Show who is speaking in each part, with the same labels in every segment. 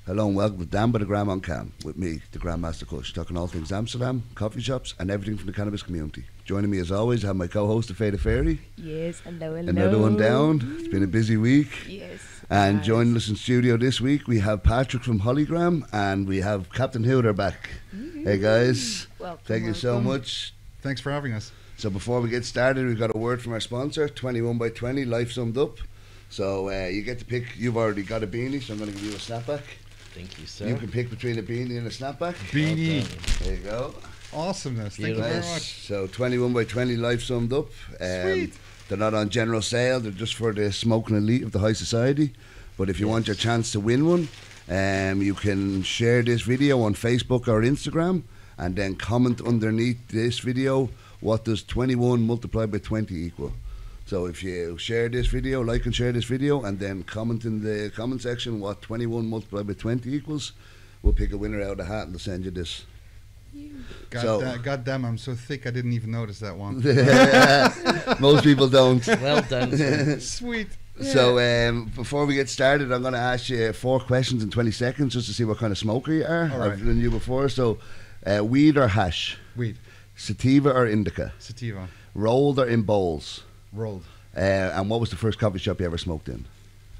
Speaker 1: Hello and welcome to Dan by the Gram on Cam with me, the Grandmaster Kush, talking all things Amsterdam, coffee shops, and everything from the cannabis community. Joining me as always, I have my co-host, the Fada Fairy.
Speaker 2: Yes, hello.
Speaker 1: Another one down. It's been a busy week.
Speaker 2: Yes.
Speaker 1: And joining us in studio this week, we have Patrick from Holigram and we have Captain Hooter back. Hey guys, thank you so much.
Speaker 3: Thanks for having us.
Speaker 1: So before we get started, we've got a word from our sponsor, 21 by 20, Life Summed Up. So you get to pick. You've already got a beanie, so I'm going to give you a snapback.
Speaker 4: Thank you, sir.
Speaker 1: You can pick between a beanie and a snapback.
Speaker 3: Beanie.
Speaker 1: There you go.
Speaker 3: Awesomeness. Thank you very much.
Speaker 1: So 21 by 20, Life Summed Up.
Speaker 3: Sweet.
Speaker 1: They're not on general sale. They're just for the smoking elite of the high society. But if you want your chance to win one, you can share this video on Facebook or Instagram and then comment underneath this video, what does 21 multiplied by 20 equal? So if you share this video, like and share this video, and then comment in the comment section what 21 multiplied by 20 equals, we'll pick a winner out of the hat and we'll send you this.
Speaker 3: God damn, I'm so thick I didn't even notice that one.
Speaker 1: Most people don't.
Speaker 4: Well done, sir.
Speaker 3: Sweet.
Speaker 1: So before we get started, I'm going to ask you 4 questions in 20 seconds just to see what kind of smoker you are.
Speaker 3: All right.
Speaker 1: I've done you before. So weed or hash?
Speaker 3: Weed.
Speaker 1: Sativa or indica?
Speaker 3: Sativa.
Speaker 1: Rolled or in bowls?
Speaker 3: Rolled.
Speaker 1: And what was the first coffee shop you ever smoked in?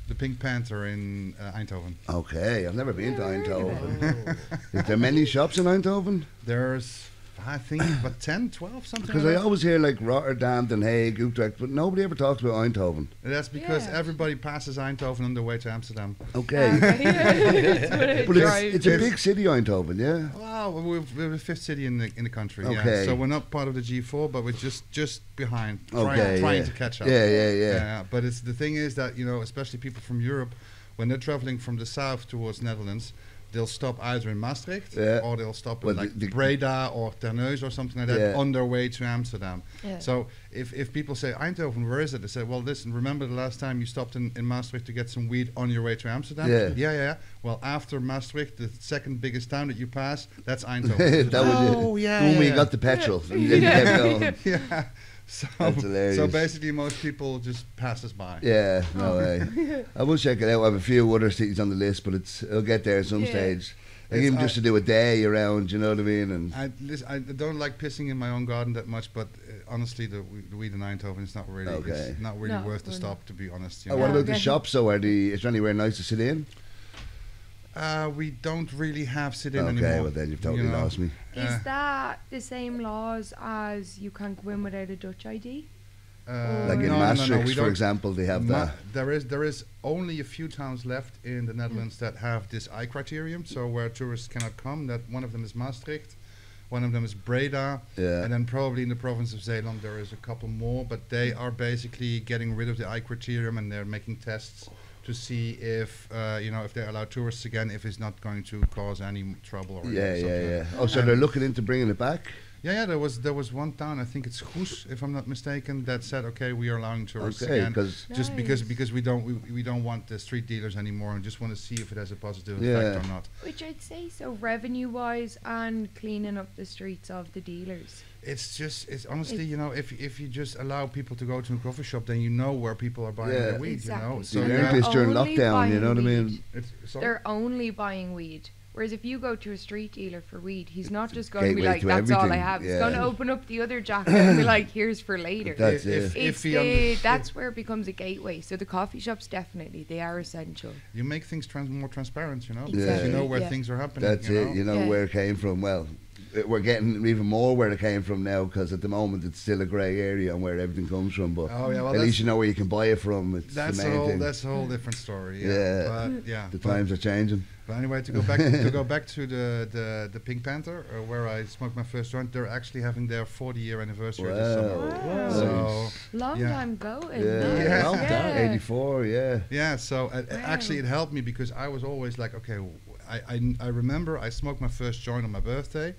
Speaker 3: The Pink Panther in Eindhoven.
Speaker 1: Okay, I've never been to Eindhoven. Is there many shops in Eindhoven?
Speaker 3: There's, I think, about 10, 12, something
Speaker 1: Because
Speaker 3: like
Speaker 1: I
Speaker 3: that.
Speaker 1: always hear like Rotterdam, Den Haag, Utrecht, but nobody ever talks about Eindhoven.
Speaker 3: That's because everybody passes Eindhoven on their way to Amsterdam.
Speaker 1: Okay. But it's a big city, Eindhoven, yeah?
Speaker 3: Well, we're the 5th city in the country.
Speaker 1: Okay.
Speaker 3: Yeah. So we're not part of the G4, but we're just behind,
Speaker 1: Okay,
Speaker 3: trying to catch up.
Speaker 1: Yeah.
Speaker 3: But the thing is that, especially people from Europe, when they're traveling from the south towards Netherlands, they'll stop either in Maastricht or they'll stop in Breda or Terneuzen or something like that on their way to Amsterdam. Yeah. So if people say, Eindhoven, where is it? They say, well, listen, remember the last time you stopped in Maastricht to get some weed on your way to Amsterdam? Yeah. Well, after Maastricht, the second biggest town that you pass, that's Eindhoven.
Speaker 1: That was it. When we got the petrol. And then you kept going.
Speaker 3: Yeah. So,
Speaker 1: that's hilarious.
Speaker 3: So basically most people just pass us by.
Speaker 1: Yeah, no way. I will check it out. I have a few other cities on the list, but it'll get there at some stage. Like even just to do a day around, you know what I mean? And
Speaker 3: I don't like pissing in my own garden that much, but honestly, the weed in Eindhoven is not really, it's not really worth the stop, to be honest.
Speaker 1: What about the shops? So is there anywhere nice to sit in?
Speaker 3: We don't really have sit-in anymore.
Speaker 1: Okay, well then you've totally lost me.
Speaker 2: Is that the same laws as you can't go in without a Dutch ID?
Speaker 1: Like in Maastricht, for example, they have that.
Speaker 3: There is only a few towns left in the Netherlands that have this I criterion, so where tourists cannot come. That one of them is Maastricht, one of them is Breda, and then probably in the province of Zeeland there is a couple more, but they are basically getting rid of the I criterion and they're making tests to see if if they allow tourists again, if it's not going to cause any trouble or something.
Speaker 1: Oh, so they're looking into bringing it back?
Speaker 3: Yeah. There was one town, I think it's Kush, if I'm not mistaken, that said, okay, we are allowing tourists again, because we don't want the street dealers anymore, and just want to see if it has a positive effect or not.
Speaker 2: Which I'd say so, revenue-wise and cleaning up the streets of the dealers.
Speaker 3: It's honestly, if you just allow people to go to a coffee shop, then you know where people are buying their weed,
Speaker 2: exactly.
Speaker 1: So during lockdown, you know what I mean?
Speaker 2: They're only buying weed. Whereas if you go to a street dealer for weed, he's not just going to be like, that's all I have. He's going to open up the other jacket and be like, here's for later. That's where it becomes a gateway. So the coffee shops, definitely, they are essential.
Speaker 3: You make things more transparent, because
Speaker 2: Exactly.
Speaker 3: you know where things are happening.
Speaker 1: That's it. You know where it came from. Well, we're getting even more where it came from now, because at the moment it's still a grey area on where everything comes from. But at least you know where you can buy it from. It's
Speaker 3: that's
Speaker 1: the main thing.
Speaker 3: That's a whole different story.
Speaker 1: The times are changing.
Speaker 3: But anyway, to go back to the Pink Panther, where I smoked my first joint, they're actually having their 40-year anniversary this summer.
Speaker 2: Wow.
Speaker 3: So
Speaker 2: long time going.
Speaker 1: Well done. 84,
Speaker 3: Yeah, so actually it helped me, because I was always like, okay, I remember I smoked my first joint on my birthday,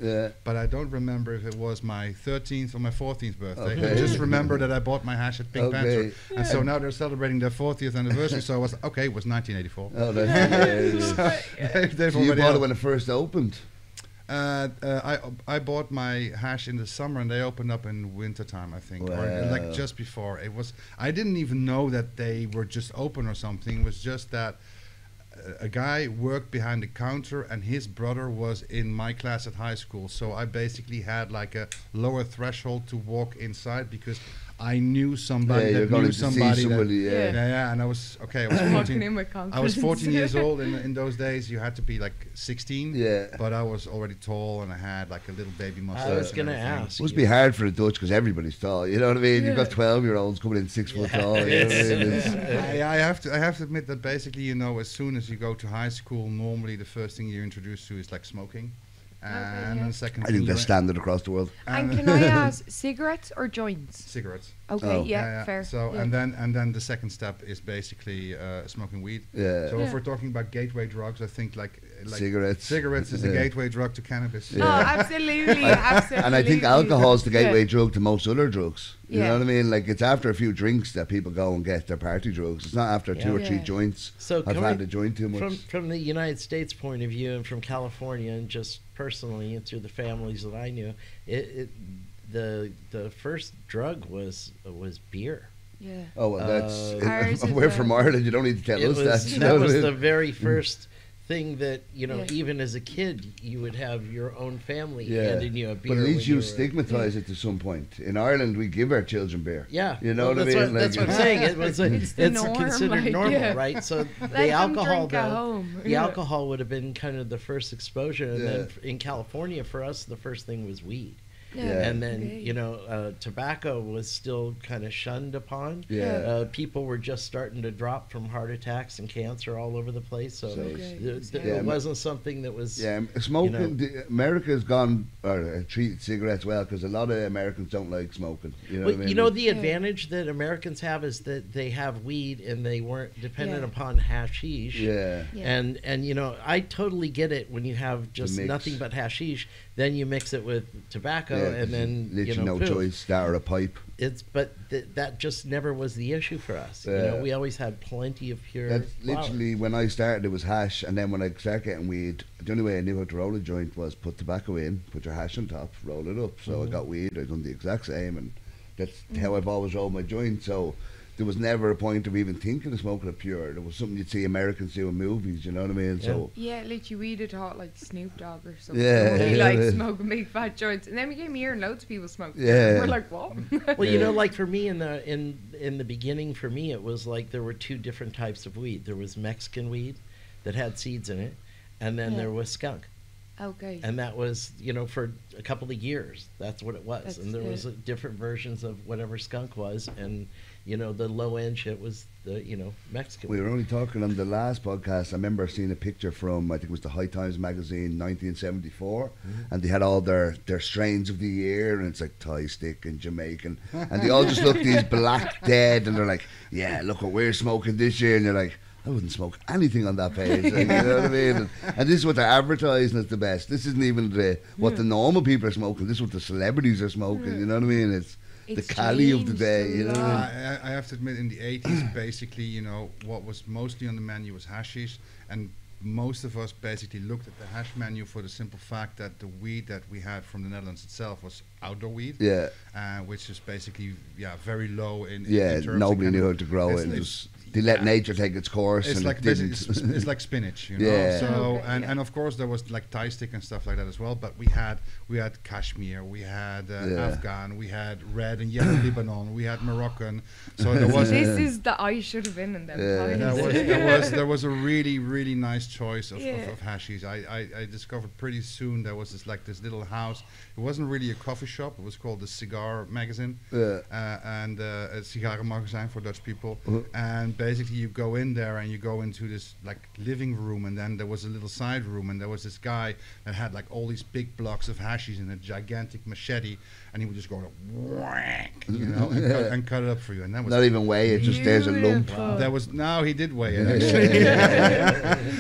Speaker 3: but I don't remember if it was my 13th or my 14th birthday.
Speaker 1: Okay.
Speaker 3: I just remember that I bought my hash at Pink Panther. And so now they're celebrating their 40th anniversary, so I was, okay, it was 1984.
Speaker 1: Oh, that's hilarious. So you bought it when it first opened?
Speaker 3: I bought my hash in the summer, and they opened up in winter time, I think, or like just before. I didn't even know that they were just open or something. It was just that a guy worked behind the counter, and his brother was in my class at high school. So I basically had like a lower threshold to walk inside because I knew somebody that knew somebody. And I was 14. I was 14 years old in those days. You had to be like 16. Yeah. But I was already tall, and I had like a little baby mustache.
Speaker 4: I was gonna ask.
Speaker 1: It must be hard for the Dutch because everybody's tall. You know what I mean? You've got 12-year-olds coming in 6 foot tall. You know what I mean?
Speaker 3: I have to admit that basically, you know, as soon as you go to high school, normally the first thing you're introduced to is like smoking. And the second
Speaker 1: I think that's standard across the world.
Speaker 2: And can I ask, cigarettes or joints?
Speaker 3: Cigarettes.
Speaker 2: Okay, fair.
Speaker 3: So and then the second step is basically smoking weed. Yeah. So if we're talking about gateway drugs, I think like
Speaker 1: cigarettes.
Speaker 3: Cigarettes is the gateway drug to cannabis.
Speaker 2: Yeah. Oh, absolutely, absolutely.
Speaker 1: And I think alcohol is the gateway drug to most other drugs. You know what I mean? Like it's after a few drinks that people go and get their party drugs. It's not after 2 or 3 joints.
Speaker 4: So
Speaker 1: I've had a joint too much.
Speaker 4: From the United States point of view, and from California, and just personally and through the families that I knew, the first drug was beer.
Speaker 2: Yeah.
Speaker 1: Oh, well, that's we're from Ireland. You don't need to tell us that.
Speaker 4: That was the very first thing that, you know, even as a kid, you would have your own family handing you a beer.
Speaker 1: But at least you stigmatize it to some point. In Ireland, we give our children beer.
Speaker 4: Yeah.
Speaker 1: You know what I mean?
Speaker 4: That's what I'm saying. It's considered normal, right? So the alcohol would have been kind of the first exposure. And then in California, for us, the first thing was weed. Yeah. And then, you know, tobacco was still kind of shunned upon. Yeah. People were just starting to drop from heart attacks and cancer all over the place. So it wasn't something that was...
Speaker 1: Yeah, smoking... You know, America's gone... or treated cigarettes well because a lot of Americans don't like smoking. You know what I mean?
Speaker 4: You know, the advantage that Americans have is that they have weed and they weren't dependent upon hashish. Yeah. And, you know, I totally get it when you have just nothing but hashish. Then you mix it with tobacco, and then
Speaker 1: literally no choice, that or a pipe.
Speaker 4: But that just never was the issue for us. You know, we always had plenty of pure.
Speaker 1: That's literally when I started. It was hash, and then when I started getting weed, the only way I knew how to roll a joint was put tobacco in, put your hash on top, roll it up. So I got weed. I done the exact same, and that's how I've always rolled my joint. So there was never a point of even thinking of smoking a pure. There was something you'd see Americans do in movies, you know what I mean? So
Speaker 2: literally we'd have taught like Snoop Dogg or something. Like smoking big fat joints, and then we came here and loads of people smoked. We're like, what?
Speaker 4: Well, you know, like for me in the beginning, for me it was like there were 2 different types of weed. There was Mexican weed that had seeds in it, and then there was skunk.
Speaker 2: Okay.
Speaker 4: And that was, you know, for a couple of years, that's what it was. And there was different versions of whatever skunk was, and you know, the low end shit was the, you know, Mexican.
Speaker 1: We were only talking on the last podcast. I remember seeing a picture from, I think it was the High Times magazine, 1974, and they had all their strains of the year, and it's like Thai stick and Jamaican, and they all just look these black dead, and they're like, yeah, look what we're smoking this year, and you're like, I wouldn't smoke anything on that page. Like, you know what I mean? And this is what they're advertising as the best. This isn't even what the normal people are smoking. This is what the celebrities are smoking. You know what I mean? It's the Cali of the day, you know.
Speaker 3: I have to admit, in the 80s, basically, you know, what was mostly on the menu was hashish, and most of us basically looked at the hash menu for the simple fact that the weed that we had from the Netherlands itself was outdoor weed, which is basically very low in terms
Speaker 1: nobody knew how to grow it. They let nature take its course.
Speaker 3: It's like it's like spinach, you know. Yeah. So and of course there was like Thai stick and stuff like that as well. But we had Kashmir, we had Afghan, we had red and yellow Lebanon, we had Moroccan. So there was.
Speaker 2: This is the I should have been in them.
Speaker 3: There was a really nice choice of hashies. I discovered pretty soon there was this little house. It wasn't really a coffee shop. It was called the Cigar Magazine, and a Sigarenmagazijn for Dutch people. And basically you go in there and you go into this like living room, and then there was a little side room, and there was this guy that had like all these big blocks of hashies and a gigantic machete, and he would just go whack, you know, and cut it up for you. And that was
Speaker 1: not even weigh it, just there's a lump.
Speaker 3: Wow. He did weigh it actually.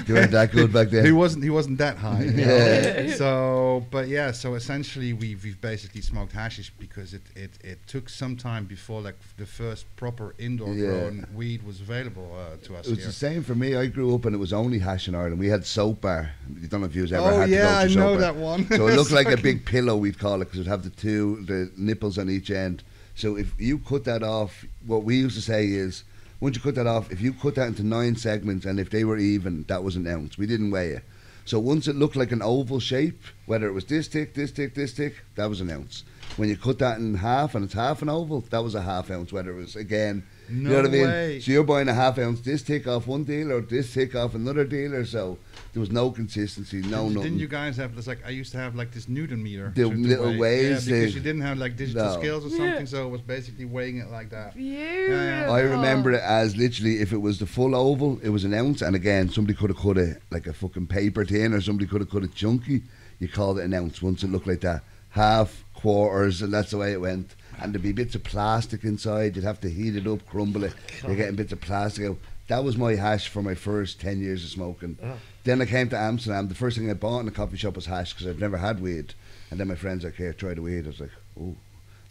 Speaker 1: You weren't that good back then.
Speaker 3: He wasn't that high. You know? So essentially we've basically smoked hashish because it took some time before like the first proper indoor grown weed was available to us.
Speaker 1: It was the same for me. I grew up and it was only hash in Ireland. We had soap bar. I don't know if you've ever had to go to
Speaker 3: I
Speaker 1: soap
Speaker 3: know
Speaker 1: bar.
Speaker 3: that one.
Speaker 1: So it looked like a big pillow, we'd call it, because it'd have the nipples on each end. So if you cut that off, what we used to say is, Once you cut that off, if you cut that into 9 segments, and if they were even, that was an ounce. We didn't weigh it. So once it looked like an oval shape, whether it was this thick, this thick, this thick, that was an ounce. When you cut that in half and it's half an oval, that was a half ounce. Whether it was, again, you know what I mean?
Speaker 3: Way.
Speaker 1: So you're buying a half ounce this thick off one dealer, or this thick off another dealer. So there was no consistency, nothing.
Speaker 3: Didn't you guys have this? Like, I used to have like this Newton meter.
Speaker 1: The little ways.
Speaker 3: Yeah, because you didn't have like digital scales or something, so it was basically weighing it like that.
Speaker 2: Beautiful.
Speaker 1: I remember it as literally, if it was the full oval, it was an ounce. And again, somebody could have cut it like a fucking paper tin, or somebody could have cut it chunky. You called it an ounce once it looked like that. Half, quarters, and that's the way it went. And there'd be bits of plastic inside. You'd have to heat it up, crumble it. You're getting bits of plastic out. That was my hash for my first 10 years of smoking. Then I came to Amsterdam. The first thing I bought in a coffee shop was hash, because I'd never had weed. And then my friends were like, here, try the weed. I was like, oh.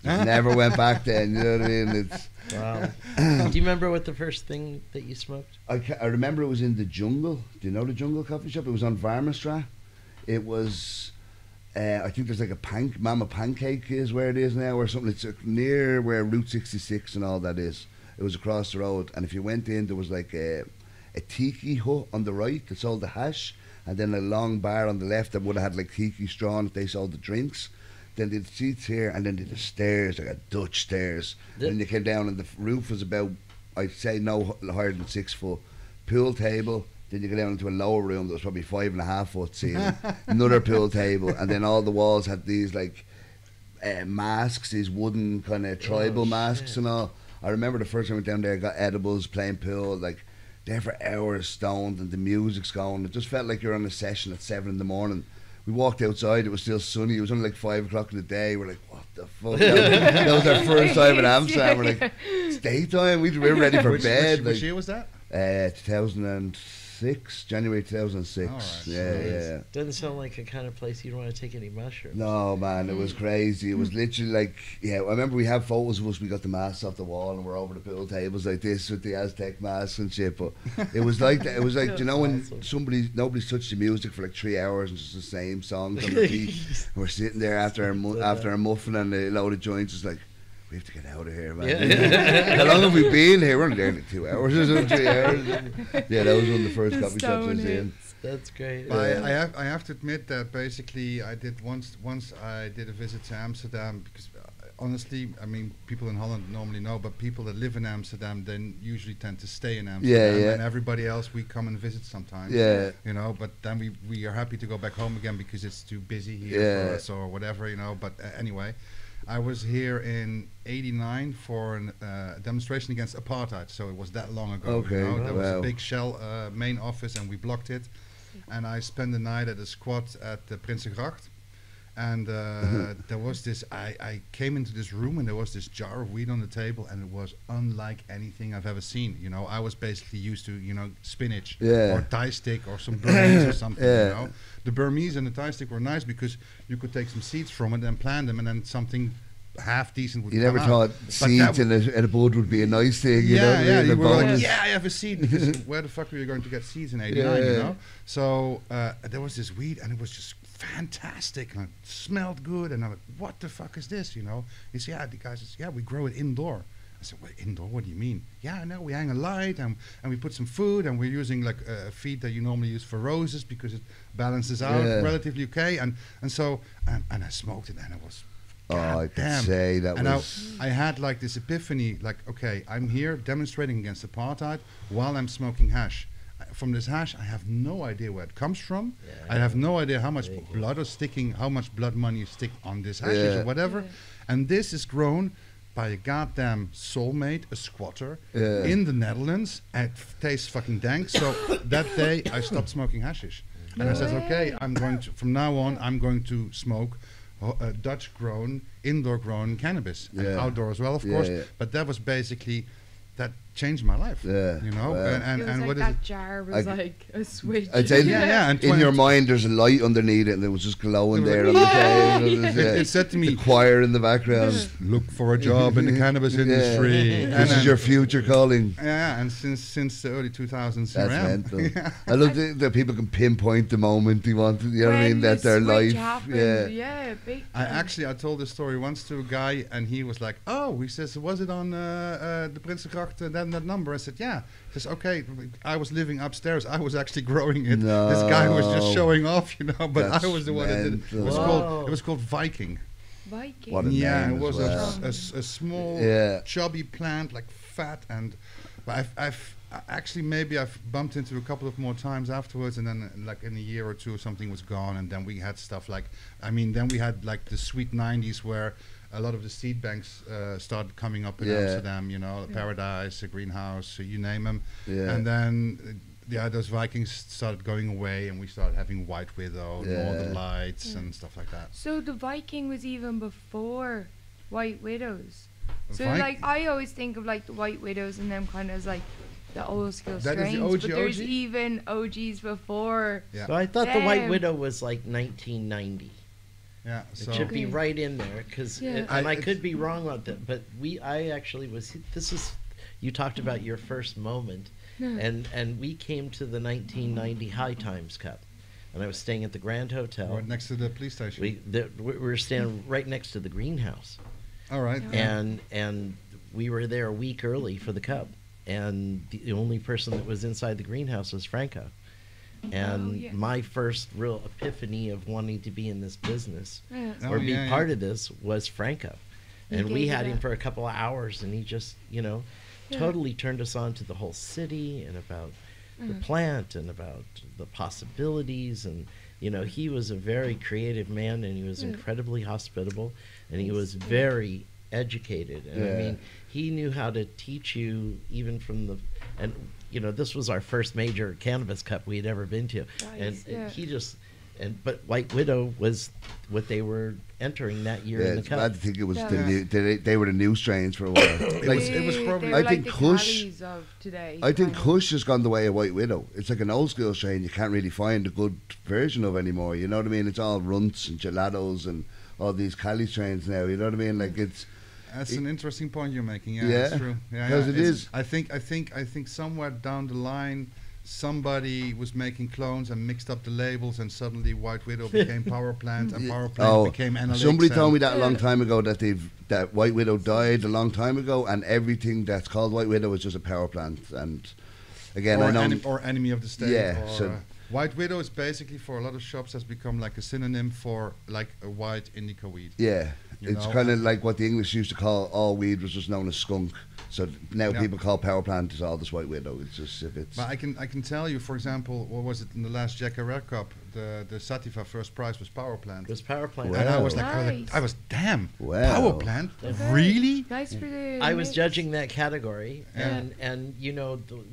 Speaker 1: Never went back then, you know what I mean?
Speaker 4: Wow. Do you remember what the first thing that you smoked?
Speaker 1: I remember it was in the Jungle. Do you know the Jungle coffee shop? It was on Varmestra. It was... I think there's like a Mama Pancake is where it is now, or something. It's near where Route 66 and all that is. It was across the road, and if you went in, there was like a tiki hut on the right that sold the hash, and then a long bar on the left that would have had like tiki straw and they sold the drinks. Then they had seats here, and then they had the stairs, like a Dutch stairs. And you came down, and the roof was about, I'd say, no higher than 6 foot. Pool table. Then you go down into a lower room that was probably 5.5 foot ceiling, another pool table, and then all the walls had these like masks, these wooden kind of tribal masks and all. I remember the first time I went down there, got edibles, playing pool, like there for hours, stoned, and the music's going. It just felt like you're on a session at 7 in the morning. We walked outside, it was still sunny, it was only like 5 o'clock in the day. We're like, what the fuck? That was our first time in Amsterdam. We're like, it's daytime, we were ready for bed.
Speaker 3: Which year was that?
Speaker 1: 2006, January 2006.
Speaker 3: Right.
Speaker 1: Yeah.
Speaker 4: Doesn't sound like a kind of place you'd want to take any mushrooms.
Speaker 1: No, man, it was crazy. It was literally like, I remember we have photos of us, we got the masks off the wall and we're over the pool tables like this with the Aztec masks and shit, but it was like that. It was like, you know, when nobody's touched the music for like 3 hours and just the same songs on repeat. We're sitting there after our muffin and a load of joints, it's like, we have to get out of here, man. How long have we been here? We're only there like 2 hours or something, 3 hours. Yeah, that was one of the first coffee shops I was in.
Speaker 4: That's great.
Speaker 3: I have to admit that basically I did once I did a visit to Amsterdam, because honestly, I mean, people in Holland normally know, but people that live in Amsterdam then usually tend to stay in Amsterdam. And everybody else, we come and visit sometimes. You know, but then we are happy to go back home again because it's too busy here for us or whatever, you know. But anyway, I was here in '89 for a demonstration against apartheid, so it was that long ago.
Speaker 1: Okay.
Speaker 3: You know? There was a big Shell main office, and we blocked it. And I spent the night at a squat at the Prinsengracht. And there was this, I came into this room and there was this jar of weed on the table, and it was unlike anything I've ever seen. You know, I was basically used to, you know, spinach or Thai stick or some Burmese or something, you know. The Burmese and the Thai stick were nice because you could take some seeds from it and plant them, and then something half decent would come out. You
Speaker 1: never thought seeds in a bud would be a nice thing, you know?
Speaker 3: You were like, I have a seed, because where the fuck were you going to get seeds in '89, you know? So there was this weed, and it was just fantastic, and it smelled good, and I'm like, what the fuck is this, you know? He said, the guy says, we grow it indoor. I said, well, indoor, what do you mean? Yeah, no, we hang a light, and we put some food, and we're using like a feed that you normally use for roses because it balances out relatively okay, and so I smoked it, and it was
Speaker 1: I could say that
Speaker 3: and
Speaker 1: was...
Speaker 3: I had like this epiphany, like, okay, I'm here demonstrating against apartheid while I'm smoking hash. From this hash, I have no idea where it comes from. I have no idea how much blood is sticking, how much blood money you stick on this hash or whatever. And this is grown by a goddamn soulmate, a squatter, in the Netherlands. And it tastes fucking dank. So that day, I stopped smoking hashish. And I said, okay, I'm going to, from now on, I'm going to smoke Dutch-grown, indoor-grown cannabis, and outdoor as well, of course. But that was basically, that changed my life. You know,
Speaker 2: and
Speaker 3: what
Speaker 2: like that jar was like a switch.
Speaker 1: I'd say, and in your mind, there's a light underneath it, and it was just glowing there on the table.
Speaker 3: It said to me,
Speaker 1: the choir in the background.
Speaker 3: Look for a job in the cannabis industry.
Speaker 1: This is your future calling.
Speaker 3: And since the early 2000s,
Speaker 1: that's mental. I love that people can pinpoint the moment they want. You know what I mean? That their life.
Speaker 2: I
Speaker 3: told this story once to a guy, and he was like, "Oh," he says, "Was it on the Prinsengracht, that number? I said, yeah. He says, okay, I was living upstairs. I was actually growing it. No. This guy was just showing off, you know, but I was the one that did it. It was called Viking.
Speaker 2: Viking.
Speaker 1: What a name.
Speaker 3: It was
Speaker 1: well.
Speaker 3: a small, chubby plant, like fat, and I've actually maybe I've bumped into a couple of more times afterwards, and then like in a year or two something was gone, and then we had stuff like, then we had like the sweet 90s where a lot of the seed banks started coming up in Amsterdam, you know, Paradise, the Greenhouse, you name them, and then those Vikings started going away, and we started having White Widow, Northern Lights, and stuff like that.
Speaker 2: So the Viking was even before White Widows. So like I always think of like the White Widows and them kind of as like the old school strains, but there's even OGs before.
Speaker 4: So I thought the White Widow was like 1990.
Speaker 3: Yeah, so
Speaker 4: it should be right in there, because I could be wrong about that, but I actually was. This is, you talked about your first moment, and we came to the 1990 High Times Cup, and I was staying at the Grand Hotel,
Speaker 3: right next to the police station.
Speaker 4: We were standing right next to the greenhouse.
Speaker 3: All right,
Speaker 4: and we were there a week early for the Cup, and the only person that was inside the greenhouse was Franco. And my first real epiphany of wanting to be in this business or be part of this was Franco. And we had him for a couple of hours, and he just, totally turned us on to the whole city and about the plant and about the possibilities. And, he was a very creative man, and he was incredibly hospitable, and he was very educated. And I mean, he knew how to teach you even from the, and this was our first major Cannabis Cup we had ever been to. Nice, and he just, but White Widow was what they were entering that year in the Cup.
Speaker 1: I think it was they were the new strains for a while.
Speaker 3: It was probably,
Speaker 1: I think Kush.
Speaker 2: Of today,
Speaker 1: I think Kush has gone the way of White Widow. It's like an old school strain you can't really find a good version of anymore. You know what I mean? It's all runts and gelatos and all these Cali strains now. You know what I mean? Like it's.
Speaker 3: That's an interesting point you're making. Yeah, that's true.
Speaker 1: Because it is.
Speaker 3: I think somewhere down the line, somebody was making clones and mixed up the labels, and suddenly White Widow became Power Plant, and Power Plant became Analytics.
Speaker 1: Somebody told me that a long time ago that White Widow died a long time ago, and everything that's called White Widow is just a Power Plant. And again, I know
Speaker 3: or Enemy of the State.
Speaker 1: Yeah.
Speaker 3: Or, White Widow is basically, for a lot of shops, has become like a synonym for like a white indica weed.
Speaker 1: Yeah, it's kind of like what the English used to call all weed was just known as skunk. So now people call Power Plant is all this White Widow. It's just if it's.
Speaker 3: But I can tell you, for example, what was it in the last Jacare Cup? The Sativa first prize was Power Plant.
Speaker 4: It was Power Plant.
Speaker 1: Wow.
Speaker 3: And I was like, I was damn. Wow. Power Plant, really?
Speaker 2: Nice for the.
Speaker 4: I was judging that category, and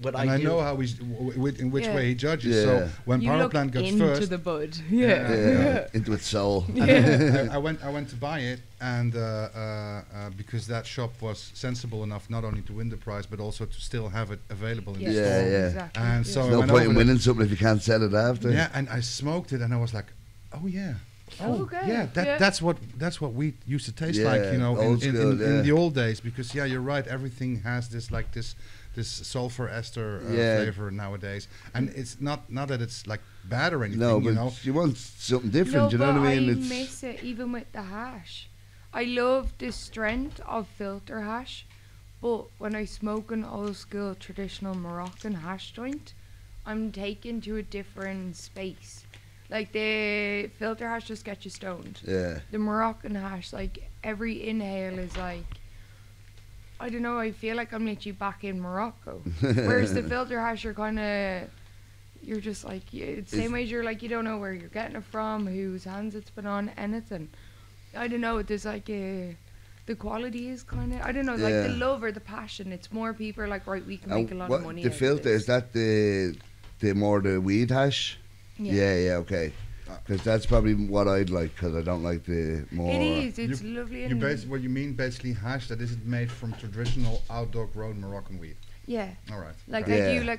Speaker 4: what I do.
Speaker 3: And I know how in which way he judges. So when Power Plant got first,
Speaker 2: into the bud,
Speaker 1: into its soul.
Speaker 3: I went to buy it, and because that shop was sensible enough not only to win the prize but also to still have it available in the store.
Speaker 2: Exactly.
Speaker 3: And so
Speaker 1: no point in winning something if you can't sell it after.
Speaker 3: Yeah, and I smoked it, and I was like, oh yeah. That's what wheat used to taste like, in the old days. Because you're right, everything has this sulfur ester flavor nowadays, and it's not that it's like bad or anything.
Speaker 1: No, but you want something different. You know what I mean?
Speaker 2: I miss it even with the hash. I love the strength of filter hash, but when I smoke an old school traditional Moroccan hash joint, I'm taken to a different space. Like the filter hash just gets you stoned.
Speaker 1: Yeah.
Speaker 2: The Moroccan hash, like every inhale is like, I don't know, I feel like I'm literally back in Morocco. Whereas the filter hash, you're just like, it's the same way you're like, you don't know where you're getting it from, whose hands it's been on, anything. I don't know, there's like the quality is kind of, I don't know, like the love or the passion. It's more people are like, right, we can make a lot of money.
Speaker 1: The filter, is that the more the weed hash? Yeah, okay. Because that's probably what I'd like, because I don't like the more.
Speaker 2: It is, it's lovely.
Speaker 3: What you mean basically hash that isn't made from traditional outdoor grown Moroccan weed?
Speaker 2: Yeah.
Speaker 3: All right.
Speaker 2: Like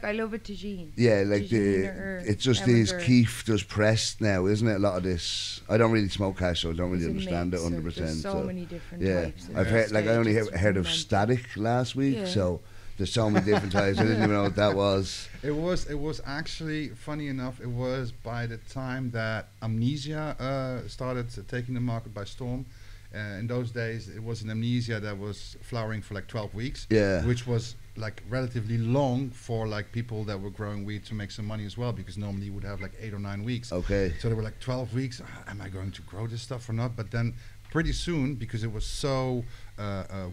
Speaker 2: I love a tagine.
Speaker 1: Yeah, like it's just these keef just pressed now, isn't it? A lot of this. I don't really smoke hash, so I don't really understand it 100%.
Speaker 2: There's so many different types.
Speaker 1: I've heard, I only heard of static last week, so there's so many different types. I didn't even know what that was.
Speaker 3: It was actually, funny enough, it was by the time that Amnesia started taking the market by storm. In those days, it was an Amnesia that was flowering for like 12 weeks, which was like relatively long for like people that were growing weed to make some money as well, because normally you would have like 8 or 9 weeks.
Speaker 1: Okay.
Speaker 3: So they were like 12 weeks. Am I going to grow this stuff or not? But then pretty soon, because it was so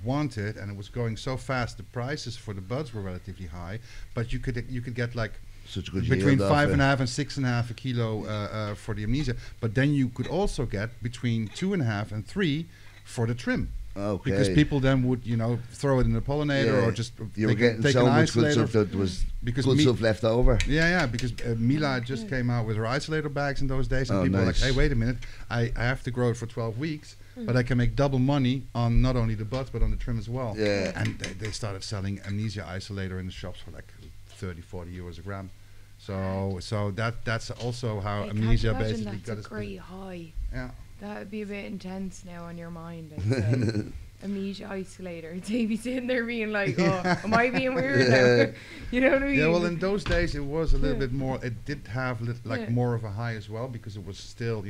Speaker 3: wanted and it was going so fast, the prices for the buds were relatively high. But you could get like
Speaker 1: such a good
Speaker 3: between 5.5 and 6.5 a kilo for the amnesia. But then you could also get between 2.5 and 3 for the trim.
Speaker 1: Okay.
Speaker 3: Because people then would, throw it in the pollinator or just
Speaker 1: you were getting so much good stuff that was because good stuff left over.
Speaker 3: Yeah, because Mila just came out with her isolator bags in those days, and people were like, hey, wait a minute, I have to grow it for 12 weeks, but I can make double money on not only the buds but on the trim as well.
Speaker 1: Yeah.
Speaker 3: And they started selling amnesia isolator in the shops for like 30, 40 euros a gram. So that's also how amnesia basically got
Speaker 2: its great high.
Speaker 3: Yeah.
Speaker 2: That would be a bit intense now on your mind, I'd say. Amnesia isolator. They'd be sitting there being like, oh, am I being weird now? You know what I mean?
Speaker 3: Yeah, well, in those days it was a little bit more, it did have more of a high as well, because it was still,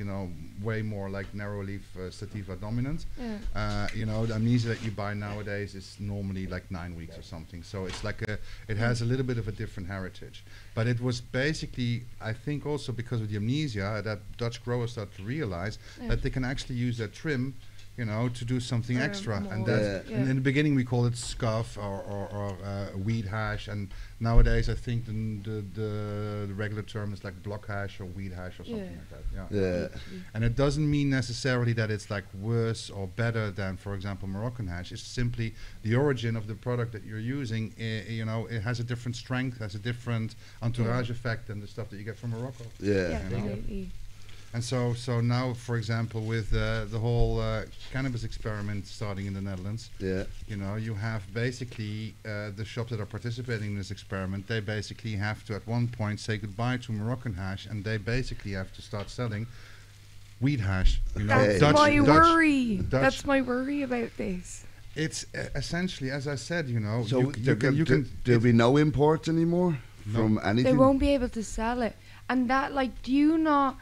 Speaker 3: way more like narrow leaf sativa dominant. Yeah. The amnesia that you buy nowadays is normally like 9 weeks or something. So it's like it has a little bit of a different heritage. But it was basically, I think also because of the amnesia, that Dutch growers started to realize that they can actually use that trim, to do something extra. And that, and in the beginning we called it scuff or weed hash, and nowadays I think the regular term is like block hash or weed hash or something like that. Yeah. And it doesn't mean necessarily that it's like worse or better than, for example, Moroccan hash. It's simply the origin of the product that you're using. It has a different strength, has a different entourage effect than the stuff that you get from Morocco.
Speaker 2: Definitely.
Speaker 3: And so now, for example, with the whole cannabis experiment starting in the Netherlands, you have basically the shops that are participating in this experiment, they basically have to at one point say goodbye to Moroccan hash, and they basically have to start selling weed hash.
Speaker 2: That's my worry. That's my worry about this.
Speaker 3: It's essentially, as I said,
Speaker 1: So there'll be no imports anymore from anything?
Speaker 2: They won't be able to sell it. And that, do you not...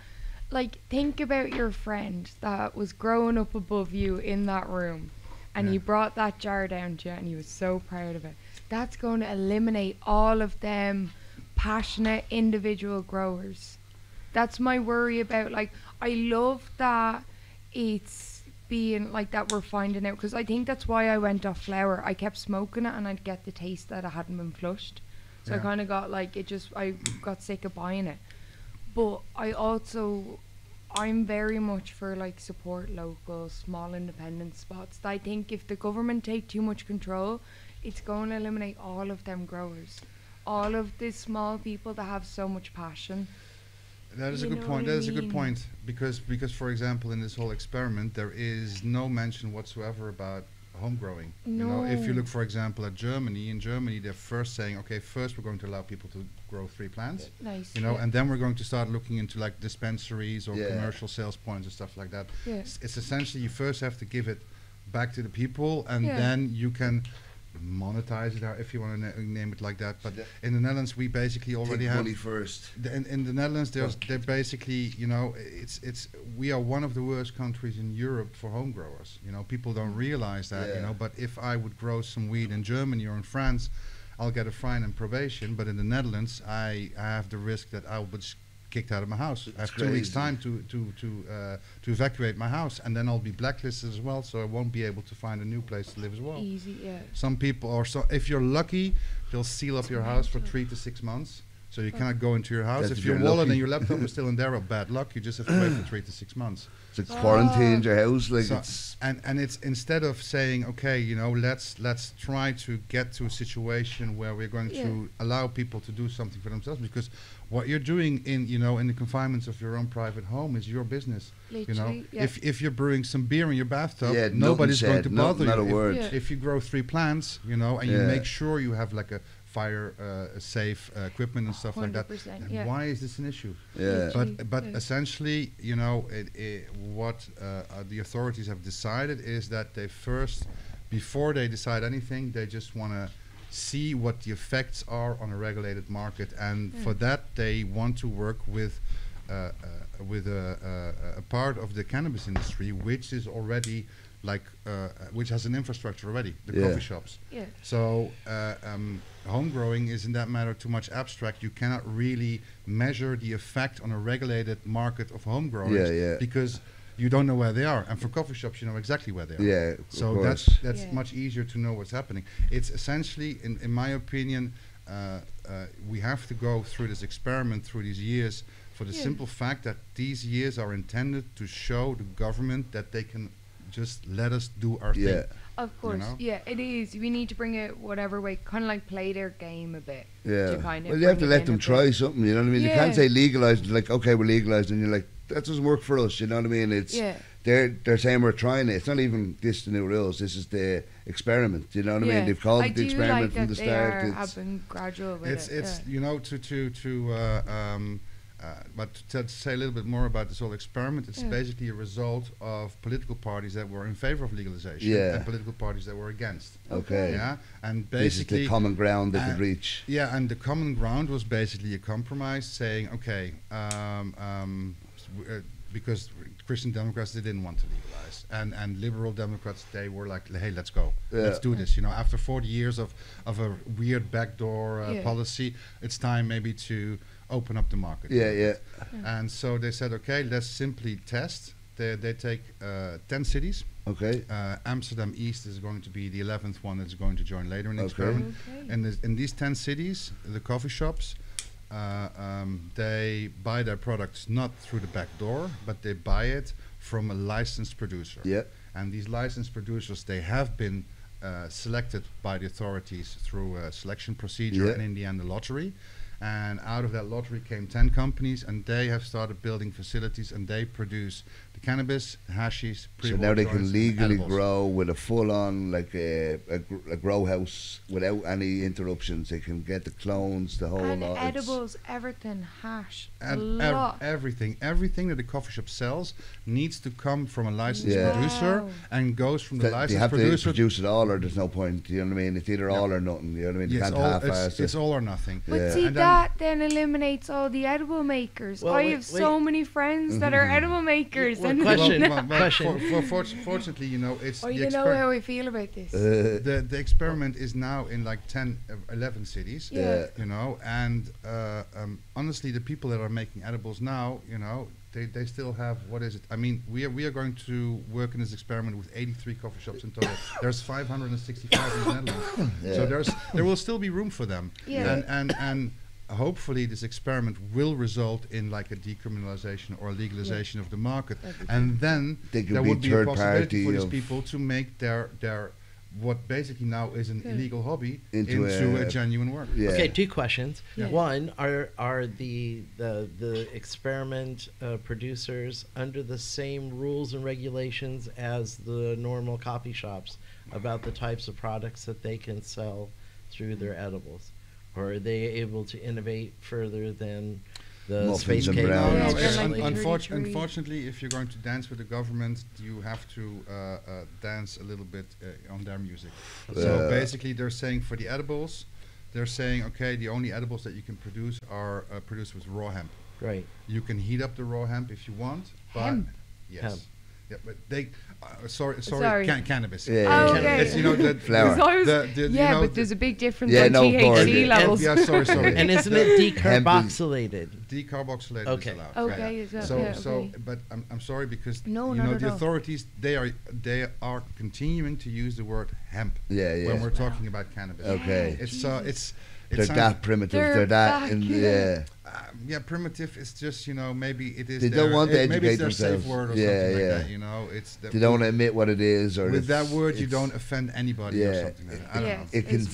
Speaker 2: think about your friend that was growing up above you in that room, and he brought that jar down to you and he was so proud of it. That's going to eliminate all of them passionate individual growers. That's my worry about, I love that it's being that we're finding out, because I think that's why I went off flower. I kept smoking it and I'd get the taste that it hadn't been flushed. So I kind of got I got sick of buying it. But I'm very much for support local, small independent spots. I think if the government take too much control, it's going to eliminate all of them growers. All of these small people that have so much passion.
Speaker 3: That is a good point. That is a good point. Because for example, in this whole experiment, there is no mention whatsoever about home growing.
Speaker 2: No.
Speaker 3: If you look, for example, at Germany, in Germany they're first saying, okay, first we're going to allow people to grow 3 plants.
Speaker 2: Nice.
Speaker 3: And then we're going to start looking into dispensaries or commercial sales points and stuff like that. Yeah. It's essentially you first have to give it back to the people, and then you can monetize it, if you want to name it like that. But in the Netherlands, we basically already have
Speaker 1: money first.
Speaker 3: In the Netherlands, they're basically, we are one of the worst countries in Europe for home growers. People don't realize that. But if I would grow some weed in Germany or in France, I'll get a fine and probation. But in the Netherlands, I have the risk that I will be kicked out of my house. I have 2 weeks time to evacuate my house, and then I'll be blacklisted as well, so I won't be able to find a new place to live as well.
Speaker 2: Easy, yeah.
Speaker 3: Some people, if you're lucky, they'll seal up your house for 3 to 6 months, so you cannot go into your house. If your wallet and your laptop is still in there, bad luck. You just have to wait for 3 to 6 months.
Speaker 1: It's like quarantined your house,
Speaker 3: and it's instead of saying, okay, let's try to get to a situation where we're going to allow people to do something for themselves, because what you're doing in the confinements of your own private home is your business.
Speaker 2: Literally,
Speaker 3: if you're brewing some beer in your bathtub, nobody's going to bother you.
Speaker 1: Not a word.
Speaker 3: If you grow 3 plants, and you make sure you have a fire safe equipment and stuff like that, why is this an issue? But essentially, what the authorities have decided is that they first, before they decide anything, they just want to see what the effects are on a regulated market, and for that they want to work with a part of the cannabis industry which is already which has an infrastructure already, the coffee shops.
Speaker 2: Yeah.
Speaker 3: So home growing is in that matter too much abstract. You cannot really measure the effect on a regulated market of home growers because you don't know where they are. And for coffee shops, you know exactly where they are.
Speaker 1: Yeah,
Speaker 3: so that's much easier to know what's happening. It's essentially, in my opinion, we have to go through this experiment through these years for the simple fact that these years are intended to show the government that they can just let us do our thing.
Speaker 2: Of course, it is. We need to bring it whatever way, kind of like play their game a bit.
Speaker 1: Yeah. Well, you have to let them try something, you know what I mean? You can't say legalise, like, okay, we're legalised, and you're like, that doesn't work for us, you know what I mean? It's they're saying we're trying it. It's not even this the new rules. This is the experiment, you know what I mean? They've called it the experiment from the start.
Speaker 2: Have been gradual with
Speaker 3: it's you know, but to say a little bit more about this whole experiment, it's basically a result of political parties that were in favor of legalization and political parties that were against.
Speaker 1: Okay.
Speaker 3: Yeah, and basically
Speaker 1: this is the common ground they could reach.
Speaker 3: Yeah, and the common ground was basically a compromise, saying, okay, because Christian Democrats, they didn't want to legalize, and liberal Democrats, they were like, hey, let's go, let's do this. You know, after 40 years of a weird backdoor policy, it's time maybe to open up the market. And so they said, okay, let's simply test. They take 10 cities.
Speaker 1: Okay.
Speaker 3: Amsterdam East is going to be the 11th one that's going to join later in the experiment. And in these 10 cities, the coffee shops, they buy their products not through the back door, but they buy it from a licensed producer. And these licensed producers, they have been selected by the authorities through a selection procedure and in the end a lottery. And out of that lottery came 10 companies, and they have started building facilities, and they produce the cannabis, hashish,
Speaker 1: so now they can legally grow with a full-on, like a grow house without any interruptions. They can get the clones, the whole lot.
Speaker 2: And edibles, everything, hash,
Speaker 3: everything that the coffee shop sells needs to come from a licensed producer and goes from the licensed producer.
Speaker 1: You have to produce it all, or there's no point. You know what I mean? It's either all or nothing. You know what I mean? You can't half-ass it.
Speaker 3: It's all or nothing.
Speaker 2: But see, that then eliminates all the edible makers. I have so many friends that are edible makers.
Speaker 3: Fortunately, you know, it's.
Speaker 2: Or you know how I feel about this.
Speaker 3: The experiment is now in like 11 cities. You know, and honestly, the people that are making edibles now, you know, they still have, what is it? I mean, we are going to work in this experiment with 83 coffee shops in total. There's 565 in the Netherlands. So there will still be room for them. And hopefully this experiment will result in like a decriminalization or legalization of the market, and then there would be a possibility for these people to make their what basically now is an illegal hobby into a genuine work.
Speaker 4: Okay, 2 questions. One, are the experiment producers under the same rules and regulations as the normal coffee shops about the types of products that they can sell through their edibles? Or are they able to innovate further than the space cake?
Speaker 3: Unfortunately, if you're going to dance with the government, you have to dance a little bit on their music. So basically, they're saying for the edibles, they're saying, okay, the only edibles that you can produce are produced with raw hemp.
Speaker 4: Right.
Speaker 3: You can heat up the raw hemp if you want, but
Speaker 2: hemp.
Speaker 3: Yes. Yeah, but they, cannabis.
Speaker 2: Okay.
Speaker 3: It's, you know, the
Speaker 1: flower.
Speaker 2: But there's a big difference on THC levels.
Speaker 3: Sorry.
Speaker 4: And isn't it decarboxylated?
Speaker 3: Decarboxylated
Speaker 4: okay.
Speaker 3: is allowed.
Speaker 2: Okay, is that
Speaker 3: so, but I'm sorry because the authorities they are continuing to use the word hemp when we're talking about cannabis.
Speaker 1: Okay.
Speaker 3: They're
Speaker 1: that primitive. They're that
Speaker 3: primitive is just, you know, maybe it is.
Speaker 1: They don't want to educate
Speaker 3: maybe it's their
Speaker 1: themselves.
Speaker 3: safe word or something like that. You know, it's.
Speaker 1: They don't want to admit what it is, or
Speaker 3: with that word you don't offend anybody or something like that. I don't know.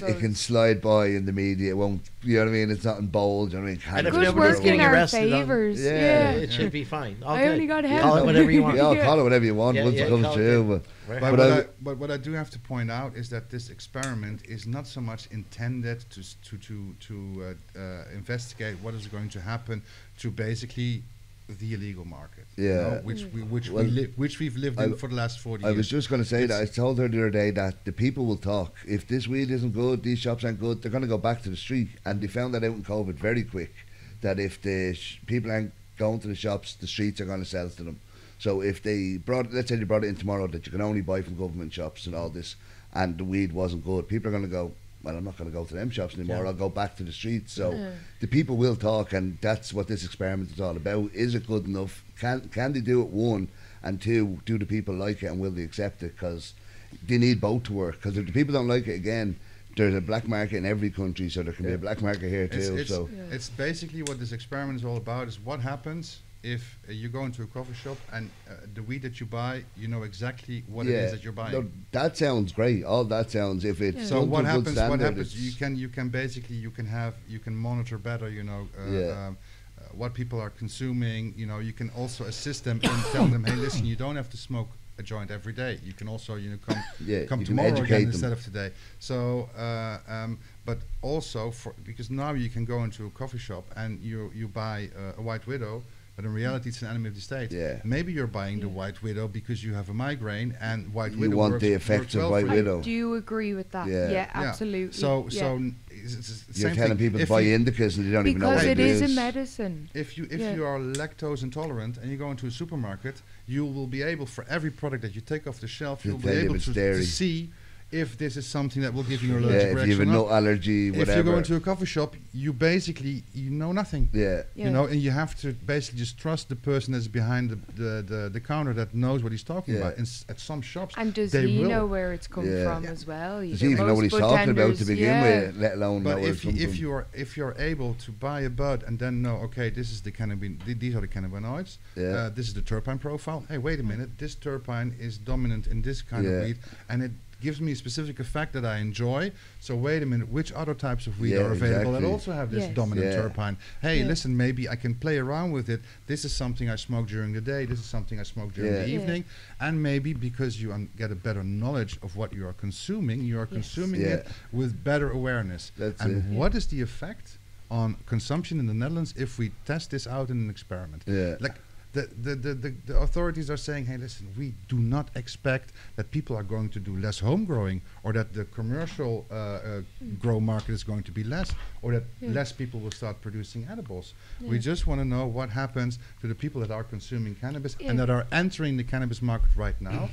Speaker 1: It can slide by in the media. It won't. You know what I mean? It's not in bold. You know what I mean?
Speaker 2: It could work in our favors.
Speaker 4: It should be fine.
Speaker 2: I only got hemp.
Speaker 4: Call it whatever you want.
Speaker 1: Call it whatever you want once it comes true.
Speaker 3: But what I do have to point out is that this experiment is not so much intended to investigate what is going to happen to basically the illegal market, which we've lived in for the last 40 years.
Speaker 1: I was just going to say that I told her the other day that the people will talk. If this weed isn't good, these shops aren't good, they're going to go back to the street. And they found that out in COVID very quick, that if the people aren't going to the shops, the streets are going to sell to them. So if they let's say they brought it in tomorrow that you can only buy from government shops and all this, and the weed wasn't good, people are going to go, well, I'm not going to go to them shops anymore. I'll go back to the streets. So the people will talk, and that's what this experiment is all about. Is it good enough? Can they do it, one, and two, do the people like it and will they accept it? Because they need both to work. Because if the people don't like it, again, there's a black market in every country, so there can be a black market here too.
Speaker 3: It's basically what this experiment is all about, is what happens if you go into a coffee shop and the weed that you buy, you know exactly what it is that you're buying.
Speaker 1: No, that sounds great. All that sounds, if it's
Speaker 3: so what happens? What happens? You can monitor better. You know. What people are consuming. You know, you can also assist them and tell them, hey, listen, you don't have to smoke a joint every day. You can also, come tomorrow again instead of today. So, but also because now you can go into a coffee shop and you buy a White Widow. But in reality, it's an enemy of the state. Yeah. Maybe you're buying the White Widow because you have a migraine, and White Widow
Speaker 1: you want the effects of White Widow.
Speaker 2: I do agree with that. Yeah, absolutely.
Speaker 3: So it's
Speaker 1: you're telling people to buy indicas and they don't even know what it is.
Speaker 2: Because it is a medicine.
Speaker 3: If you are lactose intolerant and you go into a supermarket, you will be able, for every product that you take off the shelf, you'll be able to see if this is something that will give you an allergic reaction.
Speaker 1: If you have a nut allergy, whatever.
Speaker 3: If you go into a coffee shop, you know nothing. You know, and you have to basically just trust the person that's behind the counter that knows what he's talking about. At some shops,
Speaker 2: and does he know where it's come from as well?
Speaker 1: Does he even know what he's talking about to begin with, let alone know where it's come from?
Speaker 3: If you're able to buy a bud and then know, okay, this is the these are the cannabinoids. This is the terpene profile. Hey, wait a minute, this terpene is dominant in this kind of weed, and it gives me a specific effect that I enjoy. So wait a minute, which other types of weed are available that also have this dominant terpene? Hey, listen, maybe I can play around with it. This is something I smoke during the day. This is something I smoke during the evening. And maybe because you get a better knowledge of what you are consuming it with better awareness. What is the effect on consumption in the Netherlands if we test this out in an experiment? Like, the authorities are saying, hey, listen, we do not expect that people are going to do less home growing, or that the commercial grow market is going to be less, or that less people will start producing edibles. We just want to know what happens to the people that are consuming cannabis and that are entering the cannabis market right now.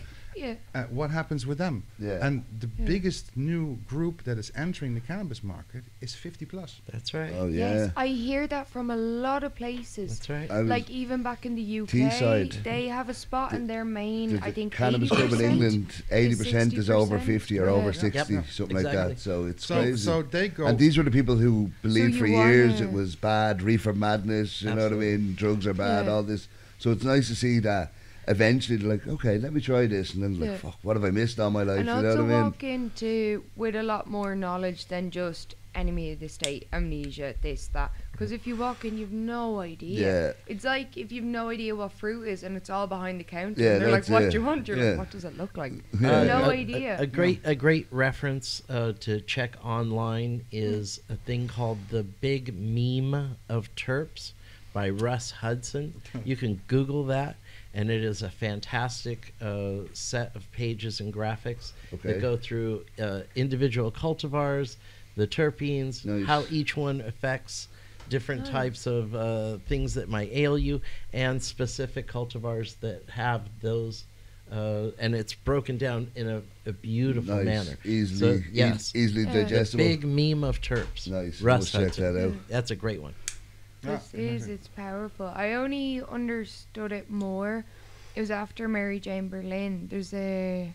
Speaker 3: What happens with them? And the biggest new group that is entering the cannabis market is 50 plus.
Speaker 4: That's right.
Speaker 1: Oh yeah. Yes,
Speaker 2: I hear that from a lot of places.
Speaker 4: That's right.
Speaker 2: Like even back in the UK,
Speaker 1: Teesside,
Speaker 2: they have a spot in their main. I think
Speaker 1: cannabis club in England, 80% is over 50 or over 60, something like that. So it's crazy.
Speaker 3: So they go.
Speaker 1: And these were the people who believed for years it was bad, reefer madness. You know what I mean? Drugs are bad. All this. So it's nice to see that. Eventually they're like, okay, let me try this, and then like, fuck, what have I missed all my life?
Speaker 2: And
Speaker 1: you
Speaker 2: also
Speaker 1: know what I mean?
Speaker 2: walk into with a lot more knowledge than just enemy of the state, amnesia, this, that. Because if you walk in, you've no idea. It's like if you've no idea what fruit is and it's all behind the counter. And they're like, what do you want? You're like, what does it look like? No idea.
Speaker 4: A great reference to check online is a thing called The Big Meme of Terps by Russ Hudson. You can Google that. And it is a fantastic set of pages and graphics that go through individual cultivars, the terpenes, how each one affects different types of things that might ail you, and specific cultivars that have those. And it's broken down in a beautiful manner.
Speaker 1: Easily digestible.
Speaker 4: The Big Meme of Terps.
Speaker 1: Nice.
Speaker 4: Russ
Speaker 1: We'll check that out.
Speaker 4: That's a great one.
Speaker 2: It's powerful. I only understood it more. It was after Mary Jane Berlin. There's a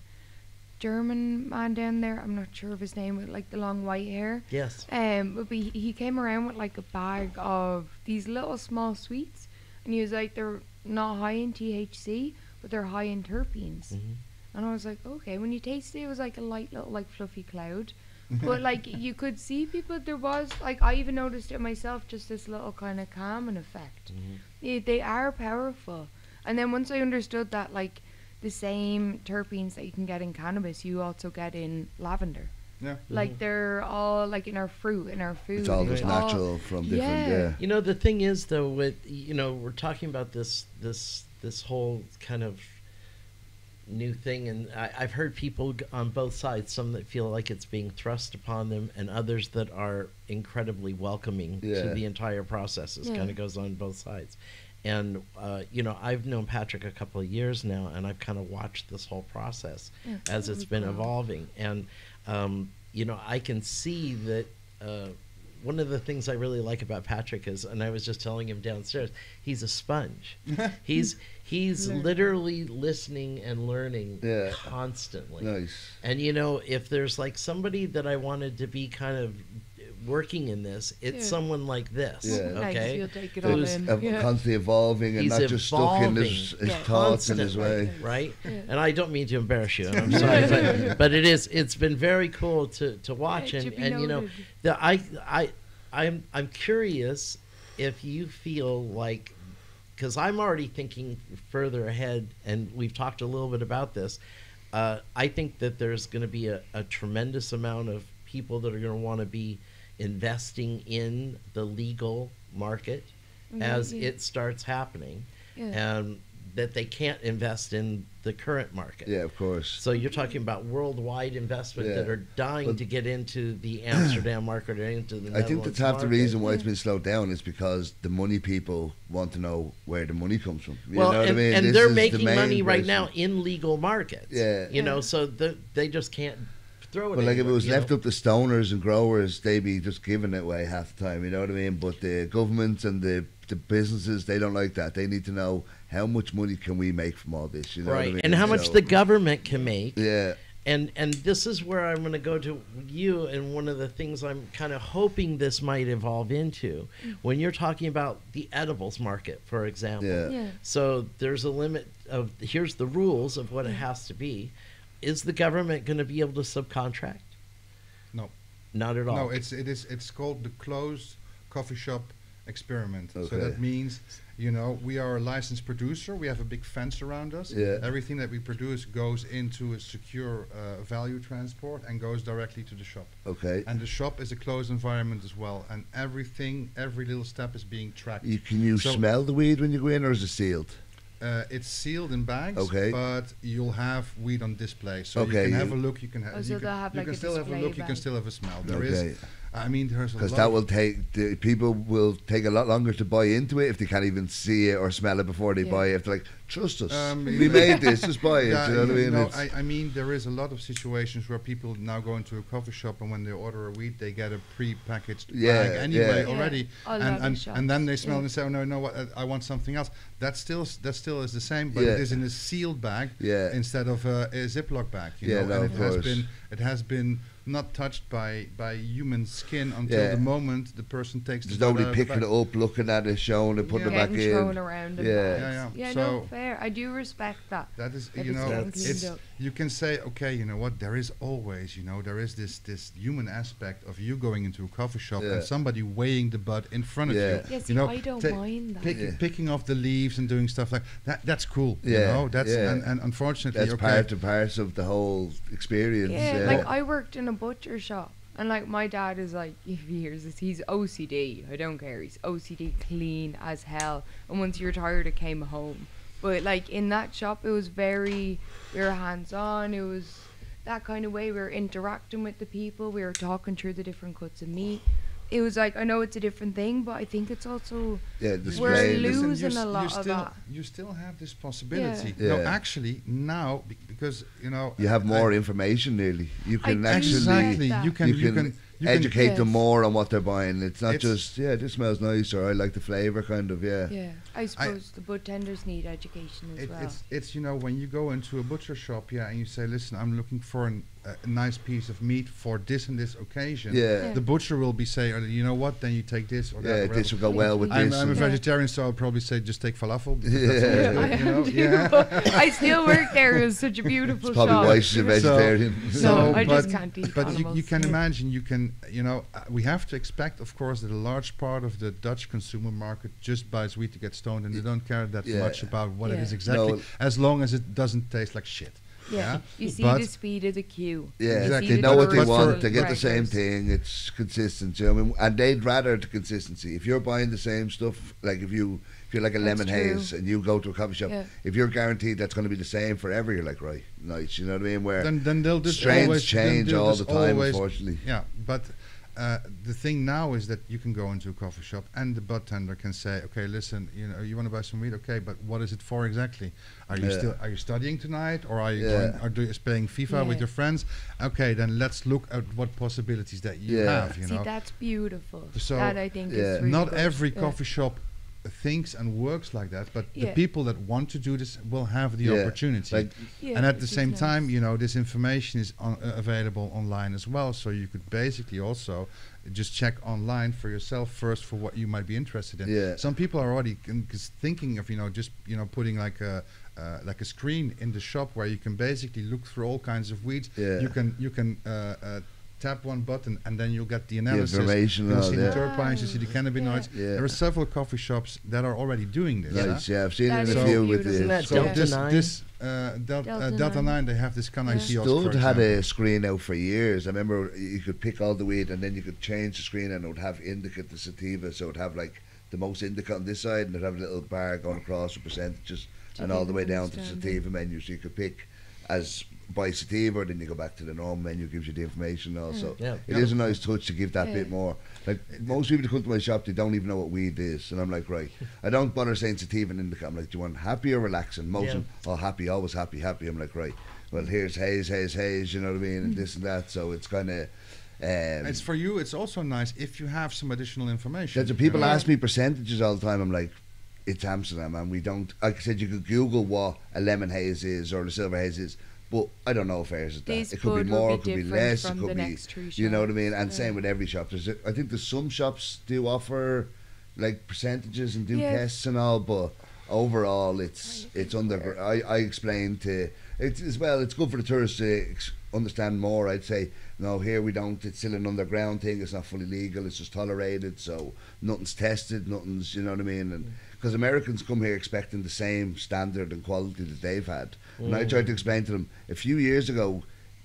Speaker 2: German man down there. I'm not sure of his name, with like the long white hair.
Speaker 4: Yes.
Speaker 2: But he came around with like a bag of these little small sweets, and he was like, they're not high in THC, but they're high in terpenes. And I was like, okay. When you tasted it, it was like a light little like fluffy cloud. But like you could see people, there was like, I even noticed it myself, just this little kind of calming effect. They are powerful. And then once I understood that, like the same terpenes that you can get in cannabis, you also get in lavender. Like they're all like in our fruit, in our food.
Speaker 1: It's all just natural from different.
Speaker 4: You know, the thing is though, with we're talking about this whole kind of new thing, and I've heard people on both sides, some that feel like it's being thrust upon them, and others that are incredibly welcoming to the entire process. It kind of goes on both sides. And you know, I've known Patrick a couple of years now, and I've kind of watched this whole process as it's been evolving. And you know, I can see that one of the things I really like about Patrick is, and I was just telling him downstairs, he's a sponge. He's literally listening and learning constantly.
Speaker 1: Nice.
Speaker 4: And you know, if there's like somebody that I wanted to be kind of working in this, it's someone like this. Okay,
Speaker 2: you'll take it all
Speaker 1: who's
Speaker 2: in.
Speaker 1: constantly evolving and
Speaker 4: He's
Speaker 1: not just stuck in his thoughts and his way.
Speaker 4: Right? And I don't mean to embarrass you, and I'm sorry, but it's been very cool to watch, and you know, I'm curious if you feel like, because I'm already thinking further ahead, and we've talked a little bit about this. I think that there's going to be a tremendous amount of people that are going to want to be investing in the legal market as it starts happening, and that they can't invest in the current market.
Speaker 1: Yeah, of course.
Speaker 4: So you're talking about worldwide investment that are dying to get into the Amsterdam market or into the Netherlands.
Speaker 1: I think that's half the reason why it's been slowed down is because the money people want to know where the money comes from. You know what I mean?
Speaker 4: And they're making money right now in legal markets.
Speaker 1: Yeah.
Speaker 4: You know, so they just can't throw it.
Speaker 1: But like if it was left up to stoners and growers, they'd be just giving it away half the time. You know what I mean? But the governments and the businesses, they don't like that. They need to know how much money can we make from all this. You know what I mean?
Speaker 4: And how much the government can make.
Speaker 1: Yeah.
Speaker 4: And this is where I'm going to go to you, and one of the things I'm kind of hoping this might evolve into, when you're talking about the edibles market, for example.
Speaker 2: Yeah.
Speaker 4: So there's a limit of, here's the rules of what it has to be. Is the government going to be able to subcontract?
Speaker 3: No.
Speaker 4: Not at all.
Speaker 3: No, it's called the closed coffee shop experiment.
Speaker 1: Okay.
Speaker 3: So that means, you know, we are a licensed producer. We have a big fence around us.
Speaker 1: Yeah.
Speaker 3: Everything that we produce goes into a secure value transport and goes directly to the shop.
Speaker 1: Okay.
Speaker 3: And the shop is a closed environment as well. And everything, every little step is being tracked.
Speaker 1: Can you smell the weed when you go in, or is it sealed?
Speaker 3: It's sealed in bags,
Speaker 1: okay,
Speaker 3: but you'll have weed on display, so you can have a look. You can have. You can still have a look. You can still have a smell. There is. I mean, there's a lot.
Speaker 1: Because that will take people will take a lot longer to buy into it if they can't even see it or smell it before they buy it. If they're like, trust us, we made this, just buy it. You know what I mean?
Speaker 3: No, I mean, there is a lot of situations where people now go into a coffee shop and when they order a weed, they get a pre-packaged bag anyway already, and then they smell and say, oh no, no, what? I want something else. That still is the same, but it is in a sealed bag instead of a Ziploc bag. You know? And it has been not touched by human skin until the moment the person takes
Speaker 1: There's nobody picking it up, looking at it, showing it, putting it back in.
Speaker 2: Thrown around
Speaker 3: Yeah, so
Speaker 2: no, fair. I do respect that.
Speaker 3: That is, you know, you can say, okay, you know what, there is always, you know, there is this human aspect of you going into a coffee shop and somebody weighing the bud in front of you.
Speaker 2: Yes,
Speaker 3: you know,
Speaker 2: I don't mind that.
Speaker 3: Picking off the leaves and doing stuff like that, that's cool. You know, that's and unfortunately
Speaker 1: that's part of the whole experience.
Speaker 2: Like I worked in a butcher shop, and like my dad is like, if he hears this, he's OCD. I don't care. He's OCD clean as hell. And once he retired, it came home. But like in that shop, it was we were hands on. It was that kind of way. We were interacting with the people. We were talking through the different cuts of meat. It was like, I know it's a different thing, but I think it's also we're losing a lot of that.
Speaker 3: You still have this possibility. No, actually now because you know
Speaker 1: you have more information. Nearly, you can
Speaker 3: you can
Speaker 1: educate them more on what they're buying. It's not just this smells nice or I like the flavor kind of
Speaker 2: I suppose the bud tenders need education as well.
Speaker 3: It's you know, when you go into a butcher shop and you say, listen, I'm looking for a nice piece of meat for this and this occasion. The butcher will be saying, you know what, then you take this or that.
Speaker 1: This will go well with this.
Speaker 3: I'm a vegetarian, so I'll probably say just take falafel.
Speaker 2: I still work there. It was such a beautiful shop.
Speaker 1: Probably why she's a vegetarian.
Speaker 2: So I just can't eat animals.
Speaker 3: But you can imagine, you know, we have to expect, of course, that a large part of the Dutch consumer market just buys weed to get stoned, and they don't care that much about what it is exactly, as long as it doesn't taste like shit.
Speaker 2: You see the speed of the queue.
Speaker 3: Exactly.
Speaker 1: They know what they want. They get the same thing. It's consistency. I mean, and they'd rather the consistency. If you're buying the same stuff, like if you're like a lemon haze and you go to a coffee shop, if you're guaranteed that's going to be the same forever, you're like, right, nice. You know what I mean? Where
Speaker 3: then they'll just
Speaker 1: strains change all the time, unfortunately.
Speaker 3: Yeah, but the thing now is that you can go into a coffee shop and the bartender can say, okay, listen, you want to buy some weed, okay, but what is it for exactly? Are you studying tonight, or are you playing FIFA with your friends? Okay, then let's look at what possibilities that you have.
Speaker 2: See, that's beautiful. So that I think is really
Speaker 3: not
Speaker 2: good.
Speaker 3: Every coffee shop thinks and works like that, but the people that want to do this will have the opportunity. And at the same time, this information is available online as well, so you could basically also just check online for yourself first for what you might be interested in. Some people are already thinking of putting like a screen in the shop where you can basically look through all kinds of weeds. You can tap one button and then you'll get the analysis.
Speaker 1: You'll
Speaker 3: see the terpenes, you see the cannabinoids. There are several coffee shops that are already doing this.
Speaker 1: Nice, I've seen it in a few with this.
Speaker 3: So Delta 9, they have this kind of kiosk.
Speaker 1: Stud had a screen out for years. I remember you could pick all the weed and then you could change the screen and it would have indica to sativa, so it would have like the most indica on this side and it would have a little bar going across with percentages and all the way down to the sativa menu, so you could pick as by sativa, then you go back to the normal menu, gives you the information also. It is a nice touch to give that bit more. Like most people that come to my shop, they don't even know what weed is, and I'm like, right, I don't bother saying sativa and indica. I'm like, do you want happy or relaxing? Most of them, happy, always happy. I'm like, right, well, here's haze, you know what I mean, and this and that, so it's kind of
Speaker 3: it's for you. It's also nice if you have some additional information.
Speaker 1: People ask me percentages all the time. I'm like, it's Amsterdam, and we don't, like I said, you could Google what a lemon haze is or the silver haze is, but I don't know if ours is that. It could be more, it could be less, it could be, you know what I mean? And same with every shop. I think there's some shops do offer like percentages and do tests and all, but overall it's under. I explained to it's as well. It's good for the tourists to understand more. I'd say no, here we don't. It's still an underground thing. It's not fully legal. It's just tolerated. So nothing's tested. Nothing's, you know what I mean? And because Americans come here expecting the same standard and quality that they've had. And I tried to explain to them a few years ago,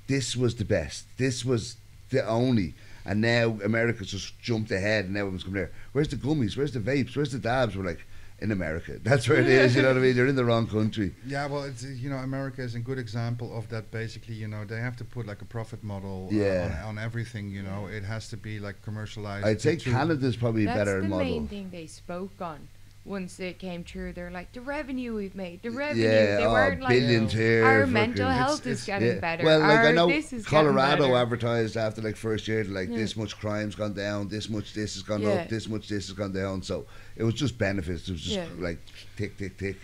Speaker 1: this was the best. This was the only. And now America's just jumped ahead and everyone's coming here. Where's the gummies? Where's the vapes? Where's the dabs? We're like, in America. That's where it is, you know what I mean? They're in the wrong country.
Speaker 3: Yeah, well, it's, America is a good example of that. Basically, they have to put like a profit model on everything, It has to be like commercialized.
Speaker 1: I'd say Canada's probably a better model.
Speaker 2: That's the main thing they spoke on. Once it came through, they're like, the revenue we've made, the revenue. They weren't like,
Speaker 1: billions here.
Speaker 2: Our mental health is getting better.
Speaker 1: Well, like I know
Speaker 2: this is
Speaker 1: Colorado advertised after like first year, like this much crime's gone down, this much this has gone up, this much this has gone down. So it was just benefits. It was just like tick, tick, tick.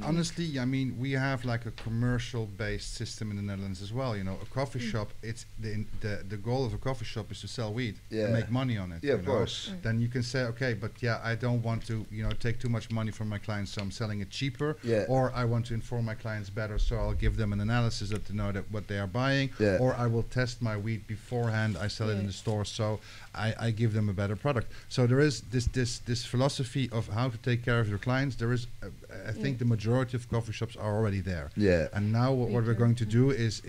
Speaker 3: Honestly, I mean, we have like a commercial-based system in the Netherlands as well. A coffee shop. It's the goal of a coffee shop is to sell weed and make money on it.
Speaker 1: Yeah, of course.
Speaker 3: Then you can say, okay, but I don't want to, take too much money from my clients, so I'm selling it cheaper. Or I want to inform my clients better, so I'll give them an analysis to know that what they are buying. Or I will test my weed beforehand. I sell it in the store, so I give them a better product. So there is this philosophy of how to take care of your clients. There is, I think, the majority of coffee shops are already there. And now what we're going to do is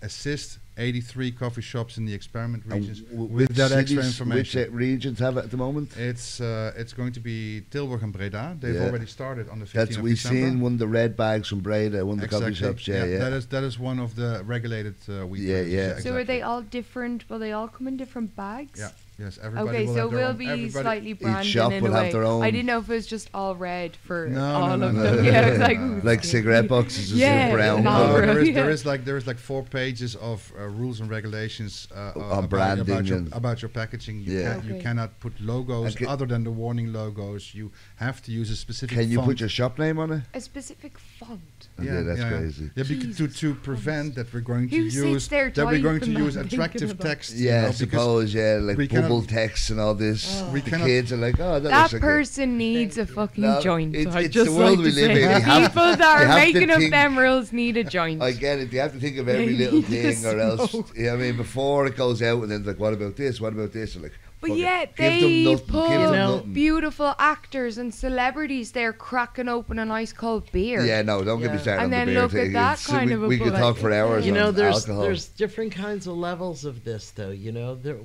Speaker 3: assist 83 coffee shops in the experiment regions with that extra information.
Speaker 1: Which regions have it at the moment?
Speaker 3: It's going to be Tilburg and Breda. They've already started on the 15th of December.
Speaker 1: We've seen one of the red bags from Breda, one of the coffee shops.
Speaker 3: That is one of the regulated weed.
Speaker 2: So are they all different? Will they all come in different bags?
Speaker 3: Yeah. Yes, everybody
Speaker 2: okay,
Speaker 3: will
Speaker 2: so
Speaker 3: have their
Speaker 2: we'll
Speaker 3: own.
Speaker 2: be slightly branded
Speaker 1: each shop
Speaker 2: in
Speaker 1: will
Speaker 2: a
Speaker 1: have
Speaker 2: way.
Speaker 1: their own.
Speaker 2: I didn't know if it was just all red for all of them.
Speaker 1: Yeah,
Speaker 2: it's
Speaker 1: like cigarette boxes, just brown.
Speaker 3: No, there is like 4 pages of rules and regulations
Speaker 1: on branding
Speaker 3: about your packaging. You cannot put logos other than the warning logos. You have to use a specific.
Speaker 1: Can you
Speaker 3: font.
Speaker 1: put your shop name on it?
Speaker 2: A specific font.
Speaker 1: That's crazy.
Speaker 3: Yeah, to prevent that we're going to use attractive text.
Speaker 1: Yeah, I suppose. Like bubble text and all this. The kids are like, oh,
Speaker 2: that person needs a fucking joint.
Speaker 1: It's the world we live in.
Speaker 2: People that are making up them rules need a joint.
Speaker 1: I get it. You have to think of every little thing, or else. I mean, before it goes out, and then like, what about this? What about this? Like,
Speaker 2: but yet they put beautiful actors and celebrities there cracking open an ice cold beer.
Speaker 1: Yeah, no, don't get me started on the beer.
Speaker 2: And then look at that kind of a
Speaker 1: we could talk for hours.
Speaker 4: There's different kinds of levels of this, though.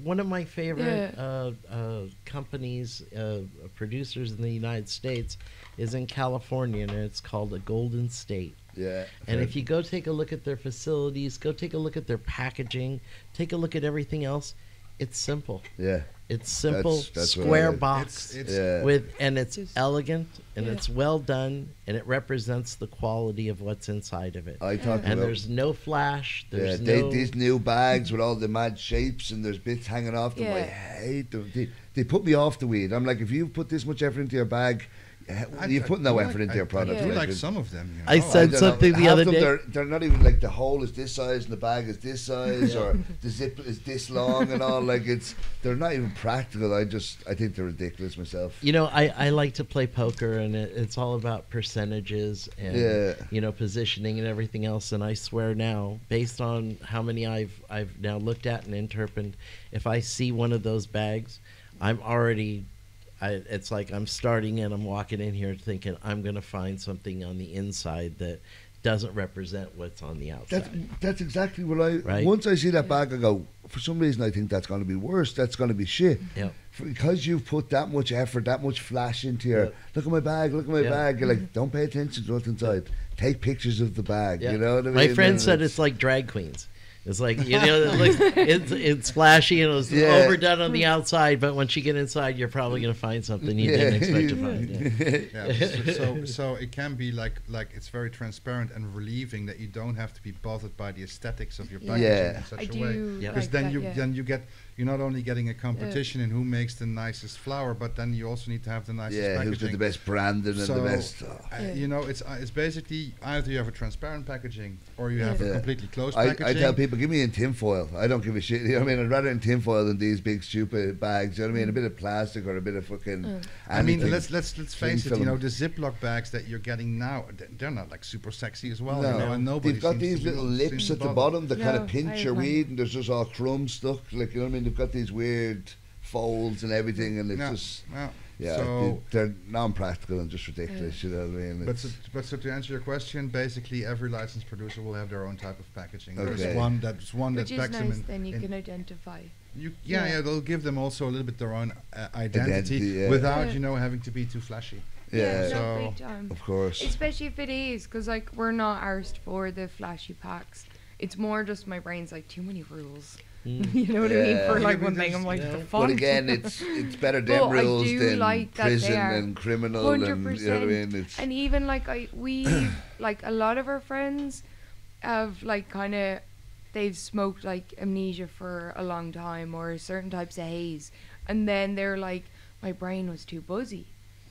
Speaker 4: One of my favorite companies, producers in the United States, is in California, and it's called a Golden State.
Speaker 1: Yeah.
Speaker 4: And if you go take a look at their facilities, go take a look at their packaging, take a look at everything else, It's simple.
Speaker 1: Yeah.
Speaker 4: It's simple,
Speaker 1: that's
Speaker 4: square box and it's
Speaker 2: just
Speaker 4: elegant and it's well done and it represents the quality of what's inside of it.
Speaker 1: And
Speaker 4: there's no flash. There's
Speaker 1: these new bags with all the mad shapes and there's bits hanging off them. I hate them. They put me off the weed. I'm like, if you put this much effort into your bag, you put no effort into your product.
Speaker 3: I do like some of them. You know?
Speaker 4: I said something the other day.
Speaker 1: They're not even like the hole is this size and the bag is this size or the zip is this long and all. Like they're not even practical. I think they're ridiculous myself.
Speaker 4: You know, I like to play poker and it's all about percentages and you know, positioning and everything else. And I swear now, based on how many I've now looked at and interpreted, if I see one of those bags, I'm already. It's like I'm starting and I'm walking in here thinking I'm going to find something on the inside that doesn't represent what's on the outside.
Speaker 1: That's exactly what once I see that bag, I go, for some reason I think that's going to be worse. That's going to be shit.
Speaker 4: Yep.
Speaker 1: Because you've put that much effort, that much flash into your, look at my bag, bag. You're like, don't pay attention to what's inside. Take pictures of the bag. You know what I mean?
Speaker 4: My friend said it's like drag queens. It's like, you know, it's flashy and it's overdone on the outside, but once you get inside, you're probably going to find something you didn't expect to
Speaker 3: find. So it can be like it's very transparent and relieving that you don't have to be bothered by the aesthetics of your packaging in such a way. Because then you get. You're not only getting a competition in who makes the nicest flower, but then you also need to have the nicest packaging.
Speaker 1: Who's got the best branding and the best.
Speaker 3: You know, it's basically either you have a transparent packaging or you have a completely closed packaging.
Speaker 1: I tell people, give me in tinfoil. I don't give a shit. You know what I mean? I'd rather in tinfoil than these big stupid bags. You know what I mean? A bit of plastic or a bit of fucking.
Speaker 3: I mean, let's face it. You know, the Ziploc bags that you're getting now, they're not like super sexy as well.
Speaker 1: No,
Speaker 3: you know, and nobody.
Speaker 1: They've got these little lips at the bottom that kind of pinch your weed, and there's just all crumbs stuck. Like, you know what I mean? They've got these weird folds and everything, and it's so they're non-practical and just ridiculous. You know what I mean?
Speaker 3: But to answer your question, basically every licensed producer will have their own type of packaging. There's one that
Speaker 2: which
Speaker 3: packs
Speaker 2: is
Speaker 3: them
Speaker 2: nice.
Speaker 3: in.
Speaker 2: Then you can identify.
Speaker 3: They'll give them also a little bit their own identity without you know having to be too flashy.
Speaker 1: So of course,
Speaker 2: especially if it is, because like we're not arsed for the flashy packs. It's more just my brain's like too many rules. You know what I mean? For like one thing, I'm like the font.
Speaker 1: But again, it's better them rules than like prison and criminal 100%. And you know what I mean?
Speaker 2: And even like we like a lot of our friends have like kind of they've smoked like amnesia for a long time or certain types of haze, and then they're like, my brain was too buzzy,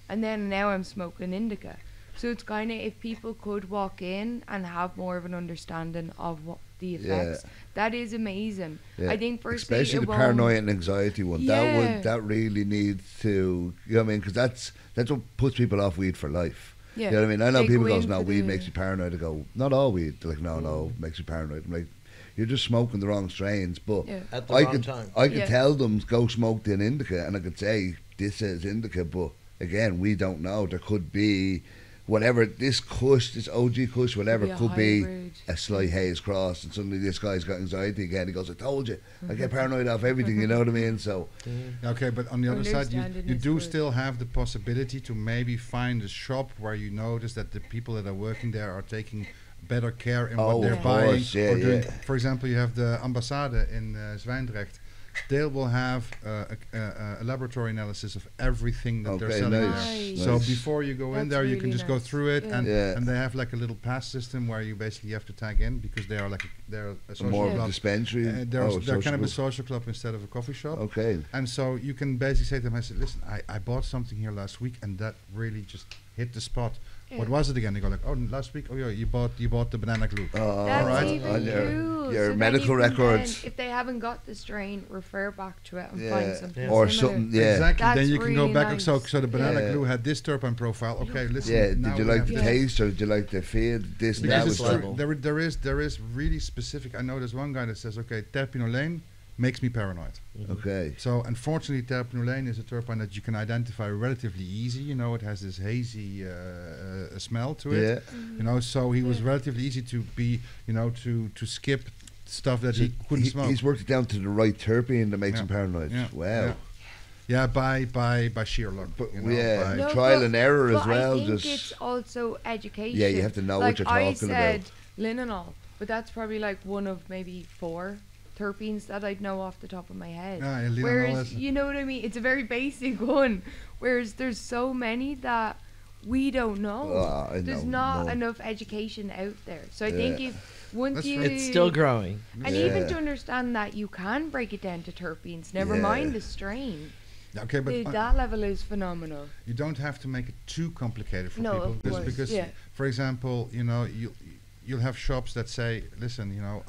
Speaker 2: and then now I'm smoking indica. So it's kind of, if people could walk in and have more of an understanding of what the effects, that is amazing. I think firstly,
Speaker 1: especially the paranoia and anxiety one, that really needs to, you know what I mean? Because that's what puts people off weed for life. You know what I mean? I know people go, no, weed makes you paranoid. I go, not all weed. They're like, no, it makes you paranoid. I'm like, you're just smoking the wrong strains. But
Speaker 4: at the wrong time.
Speaker 1: I could tell them, go smoke the indica, and I could say, this is indica, but again, we don't know. There could be whatever, this Kush, this OG Kush, whatever, could be a slight haze cross, and suddenly this guy's got anxiety again. He goes, I told you, I get paranoid off everything, you know what I mean? So
Speaker 3: okay, but on the other side, you do still have the possibility to maybe find a shop where you notice that the people that are working there are taking better care in what they're buying. Or doing. For example, you have the Ambassade in Zwijndrecht. They will have a laboratory analysis of everything that they're selling.
Speaker 2: Nice.
Speaker 3: So before you go in there, you can just go through it, and they have like a little pass system where you basically have to tag in, because they are they're a social
Speaker 1: more
Speaker 3: club.
Speaker 1: Of a dispensary.
Speaker 3: They're kind of a social club instead of a coffee shop.
Speaker 1: Okay.
Speaker 3: And so you can basically say to them, I said, listen, I bought something here last week, and that really just hit the spot. What was it again? They go like, oh, last week, you bought the banana glue.
Speaker 2: That's even cool.
Speaker 1: Your medical records.
Speaker 2: If they haven't got the strain, refer back to it and find something
Speaker 1: or
Speaker 2: similar.
Speaker 1: something.
Speaker 2: That's
Speaker 3: Exactly. Then you can
Speaker 2: really
Speaker 3: go back.
Speaker 2: nice.
Speaker 3: So the banana glue had this terpene profile. Okay, listen.
Speaker 1: Yeah. Did you like the taste, or did you like the feel? This and that was
Speaker 3: level. There is really specific. I know there's one guy that says, okay, terpinolane makes me paranoid.
Speaker 1: Okay.
Speaker 3: So unfortunately, terpinolane is a terpene that you can identify relatively easy. You know, it has this hazy smell to it. You know, so he was relatively easy to be, you know, to skip stuff that he couldn't smoke.
Speaker 1: He's worked it down to the right terpene that makes him paranoid. Wow.
Speaker 3: Yeah, by sheer luck. But, you know,
Speaker 1: by trial and error as well.
Speaker 2: I think it's also education.
Speaker 1: Yeah, you have to know
Speaker 2: like
Speaker 1: what you're talking about.
Speaker 2: I said linenol, but that's probably like one of maybe 4 terpenes that I'd know off the top of my head.
Speaker 3: Yeah,
Speaker 2: whereas, you know what I mean? It's a very basic one. Whereas there's so many that we don't know. There's not enough education out there. So I think if once
Speaker 4: it's still growing.
Speaker 2: And even to understand that you can break it down to terpenes, never mind the strain.
Speaker 3: Okay, but
Speaker 2: that level is phenomenal.
Speaker 3: You don't have to make it too complicated for people.
Speaker 2: Of course.
Speaker 3: Because for example, you know, you'll have shops that say, listen, you know,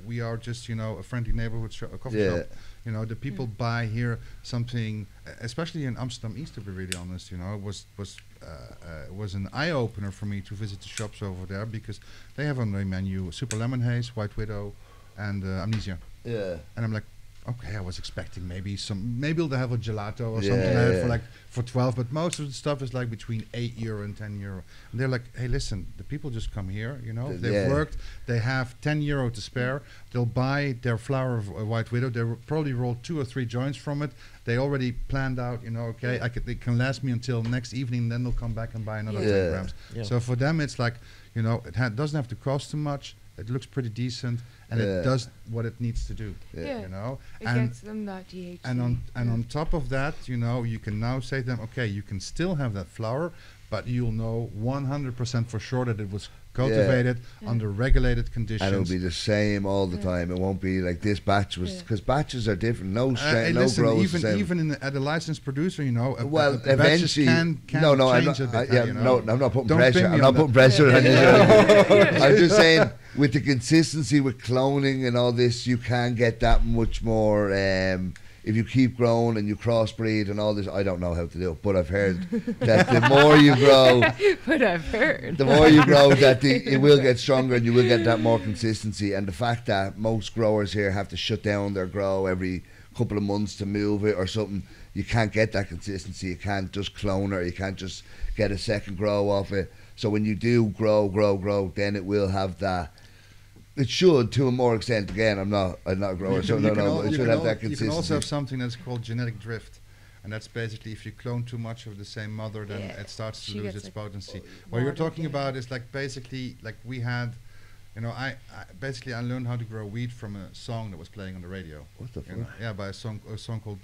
Speaker 3: we are just, you know, a friendly neighborhood coffee shop. You know, the people buy here something, especially in Amsterdam East, to be really honest, you know, was an eye-opener for me to visit the shops over there, because they have on their menu Super Lemon Haze, White Widow, and Amnesia.
Speaker 1: Yeah.
Speaker 3: And I'm like, okay, I was expecting maybe they'll have a gelato or something like that for 12, but most of the stuff is like between €8 and €10. And they're like, hey, listen, the people just come here, you know, they've worked, they have €10 to spare, they'll buy their flower of White Widow, they probably roll 2 or 3 joints from it, they already planned out, you know, okay, it can last me until next evening, then they'll come back and buy another 10 grams. So for them, it's like, you know, it doesn't have to cost too much, it looks pretty decent, and it does what it needs to do. You know,
Speaker 2: it gets them that THC.
Speaker 3: And on top of that, you know, you can now say to them, okay, you can still have that flower, but you'll know 100% for sure that it was cultivated under regulated conditions.
Speaker 1: And it'll be the same all the time. It won't be like this batch was, because batches are different. No strain, no grow.
Speaker 3: Even at a licensed producer, you know,
Speaker 1: eventually,
Speaker 3: can
Speaker 1: I'm not putting pressure. I'm not putting pressure on you. I'm just saying, with the consistency with cloning and all this, you can get that much more. If you keep growing and you crossbreed and all this, I don't know how to do it, but I've heard that the more you grow, the more you grow, that it will get stronger and you will get that more consistency. And the fact that most growers here have to shut down their grow every couple of months to move it or something, you can't get that consistency. You can't just clone it, or you can't just get a second grow off it. So when you do grow, then it will have that. It should, to a more extent. Again, I'm not a grower, it should have that consistency.
Speaker 3: You can also have something that's called genetic drift, and that's basically if you clone too much of the same mother, then it starts to lose its potency. What you're talking about is like basically like we had, you know, I learned how to grow weed from a song that was playing on the radio.
Speaker 1: What the fuck?
Speaker 3: Yeah, by a song called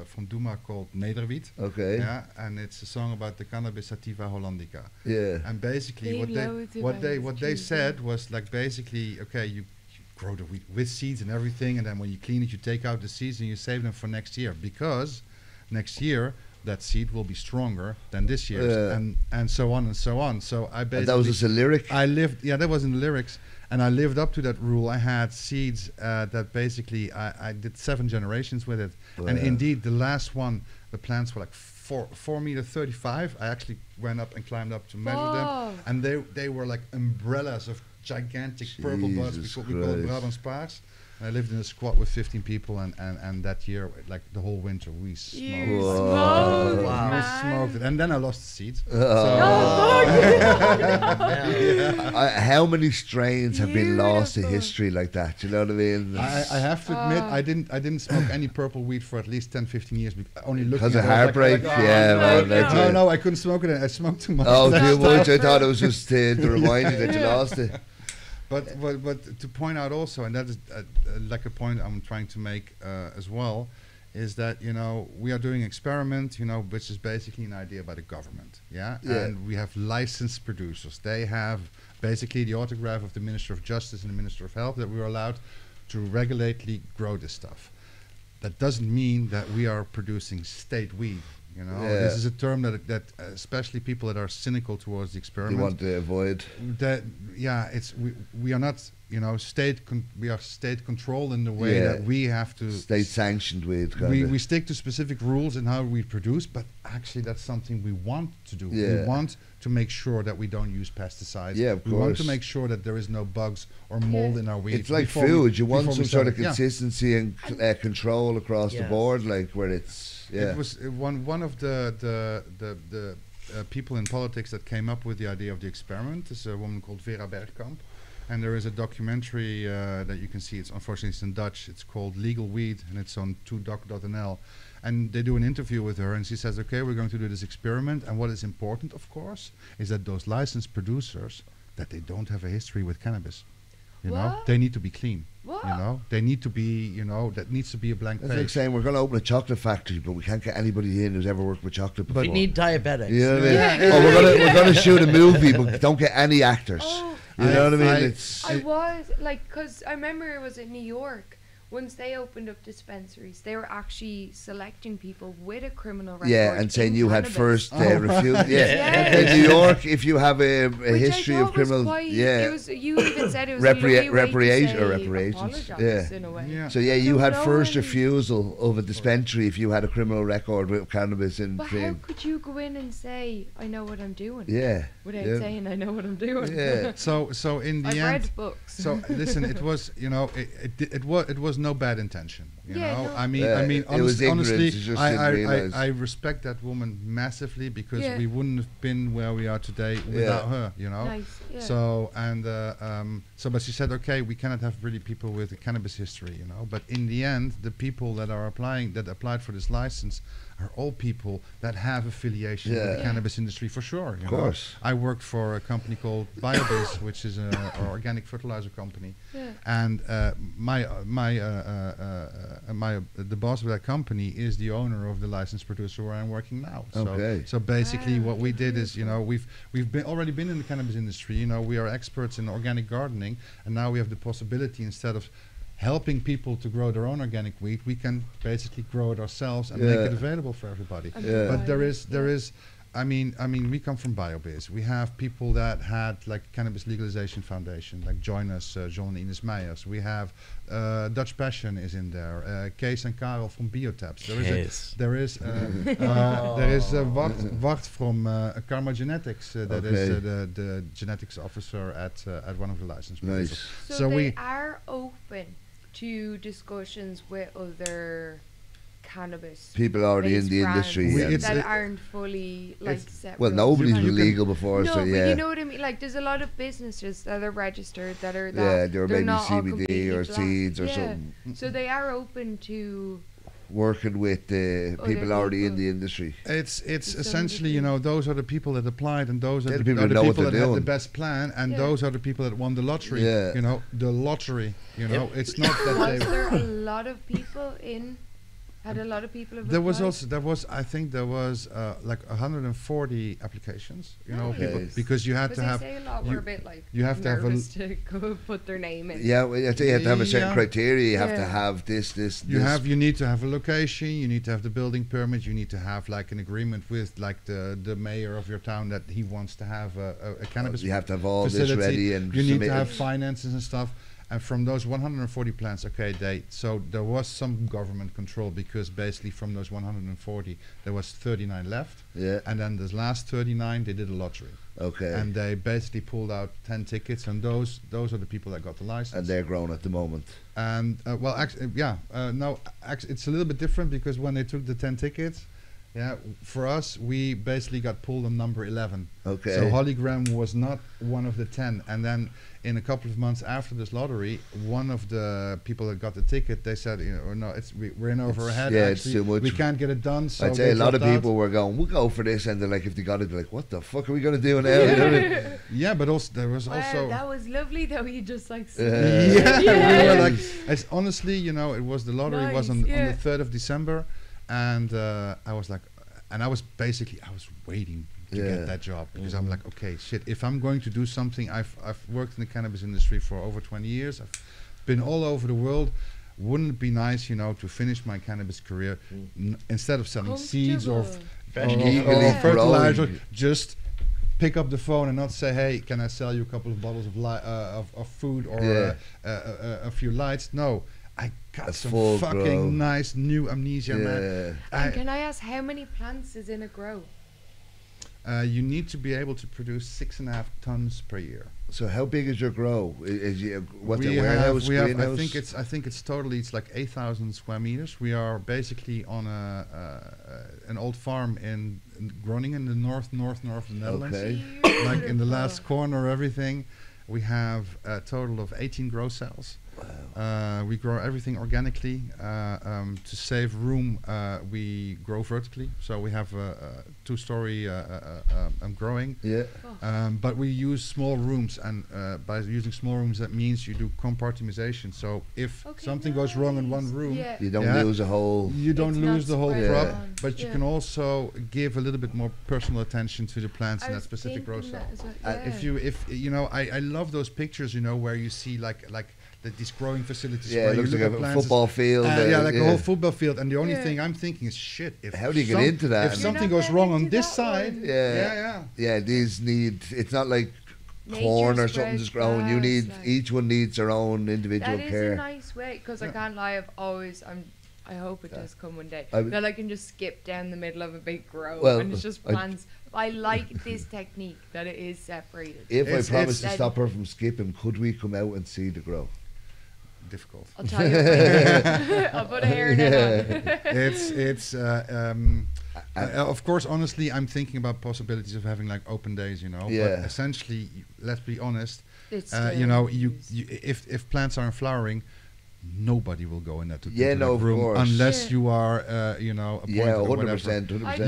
Speaker 3: from Duma called Nederwiet.
Speaker 1: Okay.
Speaker 3: Yeah, and it's a song about the Cannabis sativa hollandica.
Speaker 1: Yeah.
Speaker 3: And basically what they said was like basically, okay, you grow the weed with seeds and everything, and then when you clean it, you take out the seeds and you save them for next year, because next year that seed will be stronger than this year's, and so on and so on. So I basically,
Speaker 1: and that was just a lyric?
Speaker 3: That was in the lyrics, and I lived up to that rule. I had seeds that basically I did 7 generations with it. And indeed the last one, the plants were like 4 meter 35. I actually went up and climbed up to measure them, and they were like umbrellas of gigantic purple buds, we call it Brabants Paars. I lived in a squat with 15 people, and that year, like the whole winter, we smoked. We smoked it, and then I lost the seeds.
Speaker 1: How many strains have been lost to history like that? You know what I mean?
Speaker 3: I have to admit, I didn't smoke any purple weed for at least 10, 15 years. Only looking
Speaker 1: because of heartbreak.
Speaker 3: No, I couldn't smoke it. I smoked too much.
Speaker 1: Oh, too much. I thought it was just to remind you that you lost it.
Speaker 3: But to point out also, and that is like a point I'm trying to make as well, is that, you know, we are doing experiment, you know, which is basically an idea by the government, and we have licensed producers. They have basically the autograph of the Minister of Justice and the Minister of Health that we are allowed to regularly grow this stuff. That doesn't mean that we are producing state weed. You know, this is a term that especially people that are cynical towards the experiment,
Speaker 1: you want to avoid.
Speaker 3: That we are not, you know, we are state controlled in the way that we have to
Speaker 1: state sanctioned weed.
Speaker 3: We stick to specific rules in how we produce, but actually that's something we want to do. We want to make sure that we don't use pesticides. We want to make sure that there is no bugs or mold in our weed.
Speaker 1: It's like food. You want some sort of consistency and control across the board, like where it's.
Speaker 3: It was one of the people in politics that came up with the idea of the experiment is a woman called Vera Bergkamp, and there is a documentary that you can see. Unfortunately it's in Dutch. It's called Legal Weed, and it's on 2doc.nl. And they do an interview with her, and she says, okay, we're going to do this experiment, and what is important, of course, is that those licensed producers, that they don't have a history with cannabis. You know, they need to be clean. You know, they need to be, you know, that needs to be a blank page.
Speaker 1: That's like saying we're going to open a chocolate factory, but we can't get anybody in who's ever worked with chocolate before.
Speaker 4: But we need diabetics.
Speaker 1: You know what I mean? We're going to shoot a movie, but don't get any actors. You know what I mean?
Speaker 2: I was, like, because I remember it was in New York. Once they opened up dispensaries, they were actually selecting people with a criminal record.
Speaker 1: Yeah, and saying you had first refusal. In New York, if you have a history of criminal,
Speaker 2: it was, you even said it was
Speaker 1: reparations.
Speaker 2: In a way.
Speaker 1: So you had first refusal of a dispensary if you had a criminal record with cannabis in.
Speaker 2: But how could you go in and say I know what I'm doing?
Speaker 1: Yeah.
Speaker 2: Without saying I know what I'm doing.
Speaker 1: Yeah.
Speaker 3: So in the end,
Speaker 2: I've read books.
Speaker 3: So listen, it was, you know, it was no bad intention. You know,
Speaker 2: no.
Speaker 3: I mean, honestly, I respect that woman massively because we wouldn't have been where we are today without her. You know.
Speaker 2: Nice. Yeah.
Speaker 3: So but she said, okay, we cannot have really people with a cannabis history. You know, but in the end, the people that applied for this license are all people that have affiliation with the cannabis industry for sure.
Speaker 1: Of course.
Speaker 3: I worked for a company called Biobiz, which is an organic fertilizer company, and the boss of that company is the owner of the licensed producer where I'm working now. So basically, what we did is, you know, we've already been in the cannabis industry. You know, we are experts in organic gardening, and now we have the possibility, instead of helping people to grow their own organic weed, we can basically grow it ourselves and make it available for everybody. But there is I mean we come from Biobiz. We have people that had like Cannabis Legalization Foundation, like join us, John and Ines Meijers. We have Dutch Passion is in there, Kees and Karel from Biotabs. There is Wart from Karma Genetics, that is the genetics officer at one of the license producers.
Speaker 2: So they are open to discussions with other cannabis
Speaker 1: people already in the industry
Speaker 2: that aren't fully like set.
Speaker 1: Well, nobody's been legal before,
Speaker 2: but you know what I mean. Like, there's a lot of businesses that are registered that are
Speaker 1: they're maybe
Speaker 2: not
Speaker 1: CBD or seeds or something.
Speaker 2: So they are open to
Speaker 1: working with people already in the industry.
Speaker 3: It's essentially, you know, those are the people that applied, and those are the people that have the best plan, and those are the people that won the lottery. You know, the lottery. You know, it's not that
Speaker 2: was there a lot of people in. Had a lot of people have
Speaker 3: there was like 140 applications, you know, people, because you had to have.
Speaker 2: They say a lot were a bit like
Speaker 3: you have to have
Speaker 2: to go put their name in.
Speaker 1: Yeah, well, I think you have to have a certain criteria. You have to have this.
Speaker 3: You need to have a location. You need to have the building permit. You need to have like an agreement with like the mayor of your town that he wants to have a cannabis.
Speaker 1: You have to have all
Speaker 3: facility.
Speaker 1: this ready and
Speaker 3: you need to have finances and stuff. And from those 140 plants, so there was some government control, because basically from those 140, there was 39 left.
Speaker 1: Yeah.
Speaker 3: And then the last 39, they did a lottery.
Speaker 1: Okay.
Speaker 3: And they basically pulled out 10 tickets, and those are the people that got the license.
Speaker 1: And they're grown at the moment.
Speaker 3: And it's a little bit different, because when they took the 10 tickets, for us, we basically got pulled on number 11.
Speaker 1: Okay.
Speaker 3: So Holigram was not one of the 10. And then in a couple of months after this lottery, one of the people that got the ticket, they said, you know, no, we're in over our head.
Speaker 1: Yeah, it's too much.
Speaker 3: We can't get it done. So
Speaker 1: I'd say a lot of people were going, we'll go for this, and they're like, if they got it, they're like, what the fuck are we going to do now? You know what I mean?
Speaker 3: Yeah, but also there was also.
Speaker 2: That was lovely though. You just like.
Speaker 3: We were like, it's honestly, you know, it was the lottery was on the 3rd of December, and I was like, and I was waiting to get that job, because I'm like, okay, shit, if I'm going to do something, I've worked in the cannabis industry for over 20 years, I've been all over the world. Wouldn't it be nice, you know, to finish my cannabis career instead of selling seeds or fertilizer, just pick up the phone and not say, hey, can I sell you a couple of bottles of food or a few lights? No. I got some fucking nice new amnesia, man.
Speaker 2: And can I ask, how many plants is in a grow?
Speaker 3: You need to be able to produce 6.5 tons per year.
Speaker 1: So how big is your grow? What's a warehouse?
Speaker 3: I think it's totally, it's like 8,000 square meters. We are basically on an old farm in Groningen, in the north of the Netherlands.
Speaker 1: Okay.
Speaker 3: Like in the last corner, everything. We have a total of 18 grow cells. Wow. We grow everything organically. To save room, we grow vertically. So we have a 2-story growing.
Speaker 1: Yeah.
Speaker 3: But we use small rooms, and by using small rooms, that means you do compartmentalization. So if something goes wrong in one room,
Speaker 1: you don't lose a whole.
Speaker 3: You don't lose the whole crop, but you can also give a little bit more personal attention to the plants in that specific grow cell. I love those pictures, where you see like these growing facilities.
Speaker 1: Yeah,
Speaker 3: where
Speaker 1: it looks
Speaker 3: you
Speaker 1: like
Speaker 3: look
Speaker 1: a
Speaker 3: at
Speaker 1: football field.
Speaker 3: like a whole football field. And the only thing I'm thinking is, shit.
Speaker 1: How do you get into that?
Speaker 3: If something goes wrong on this side,
Speaker 1: yeah. These need. It's not like corn or something just growing. You need each one needs their own individual care.
Speaker 2: That is a nice way, because I can't lie. I hope it does come one day that I can just skip down the middle of a big grow and it's just plants. I like this technique that it is separated.
Speaker 1: If I promise to stop her from skipping, could we come out and see the grow?
Speaker 3: Difficult.
Speaker 2: I'll tell you. I'll put a hairnet on.
Speaker 3: Of course, honestly, I'm thinking about possibilities of having like open days, But essentially, let's be honest. If plants aren't flowering, nobody will go in that room unless you are, appointed or whatever. 100%.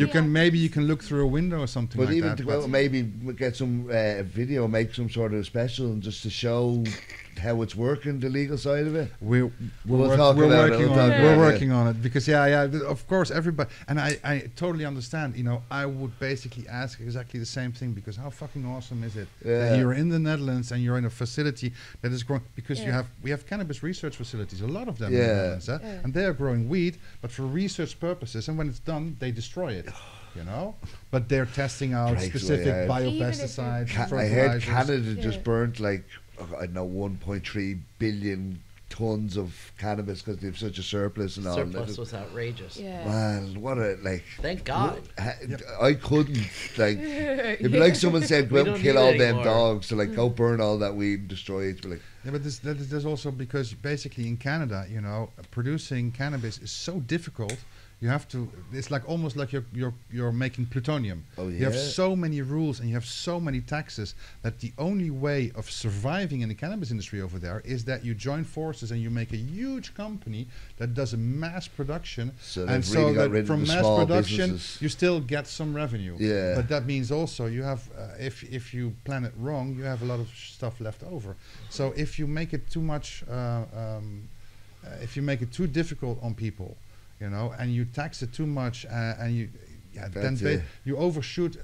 Speaker 3: You can look through a window or something
Speaker 1: but
Speaker 3: like
Speaker 1: even
Speaker 3: that.
Speaker 1: To go out, maybe get some video, make some sort of special, and just to show how it's working, the legal side of it.
Speaker 3: We're working on it because of course everybody, and I totally understand. I would basically ask exactly the same thing, because how fucking awesome is it that you're in the Netherlands and you're in a facility that is growing, because we have cannabis research facilities, a lot of them in the Netherlands, and they are growing weed, but for research purposes, and when it's done, they destroy it. But they're testing out specific biopesticides.
Speaker 1: I heard Canada just burnt like 1.3 billion tons of cannabis because they have such a surplus and all.
Speaker 4: Surplus was outrageous.
Speaker 1: Man, what a
Speaker 4: Thank God.
Speaker 1: I couldn't it'd be like someone said, go out and kill all them dogs. So go burn all that weed, destroy it. But
Speaker 3: but there's also, because basically in Canada, producing cannabis is so difficult. You have to. It's almost like you're making plutonium. You have so many rules and you have so many taxes that the only way of surviving in the cannabis industry over there is that you join forces and you make a huge company that does a mass production. And so that from mass production you still get some revenue. But that means also you have, if you plan it wrong, you have a lot of stuff left over. So if you make it too much, if you make it too difficult on people, and you tax it too much, and you overshoot.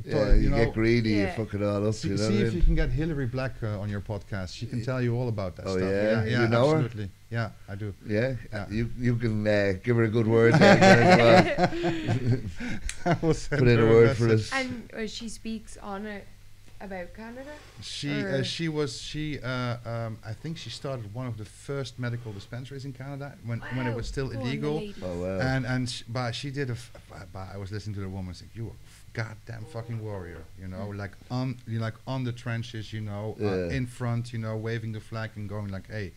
Speaker 1: You get greedy, you fuck it all up.
Speaker 3: See if you can get Hillary Black on your podcast. She can tell you all about that stuff. Yeah,
Speaker 1: you know
Speaker 3: absolutely. Her? Yeah, I do.
Speaker 1: Yeah. You can give her a good word.
Speaker 3: I will send
Speaker 1: Put in a word for us.
Speaker 2: And she speaks on it. About Canada?
Speaker 3: I think she started one of the first medical dispensaries in Canada when it was still illegal.
Speaker 1: Oh wow!
Speaker 3: But she did I was listening to the woman saying, "You are goddamn fucking warrior," on the trenches, in front, waving the flag and going like, "Hey."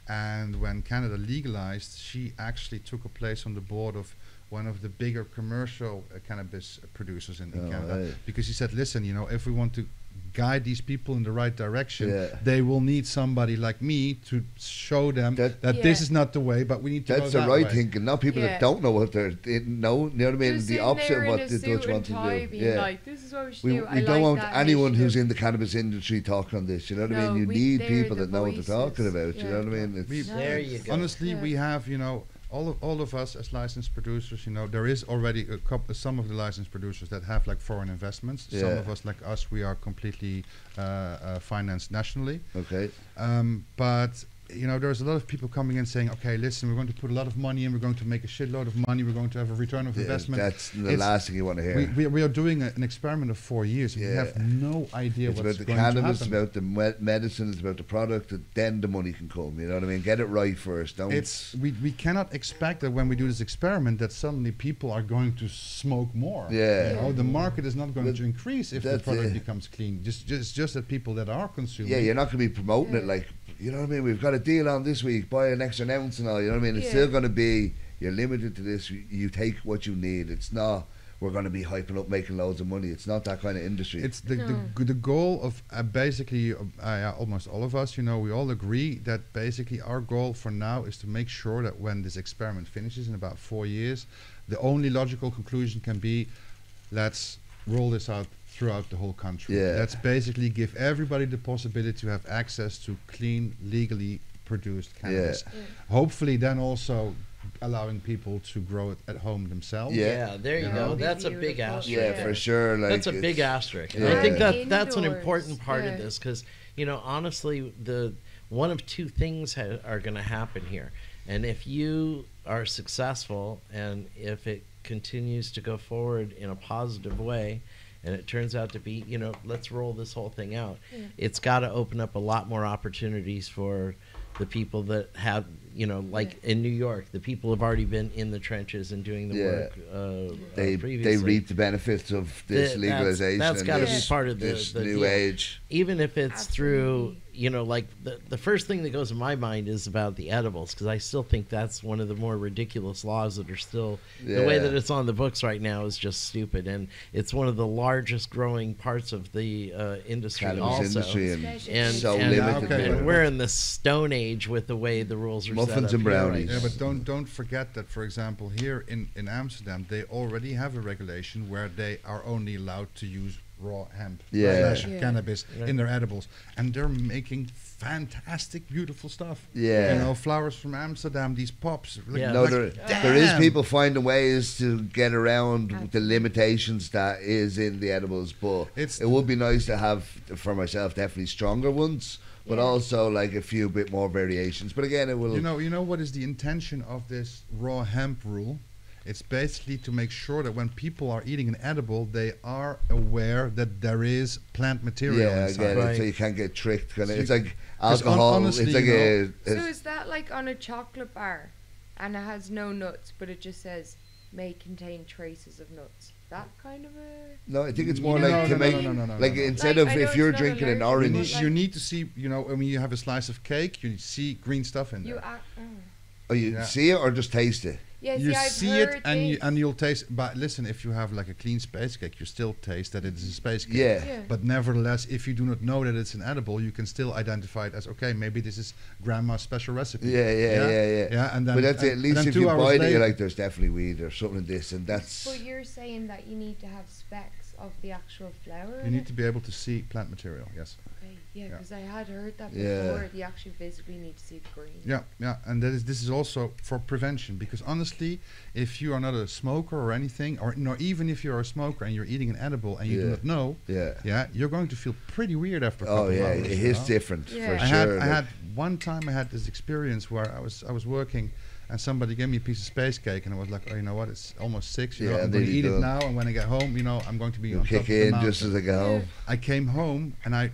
Speaker 3: And when Canada legalized, she actually took a place on the board of one of the bigger commercial cannabis producers in Canada, because he said, listen, if we want to guide these people in the right direction, they will need somebody like me to show them that this is not the way, but we need to
Speaker 1: that's
Speaker 3: go
Speaker 1: the right thinking, not people that don't know what they're you know what I mean, the opposite of what the Dutch want to do.
Speaker 2: This is what we
Speaker 1: do. We don't want anyone who's in the cannabis industry talking on this, you know what I mean? You need people that know what they're talking about, you know what I mean?
Speaker 4: There you go.
Speaker 3: Honestly, we have, all of us as licensed producers, there is already some of the licensed producers that have foreign investments. Some of us, like us, we are completely financed nationally.
Speaker 1: Okay.
Speaker 3: But there's a lot of people coming in saying, okay, listen, we're going to put a lot of money in, we're going to make a shitload of money, we're going to have a return of investment.
Speaker 1: That's the last thing you want to hear.
Speaker 3: We are doing an experiment of 4 years. We have no idea what's going to happen.
Speaker 1: It's about the cannabis, it's about the medicine, it's about the product, then the money can come, you know what I mean? Get it right first.
Speaker 3: We cannot expect that when we do this experiment that suddenly people are going to smoke more. The market is not going to increase if the product becomes clean. Just that people that are consuming.
Speaker 1: Yeah, you're not going to be promoting it like, you know what I mean? We've got a deal on this week, buy an extra ounce and all, you know what I mean? It's still going to be, you're limited to this, you take what you need. It's not, we're going to be hyping up, making loads of money. It's not that kind of industry.
Speaker 3: It's the goal of basically almost all of us, we all agree that basically our goal for now is to make sure that when this experiment finishes in about 4 years, the only logical conclusion can be, let's roll this out throughout the whole country. Let's basically give everybody the possibility to have access to clean, legally produced cannabis. Hopefully then also allowing people to grow it at home themselves.
Speaker 4: There you go. That's a big asterisk.
Speaker 1: For sure.
Speaker 4: Like, that's a big asterisk. And I think that's an important part of this, because honestly, one of two things are going to happen here. And if you are successful, and if it continues to go forward in a positive way, and it turns out to be, let's roll this whole thing out, it's got to open up a lot more opportunities for the people that have, like in New York, the people have already been in the trenches and doing the work previously.
Speaker 1: They reap the benefits of this legalization.
Speaker 4: That's got to be part of
Speaker 1: this
Speaker 4: the
Speaker 1: new
Speaker 4: deal.
Speaker 1: age.
Speaker 4: Even if it's through, like the first thing that goes in my mind is about the edibles, because I still think that's one of the more ridiculous laws that are still, the way that it's on the books right now is just stupid. And it's one of the largest growing parts of the industry
Speaker 1: Cannabis
Speaker 4: also.
Speaker 1: industry
Speaker 4: and
Speaker 1: so limited.
Speaker 4: And we're in the Stone Age with the way the rules are
Speaker 1: muffins
Speaker 4: set up
Speaker 1: and brownies.
Speaker 3: Yeah, but don't forget that, for example, here in Amsterdam, they already have a regulation where they are only allowed to use raw hemp cannabis in their edibles, and they're making fantastic, beautiful stuff. Flowers from Amsterdam, these pops.
Speaker 1: There is people finding ways to get around the limitations that is in the edibles, but it would be nice to have, for myself, definitely stronger ones. But also like a few bit more variations. But again, it will.
Speaker 3: You know what is the intention of this raw hemp rule? It's basically to make sure that when people are eating an edible, they are aware that there is plant material inside.
Speaker 1: So you can't get tricked. It's like alcohol. Honestly, it's like
Speaker 2: so is that like on a chocolate bar, and it has no nuts, but it just says may contain traces of nuts? That kind of a...
Speaker 1: No, I think it's more like to make... Like instead of if you're drinking an orange...
Speaker 3: You need to see, when you have a slice of cake, you see green stuff in there.
Speaker 1: You see it or just taste it?
Speaker 2: Yeah,
Speaker 3: you see it and you'll taste. But listen, if you have like a clean space cake, you still taste that it is a space cake. But nevertheless, if you do not know that it's an edible, you can still identify it as, okay, maybe this is grandma's special recipe.
Speaker 1: Yeah.
Speaker 3: And then,
Speaker 1: but that's at least if you buy it, you're like, there's definitely weed or something like this, and that's.
Speaker 2: But you're saying that you need to have specs of the actual flower.
Speaker 3: You need to be able to see plant material. Yes.
Speaker 2: Okay. Yeah, because I had heard that before. You actually visibly need to see the green.
Speaker 3: Yeah, and this is also for prevention, because honestly, if you are not a smoker or anything, or even if you're a smoker and you're eating an edible and you do not know, you're going to feel pretty weird after a couple of hours.
Speaker 1: It is different for sure.
Speaker 3: I had one time I had this experience where I was working. And somebody gave me a piece of space cake, and I was like, oh, you know what? It's almost 6. I'm going to eat it now, and when I get home, I'm going to be on top of the mountain.
Speaker 1: Just as I get home.
Speaker 3: I came home, and I'd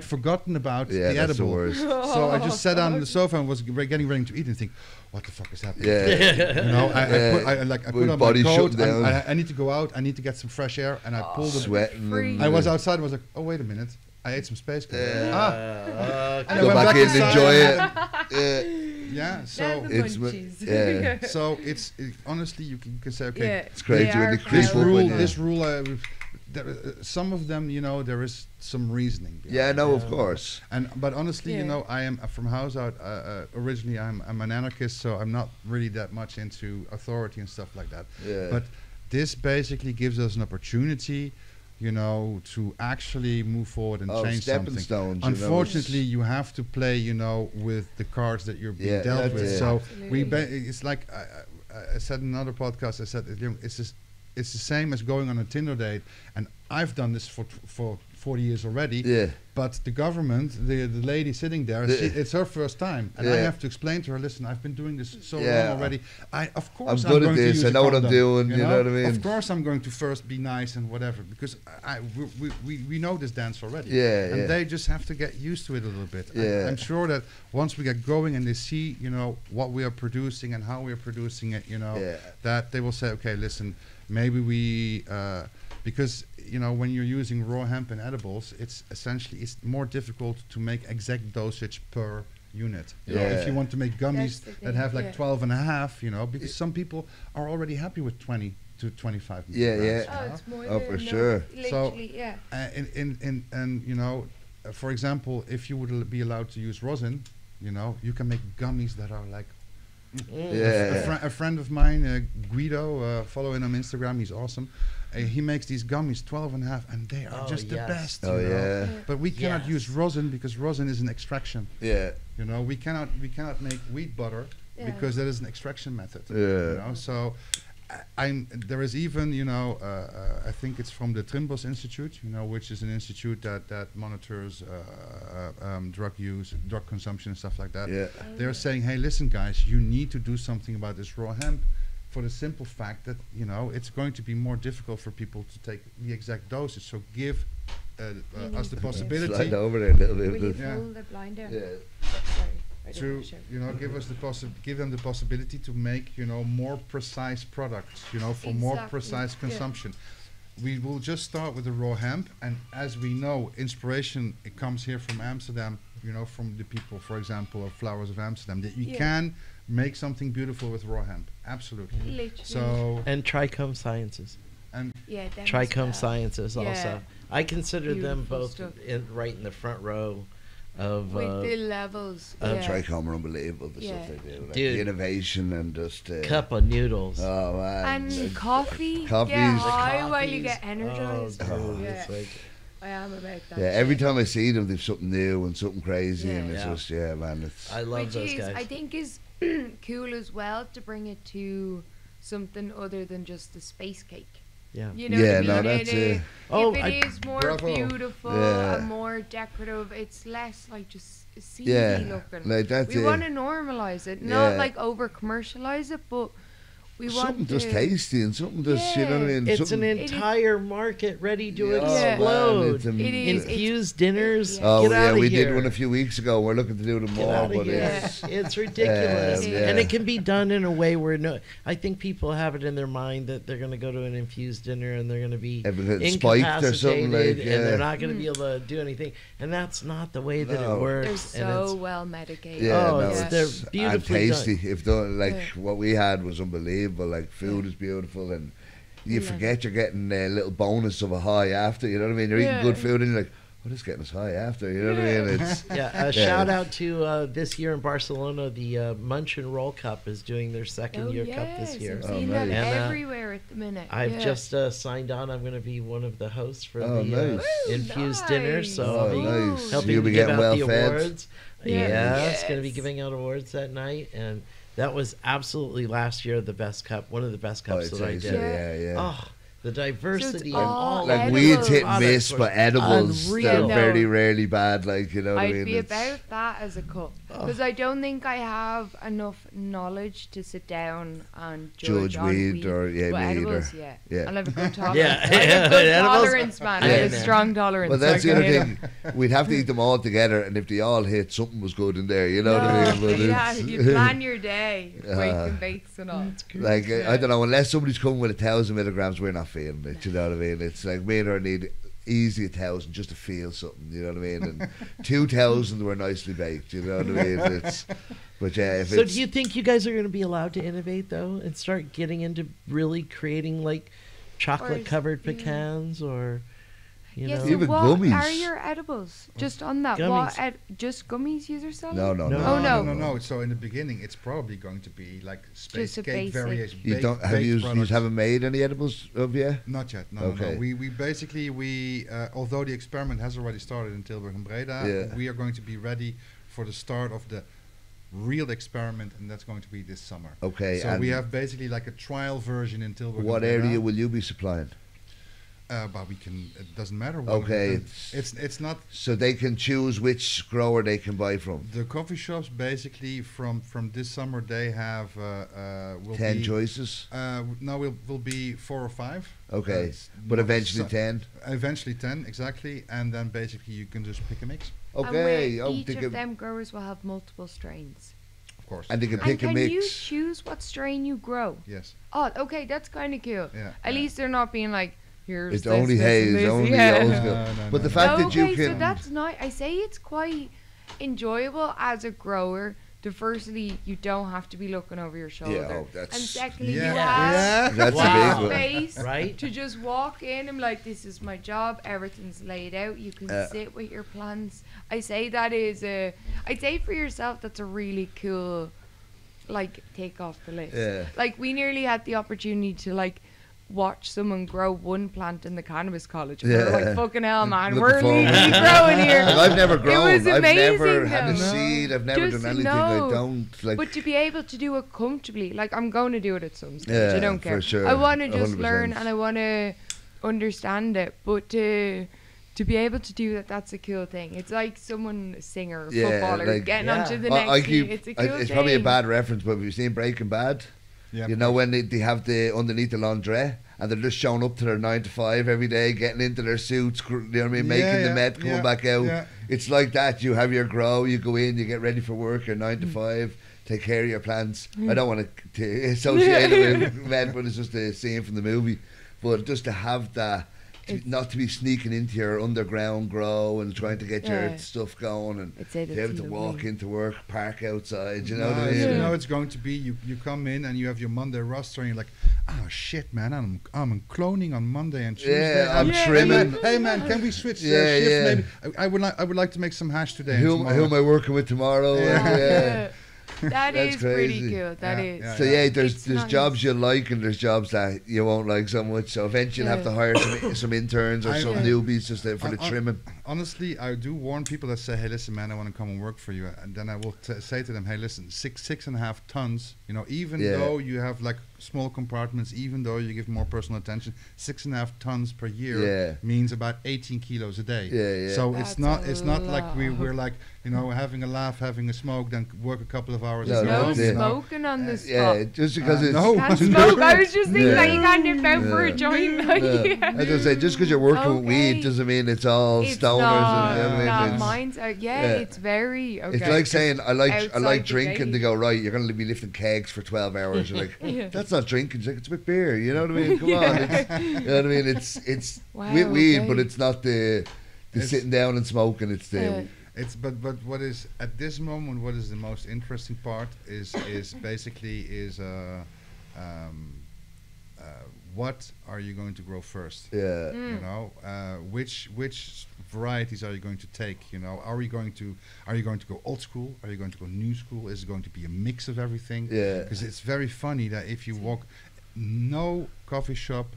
Speaker 3: forgotten about the edible. So I just sat down on the sofa and was getting ready to eat, and think, what the fuck is happening? I put on my coat. I need to go out. I need to get some fresh air, and I pulled it.
Speaker 1: Sweating.
Speaker 3: I was outside and was like, oh, wait a minute. I ate some space cake.
Speaker 1: And I went back in and enjoy it.
Speaker 3: So it's honestly you can say, okay,
Speaker 1: it's crazy when they creep up.
Speaker 3: This rule, some of them, there is some reasoning.
Speaker 1: Of course.
Speaker 3: But honestly, I am from house out. Originally, I'm an anarchist, so I'm not really that much into authority and stuff like that. But this basically gives us an opportunity, to actually move forward and change something.
Speaker 1: Stones,
Speaker 3: Unfortunately, you have to play, with the cards that you're being dealt with. So it's like I said in another podcast. I said it's the same as going on a Tinder date, and I've done this for 40 years already. But the government, the lady sitting there, it's her first time, and I have to explain to her, listen, I've been doing this so long already. Of course I'm going to use
Speaker 1: I know what I'm doing. You know what I mean?
Speaker 3: Of course I'm going to first be nice and whatever, because we know this dance already. And they just have to get used to it a little bit. I'm sure that once we get going and they see, what we are producing and how we are producing it, that they will say, okay, listen, maybe we, because when you're using raw hemp and edibles, it's more difficult to make exact dosage per unit. If you want to make gummies that have like 12 and a half, because some people are already happy with 20 to 25
Speaker 1: milligrams.
Speaker 2: Oh, it's more
Speaker 1: for sure.
Speaker 3: So, and you know, for example, if you would be allowed to use rosin, you know, you can make gummies that are like. A friend of mine, Guido, follow him on Instagram. He's awesome. He makes these gummies 12.5, and they are just the best.
Speaker 1: Oh yeah.
Speaker 3: But we cannot use rosin because rosin is an extraction.
Speaker 1: Yeah.
Speaker 3: You know, we cannot make wheat butter because that is an extraction method.
Speaker 1: Yeah.
Speaker 3: You know, so. There is even, you know, I think it's from the Trimbos Institute, you know, which is an institute that monitors drug use, drug consumption and stuff like that.
Speaker 1: Yeah.
Speaker 3: They're saying, hey, listen, guys, you need to do something about this raw hemp for the simple fact that, you know, it's going to be more difficult for people to take the exact dosage. So give us the possibility.
Speaker 1: Slide over there a little bit.
Speaker 2: Will you pull the blind down?
Speaker 1: Yeah.
Speaker 2: Sorry.
Speaker 3: To give them the possibility to make, you know, more precise products, you know, for more precise consumption. We will just start with the raw hemp, and as we know, inspiration, it comes here from Amsterdam, you know, from the people, for example, of Flowers of Amsterdam, that you can make something beautiful with raw hemp. Absolutely.
Speaker 2: Literally.
Speaker 3: So
Speaker 4: and Trichome Sciences.
Speaker 3: And
Speaker 4: Trichome Sciences also. I consider them both right in the front row. Of
Speaker 2: with the levels,
Speaker 1: Trichome are unbelievable. The stuff they do, like the innovation and just
Speaker 4: cup of noodles.
Speaker 1: Oh man,
Speaker 2: and coffee.
Speaker 1: Coffees.
Speaker 2: Get high while you get energized.
Speaker 4: It's like,
Speaker 2: I am about that.
Speaker 1: Yeah, every time I see them, they've something new and something crazy, and it's just man. It's
Speaker 4: I love those guys.
Speaker 2: I think is cool as well to bring it to something other than just the space cake.
Speaker 4: Yeah.
Speaker 2: You know what I mean?
Speaker 1: No, that's it.
Speaker 2: If it is more beautiful and more decorative, it's less like just seedy looking.
Speaker 1: Like that's
Speaker 2: we want to normalize it, not like over commercialize it, but we want
Speaker 1: something just tasty and something just, you know what I mean?
Speaker 4: It's an entire market ready to explode. Infused dinners.
Speaker 1: Oh yeah, we did one a few weeks ago. We're looking to do them more, but
Speaker 4: it's ridiculous, and it can be done in a way where I think people have it in their mind that they're going to go to an infused dinner and they're going to be
Speaker 1: spiked or something like,
Speaker 4: and they're not going to be able to do anything, and that's not the way that it works.
Speaker 2: They're so well medicated.
Speaker 4: They're beautifully
Speaker 1: and tasty.
Speaker 4: done.
Speaker 1: If done, like what we had was unbelievable. Like food is beautiful, and you forget you're getting a little bonus of a high after. You know what I mean? You're eating good food, and you're like, "What is getting us high after?" You know what I mean? It's
Speaker 4: shout out to this year in Barcelona, the Munch and Roll Cup is doing their second year cup this year.
Speaker 2: I've seen that everywhere at the minute.
Speaker 4: I've just signed on. I'm going to be one of the hosts for the infused dinner, so I'll be helping to give out the awards. It's going to be giving out awards that night, and that was absolutely last year the best cup, one of the best cups that I did. Oh, the diversity of all
Speaker 1: like weeds hit and miss, but edibles they're very rarely bad. Like, you know what I mean?
Speaker 2: I'd be about that as a cup because I don't think I have enough knowledge to sit down and judge weed or edibles. I'll have a good tolerance. I have a good tolerance, man. I have a strong tolerance.
Speaker 1: Well, that's the other thing. We'd have to eat them all together, and if they all hit, something was good in there. You know what I mean?
Speaker 2: You plan your day, waking bakes and all.
Speaker 1: Like I don't know, unless somebody's coming with 1,000 milligrams, we're not feeling it. You know what I mean? It's like me and her need easy 1,000 just to feel something. You know what I mean? And 2,000 were nicely baked. You know what I mean?
Speaker 4: So do you think you guys are going to be allowed to innovate though, and start getting into really creating like chocolate covered pecans or? You know?
Speaker 2: So
Speaker 1: even
Speaker 2: what
Speaker 1: gummies.
Speaker 2: Are your edibles just on that?
Speaker 4: Gummies.
Speaker 2: Just gummies you are selling?
Speaker 3: No. So in the beginning, it's probably going to be like space cake variation.
Speaker 1: You haven't made any edibles of yet?
Speaker 3: Not yet. No. We basically although the experiment has already started in Tilburg and Breda, we are going to be ready for the start of the real experiment, and that's going to be this summer.
Speaker 1: Okay.
Speaker 3: So we have basically like a trial version in Tilburg.
Speaker 1: What area will you be supplying?
Speaker 3: But we can. It doesn't matter.
Speaker 1: Okay.
Speaker 3: It's not.
Speaker 1: So they can choose which grower they can buy from.
Speaker 3: The coffee shops basically from this summer they have
Speaker 1: 10 choices.
Speaker 3: No, will be 4 or 5.
Speaker 1: Okay, but eventually 10.
Speaker 3: Eventually 10 exactly, and then basically you can just pick a mix.
Speaker 1: Okay.
Speaker 2: And each of them growers will have multiple strains.
Speaker 3: Of course.
Speaker 1: And they can pick a mix.
Speaker 2: Can you choose what strain you grow?
Speaker 3: Yes.
Speaker 2: Oh, okay, that's kind of cool.
Speaker 3: Yeah.
Speaker 2: At least they're not being like.
Speaker 1: It's only haze, only old school. But the fact that you can.
Speaker 2: So that's nice. I say it's quite enjoyable as a grower firstly, you don't have to be looking over your shoulder. And secondly, you
Speaker 1: have
Speaker 2: that's
Speaker 1: a big
Speaker 2: space right? to just walk in and like, this is my job. Everything's laid out. You can sit with your plants. I'd say for yourself, that's a really cool, like, take off the list. Like, we nearly had the opportunity to like watch someone grow one plant in the cannabis college. We were like, fucking hell, man, we're legally growing here.
Speaker 1: I've never grown.
Speaker 2: It was amazing,
Speaker 1: I've never had a seed. I've never done anything. I don't like.
Speaker 2: But to be able to do it comfortably, like, I'm going to do it at some stage. I don't care.
Speaker 1: For sure.
Speaker 2: I want to just
Speaker 1: 100%.
Speaker 2: learn and I want to understand it. But to be able to do that's a cool thing. It's like someone, a singer, or footballer, like, getting onto the next thing. It's a cool thing.
Speaker 1: It's probably a bad reference, but have you seen Breaking Bad? Yeah, you know when they have the underneath the laundrette and they're just showing up to their 9 to 5 every day, getting into their suits, you know what I mean, making the meth, coming back out. It's like that. You have your grow, you go in, you get ready for work, your 9 to 5, take care of your plants. I don't want to associate it with meth, but it's just a scene from the movie. But just to have that, not to be sneaking into your underground grow and trying to get your stuff going and be able to walk into work, park outside, you know what I mean?
Speaker 3: You know it's going to be, you come in and you have your Monday roster and you're like, oh shit, man, I'm cloning on Monday and Tuesday.
Speaker 1: Yeah, I'm trimming.
Speaker 3: Hey man, can we switch shifts maybe? I would like to make some hash today.
Speaker 1: Who am I working with tomorrow?
Speaker 2: That is pretty cool. That is.
Speaker 1: So there's jobs you like and there's jobs that you won't like so much. So eventually you'll have to hire some interns or some newbies just for the trimming.
Speaker 3: Honestly, I do warn people that say, hey, listen, man, I want to come and work for you. And then I will say to them, hey, listen, 6.5 tons, you know, even though you have like small compartments, even though you give more personal attention, 6.5 tons per year means about 18 kilos a day. So it's not like we're like, you know, having a laugh, having a smoke, then work a couple of hours.
Speaker 2: No smoking on the spot.
Speaker 1: Yeah, just because it's...
Speaker 2: Can't smoke. I was just thinking that you can't nip out for a joint.
Speaker 1: I was say, just because you're working with weed doesn't mean it's all stoners.
Speaker 2: Mine's it's very... Okay.
Speaker 1: It's like saying, I like drinking. They go, right, you're going to be lifting kegs for 12 hours. You're like, that's not drinking. It's like, it's a bit beer. You know what I mean? Come on. You know what I mean? It's with weed, but it's not the sitting down and smoking. It's the...
Speaker 3: But what is at this moment, what is the most interesting part is what are you going to grow first? You know, which varieties are you going to take? You know, are you going to go old school? Are you going to go new school? Is it going to be a mix of everything? Because it's very funny that if you walk, no coffee shop.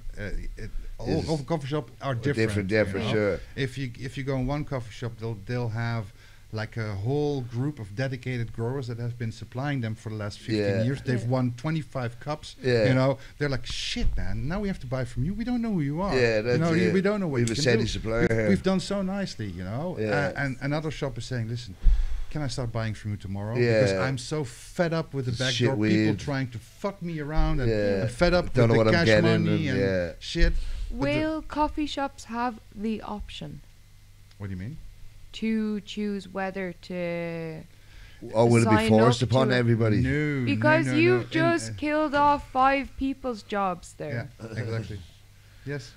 Speaker 3: All coffee shops are different.
Speaker 1: For sure.
Speaker 3: If you go in one coffee shop, they'll have like a whole group of dedicated growers that have been supplying them for the last 15 years. They've won 25 cups. You know, they're like, shit, man. Now we have to buy from you. We don't know who you are. We don't know what you can do.
Speaker 1: Supplier.
Speaker 3: We've done so nicely, you know. And another shop is saying, listen, can I start buying from you tomorrow? Because I'm so fed up with the backdoor people trying to fuck me around and I'm fed up with the cash money and shit.
Speaker 2: Will coffee shops have the option?
Speaker 3: What do you mean?
Speaker 2: To choose whether to...
Speaker 1: Or will it be forced upon everybody?
Speaker 3: No.
Speaker 2: Because you've just killed off 5 people's jobs there.
Speaker 3: Yeah, exactly. Yes.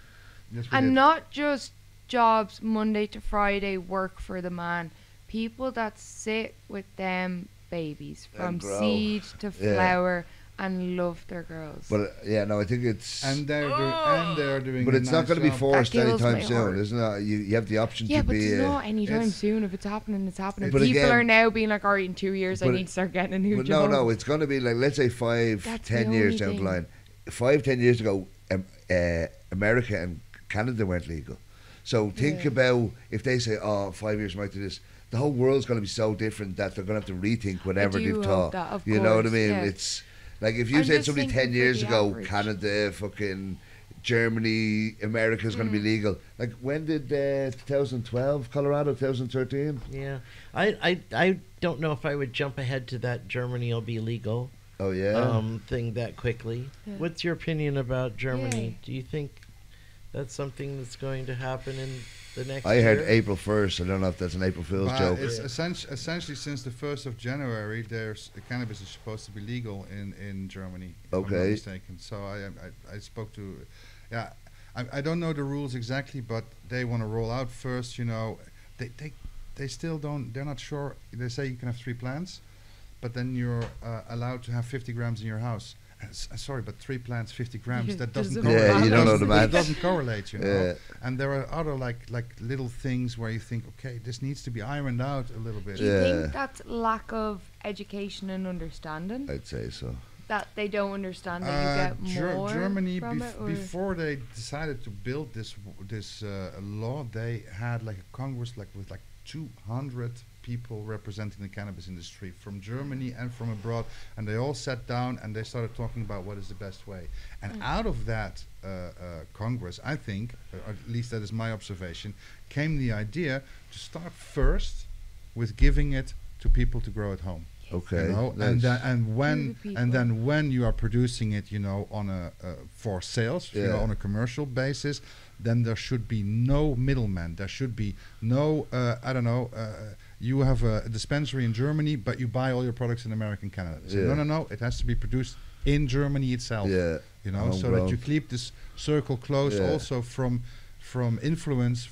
Speaker 2: And not just jobs Monday to Friday, work for the man. People that sit with them babies from seed to flower and love their girls.
Speaker 1: But I think it's...
Speaker 3: And they're doing
Speaker 1: But it's not going to be forced anytime soon,
Speaker 2: heart.
Speaker 1: isn't it? You have the option to be...
Speaker 2: Yeah, but it's not anytime soon. If it's happening, it's happening. But people are now being like, all right, in 2 years I need to start getting a new job.
Speaker 1: No, it's going to be like, let's say 5-10 years down the line. 5-10 years ago, America and Canada weren't legal. So think about if they say, 5 years might do this. The whole world's going to be so different that they're going to have to rethink whatever they've taught. You know what I mean? It's like if you said somebody 10 years ago, Canada, fucking Germany, America's going to be legal. Like when did 2012, Colorado, 2013?
Speaker 4: Yeah, I don't know if I would jump ahead to that Germany will be legal.
Speaker 1: Oh yeah.
Speaker 4: Thing that quickly. Yeah. What's your opinion about Germany? Do you think that's something that's going to happen in the next year?
Speaker 1: I heard April 1st. I don't know if that's an April Fool's joke.
Speaker 3: It's essentially since the 1st of January, cannabis is supposed to be legal in Germany. If I'm not mistaken. So I spoke to, I don't know the rules exactly, but they want to roll out first. You know, they still don't. They're not sure. They say you can have 3 plants, but then you're allowed to have 50 grams in your house. Sorry, but 3 plants, 50 grams. That doesn't correlate.
Speaker 1: Yeah, you don't know the math.
Speaker 3: It doesn't correlate, you know. And there are other like little things where you think, okay, this needs to be ironed out a little bit.
Speaker 2: Do you think that's lack of education and understanding?
Speaker 1: I'd say so.
Speaker 2: That they don't understand that you get more
Speaker 3: Germany
Speaker 2: from it,
Speaker 3: before they decided to build this law, they had like a congress with 200 people representing the cannabis industry from Germany and from abroad, and they all sat down and they started talking about what is the best way. And out of that Congress, I think, or at least that is my observation, came the idea to start first with giving it to people to grow at home.
Speaker 1: Okay.
Speaker 3: You know, and then when you are producing it, you know, on a for sales, you know, on a commercial basis, then there should be no middleman. There should be no you have a dispensary in Germany, but you buy all your products in American Canada. So no, it has to be produced in Germany itself. Yeah. You know, so that you keep this circle closed also from foreign influence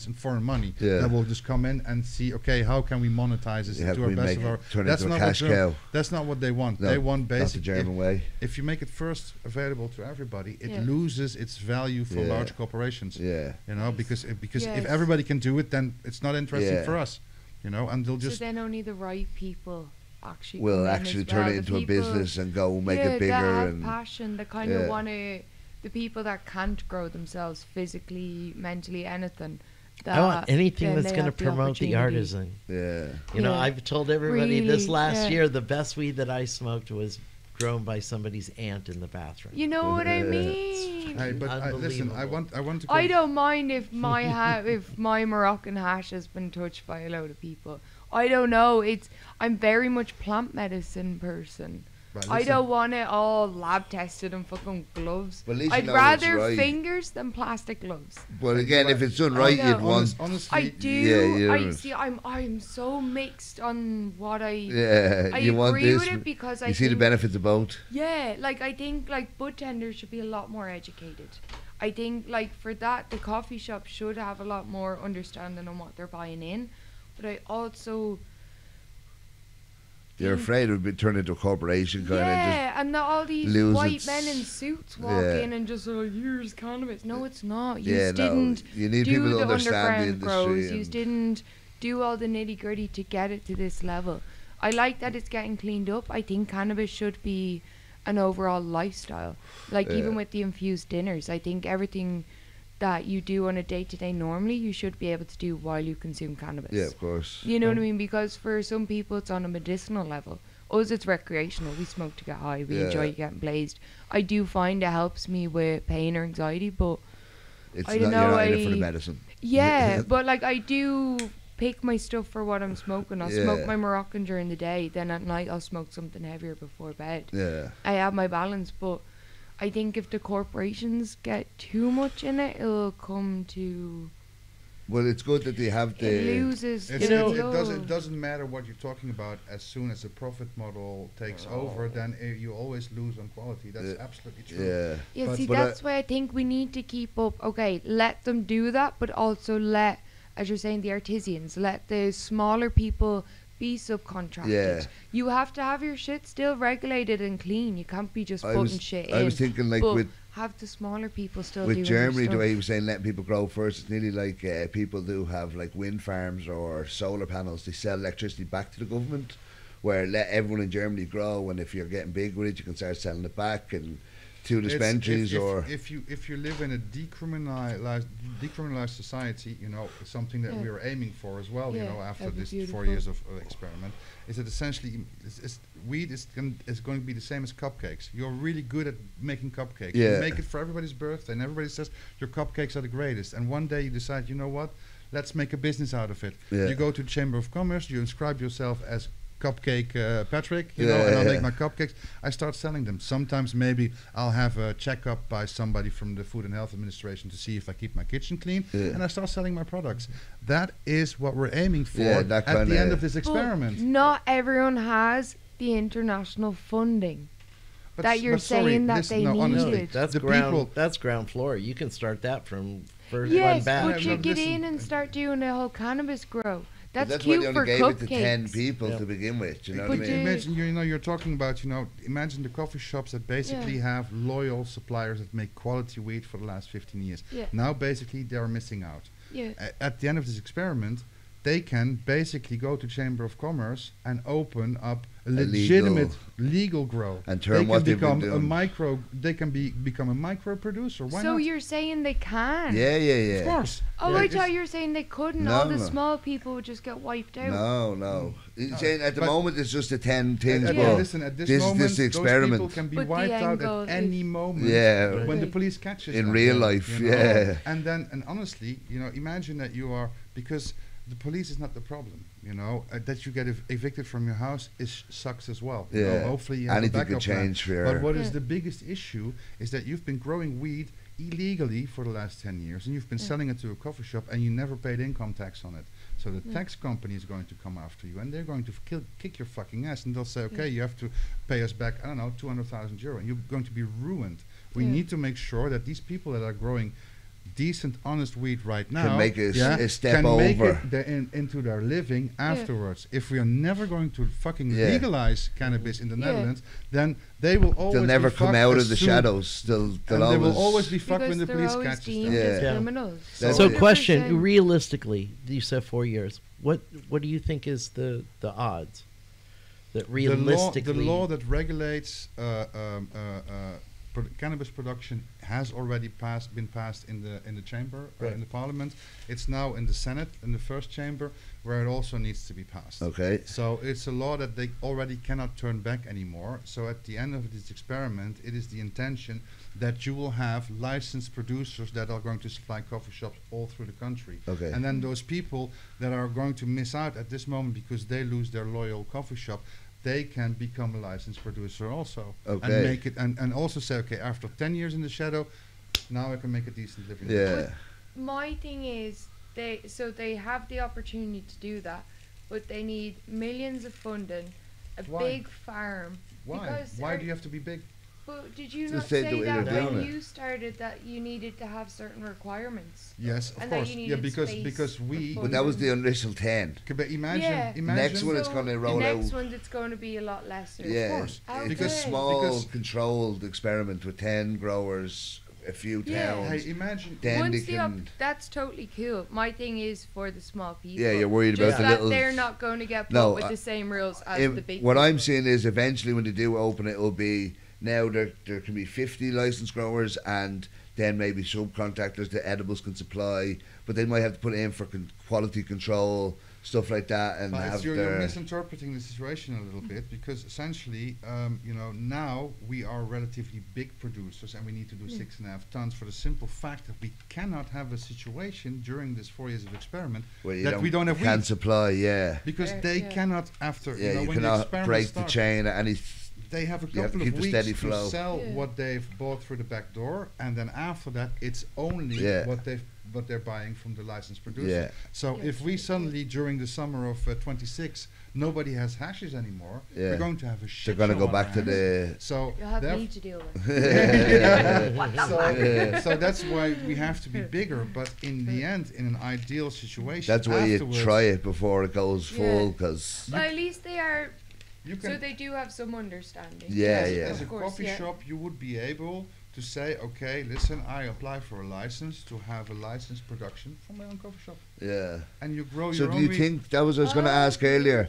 Speaker 3: and foreign money that will just come in and see, okay, how can we monetize this to our best of our...
Speaker 1: That's not cash cow.
Speaker 3: That's not what they want. No, they want basically...
Speaker 1: That's the German way.
Speaker 3: If you make it first available to everybody, it loses its value for large corporations. Yeah. You know, because if everybody can do it, then it's not interesting for us. You know, and they'll just...
Speaker 2: So then only the right people actually
Speaker 1: will actually turn it into a business and go make it bigger.
Speaker 2: That have
Speaker 1: and
Speaker 2: passion, that kind of want to... The people that can't grow themselves physically, mentally, anything.
Speaker 4: I want anything that's going to promote the artisan.
Speaker 1: Yeah.
Speaker 4: You know, I've told everybody this last year, the best weed that I smoked was grown by somebody's aunt in the bathroom.
Speaker 2: You know what I mean?
Speaker 3: Hey, but listen, I want to...
Speaker 2: I don't mind if my if my Moroccan hash has been touched by a load of people. I don't know. I'm very much plant medicine person. Right, I don't want it all lab tested and fucking gloves. I'd rather fingers than plastic gloves.
Speaker 1: But again, if it's done right, you'd want.
Speaker 3: Honestly,
Speaker 2: I do. Yeah, I see. I'm so mixed on what I.
Speaker 1: Yeah,
Speaker 2: I
Speaker 1: you
Speaker 2: agree
Speaker 1: want this,
Speaker 2: with it because
Speaker 1: you see the benefits of both.
Speaker 2: Yeah, like I think like bud tenders should be a lot more educated. I think like for that, the coffee shop should have a lot more understanding on what they're buying in. But I also.
Speaker 1: You're afraid it would be turned into a corporation kind of.
Speaker 2: Yeah, and all these white men in suits walk in and just here's cannabis. No, it's not. You didn't
Speaker 1: you need
Speaker 2: do
Speaker 1: people to
Speaker 2: the
Speaker 1: understand the industry.
Speaker 2: Grows. You didn't do all the nitty gritty to get it to this level. I like that it's getting cleaned up. I think cannabis should be an overall lifestyle. Like even with the infused dinners, I think everything that you do on a day-to-day normally, you should be able to do while you consume cannabis.
Speaker 1: Yeah, of course.
Speaker 2: You know what I mean? Because for some people, it's on a medicinal level. Us, it's recreational. We smoke to get high. We enjoy getting blazed. I do find it helps me with pain or anxiety, but
Speaker 1: it's I don't know. You're not in it for the medicine.
Speaker 2: Yeah, but like I do pick my stuff for what I'm smoking. I'll smoke my Moroccan during the day. Then at night, I'll smoke something heavier before bed. Yeah. I have my balance, but I think if the corporations get too much in it, it'll come to...
Speaker 1: Well, it's good that they have the...
Speaker 2: It loses...
Speaker 3: It doesn't matter what you're talking about. As soon as the profit model takes over, then you always lose on quality. That's absolutely true.
Speaker 2: Yeah, but see, that's why I think we need to keep up. Okay, let them do that, but also let, as you're saying, the artisans, let the smaller people... be subcontracted. Yeah. You have to have your shit still regulated and clean. You can't be just putting shit in.
Speaker 1: I was thinking like with
Speaker 2: have the smaller people still
Speaker 1: with Germany, the way he was saying letting people grow first, it's nearly like people do have like wind farms or solar panels. They sell electricity back to the government, where let everyone in Germany grow, and if you're getting big with it, you can start selling it back and to dispensaries.
Speaker 3: If you live in a decriminalized society, you know, something that we are aiming for as well, you know, after this 4 years of experiment, is that essentially weed is going to be the same as cupcakes. You're really good at making cupcakes. You make it for everybody's birthday, and everybody says your cupcakes are the greatest. And one day you decide, you know what, let's make a business out of it. You go to the Chamber of Commerce, you inscribe yourself as Cupcake Patrick, you know, and I'll make my cupcakes. I start selling them. Sometimes maybe I'll have a checkup by somebody from the Food and Health Administration to see if I keep my kitchen clean, and I start selling my products. That is what we're aiming for at the end of this experiment.
Speaker 2: But not everyone has the international funding. That you're saying that they need.
Speaker 4: That's ground floor. You can start that from first one back.
Speaker 2: But you get in and start doing the whole cannabis grow. That's cute
Speaker 1: why
Speaker 2: for
Speaker 1: they only gave it to 10
Speaker 2: cupcakes.
Speaker 1: people to begin with. You know what I mean?
Speaker 3: Imagine, you're talking about, imagine the coffee shops that basically have loyal suppliers that make quality weed for the last 15 years.
Speaker 2: Yeah.
Speaker 3: Now, basically, they are missing out.
Speaker 2: Yeah.
Speaker 3: At the end of this experiment, they can basically go to Chamber of Commerce and open up a legitimate legal grow
Speaker 1: and turn what they've been doing.
Speaker 3: They can become a micro producer. Why
Speaker 2: so
Speaker 3: not?
Speaker 2: you're saying they can?
Speaker 1: Yeah.
Speaker 3: Of course.
Speaker 2: Oh, I thought you were saying they couldn't. All the small people would just get wiped out.
Speaker 1: No. Saying at the moment it's just the 10 things.
Speaker 3: Listen, at this moment,
Speaker 1: this experiment.
Speaker 3: those people can be wiped out at any moment.
Speaker 1: Yeah.
Speaker 3: When the police catches
Speaker 1: in
Speaker 3: them.
Speaker 1: real life. Yeah.
Speaker 3: And honestly, imagine that you are, because the police is not the problem, that you get evicted from your house sucks as well. Hopefully you have
Speaker 1: anything
Speaker 3: a backup
Speaker 1: could change
Speaker 3: plan.
Speaker 1: for
Speaker 3: But what is the biggest issue is that you've been growing weed illegally for the last 10 years and you've been selling it to a coffee shop and you never paid income tax on it. So the tax company is going to come after you and they're going to kick your fucking ass and they'll say, okay, you have to pay us back, I don't know, 200,000 euro and you're going to be ruined. We need to make sure that these people that are growing decent, honest weed right now
Speaker 1: can make a step over.
Speaker 3: Make it into their living afterwards. If we are never going to fucking legalize cannabis in the Netherlands, then they will always
Speaker 1: they'll never come out of the shadows.
Speaker 3: They will always be fucked when the police catch them.
Speaker 4: So question, realistically, you said 4 years. What do you think is the odds that realistically
Speaker 3: the law that regulates cannabis production has already been passed in the chamber, in the parliament. It's now in the Senate, in the first chamber, where it also needs to be passed.
Speaker 1: Okay.
Speaker 3: So it's a law that they already cannot turn back anymore. So at the end of this experiment, it is the intention that you will have licensed producers that are going to supply coffee shops all through the country.
Speaker 1: Okay.
Speaker 3: And then those people that are going to miss out at this moment because they lose their loyal coffee shop, they can become a licensed producer also, and make it, and also say, okay, after 10 years in the shadow, now I can make a decent living.
Speaker 1: Yeah.
Speaker 2: But my thing is, they have the opportunity to do that, but they need millions of funding, big farm.
Speaker 3: Why? Why do you have to be big?
Speaker 2: But did you not say that when you started that you needed to have certain requirements?
Speaker 3: Yes, of course. Yeah, because we.
Speaker 1: But that was the initial 10.
Speaker 3: But imagine.
Speaker 1: Next one it's going to roll out.
Speaker 2: Next one it's going to be a lot lesser.
Speaker 1: Yeah,
Speaker 3: of course.
Speaker 1: Because small controlled experiment with 10 growers, a few towns.
Speaker 3: Hey, imagine.
Speaker 1: Then
Speaker 2: that's totally cool. My thing is for the small people.
Speaker 1: Yeah, you're worried about the little.
Speaker 2: They're not going to get put with the same rules as the big.
Speaker 1: What I'm seeing is eventually when they do open it will be. Now there can be 50 licensed growers and then maybe subcontractors that edibles can supply, but they might have to put in for quality control, stuff like that. And
Speaker 3: you're misinterpreting the situation a little bit because essentially, now we are relatively big producers and we need to do 6.5 tons for the simple fact that we cannot have a situation during this 4 years of experiment that we don't have
Speaker 1: can
Speaker 3: weed.
Speaker 1: Supply,
Speaker 3: because they cannot after
Speaker 1: you
Speaker 3: when
Speaker 1: cannot
Speaker 3: the
Speaker 1: break the chain at any.
Speaker 3: They have a couple of weeks to sell what they've bought through the back door, and then after that, it's only what they're buying from the licensed producer.
Speaker 1: Yeah.
Speaker 3: So if we suddenly, during the summer of 26, nobody has hashes anymore, we're going to have a shit.
Speaker 1: They're going to go back to the.
Speaker 2: So you'll have me to deal with.
Speaker 3: So that's why we have to be bigger. But in the end, in an ideal situation,
Speaker 1: that's why you try it before it goes full, because.
Speaker 2: But at least they are. So they do have some understanding.
Speaker 1: Yeah.
Speaker 3: As a coffee shop, you would be able to say, okay, listen, I apply for a license to have a licensed production for my own coffee shop.
Speaker 1: Yeah.
Speaker 3: And you grow
Speaker 1: your
Speaker 3: own.
Speaker 1: So do you think, that was what I was going to ask earlier,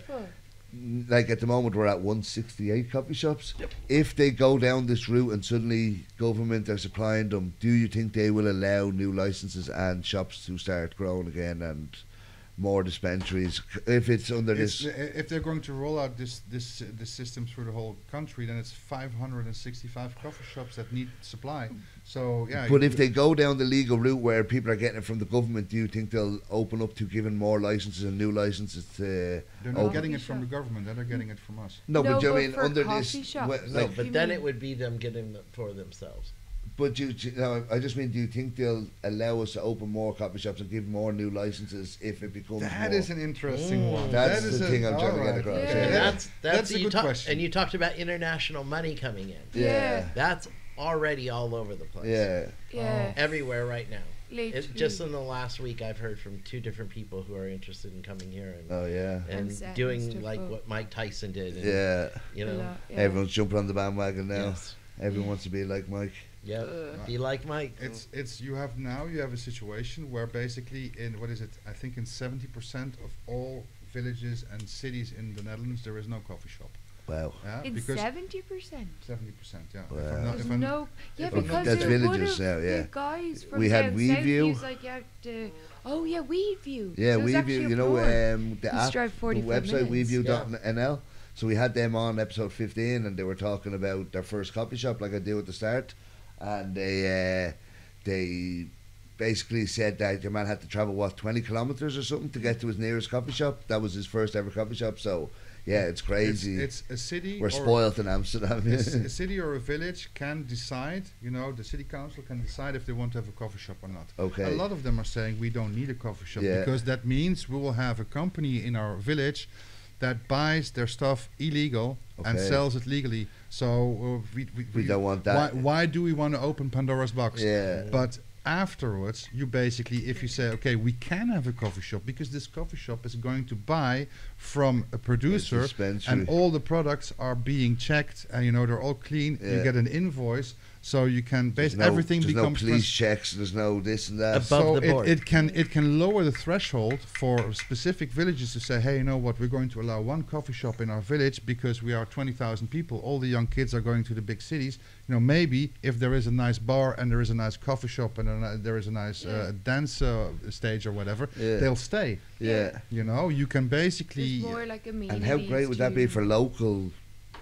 Speaker 1: like at the moment we're at 168 coffee shops.
Speaker 4: Yep.
Speaker 1: If they go down this route and suddenly government are supplying them, do you think they will allow new licenses and shops to start growing again and more dispensaries if it's under this?
Speaker 3: If they're going to roll out this system through the whole country, then it's 565 coffee shops that need supply. So
Speaker 1: But if they go down the legal route where people are getting it from the government, do you think they'll open up to giving more licenses and new licenses to?
Speaker 3: They're not getting it from the government; they're getting it from us.
Speaker 1: No, but you mean under this?
Speaker 4: But then it would be them getting it for themselves.
Speaker 1: But I just mean, do you think they'll allow us to open more coffee shops and give more new licenses if it becomes
Speaker 3: That
Speaker 1: more?
Speaker 3: is an interesting one.
Speaker 1: That's the thing I'm trying to get across.
Speaker 4: Yeah. That's
Speaker 3: a good question.
Speaker 4: And you talked about international money coming in.
Speaker 1: Yeah.
Speaker 4: That's already all over the place.
Speaker 1: Yeah.
Speaker 4: Everywhere right now. Just in the last week, I've heard from 2 different people who are interested in coming here and doing like what Mike Tyson did. And, you know,
Speaker 1: everyone's jumping on the bandwagon now. Yes. Everyone wants to be like Mike.
Speaker 4: Yeah, be like Mike.
Speaker 3: You have a situation where basically in I think in 70% of all villages and cities in the Netherlands there is no coffee shop.
Speaker 1: Wow.
Speaker 3: Yeah,
Speaker 2: in 70%.
Speaker 3: 70%, yeah.
Speaker 1: Wow.
Speaker 2: Because
Speaker 1: that's villages now. Yeah.
Speaker 2: The guys from
Speaker 1: we had
Speaker 2: WeView. He's like, WeView.
Speaker 1: Yeah,
Speaker 2: so
Speaker 1: WeView. You know, the app, the website WeView.nl. So we had them on episode 15, and they were talking about their first coffee shop, like I do at the start, and they basically said that your man had to travel 20 kilometers or something to get to his nearest coffee shop. That was his first ever coffee shop. So yeah, it's crazy.
Speaker 3: It's a city.
Speaker 1: We're spoiled in Amsterdam.
Speaker 3: A city or a village can decide. You know, the city council can decide if they want to have a coffee shop or not.
Speaker 1: Okay.
Speaker 3: A lot of them are saying we don't need a coffee shop because that means we will have a company in our village that buys their stuff illegal and sells it legally. So
Speaker 1: we don't want that.
Speaker 3: Why do we want to open Pandora's box?
Speaker 1: Yeah.
Speaker 3: But afterwards, you basically, if you say, okay, we can have a coffee shop because this coffee shop is going to buy from a producer and all the products are being checked and, you know, they're all clean. You get an invoice. So you can everything becomes
Speaker 1: no police checks. There's no this and that.
Speaker 4: Above the board.
Speaker 3: It can lower the threshold for specific villages to say, hey, you know what? We're going to allow one coffee shop in our village because we are 20,000 people. All the young kids are going to the big cities. You know, maybe if there is a nice bar and there is a nice coffee shop and there is a nice dance stage or whatever, they'll stay.
Speaker 1: Yeah.
Speaker 3: You know, you can basically.
Speaker 2: It's more like amenities.
Speaker 1: And how great would that be for local?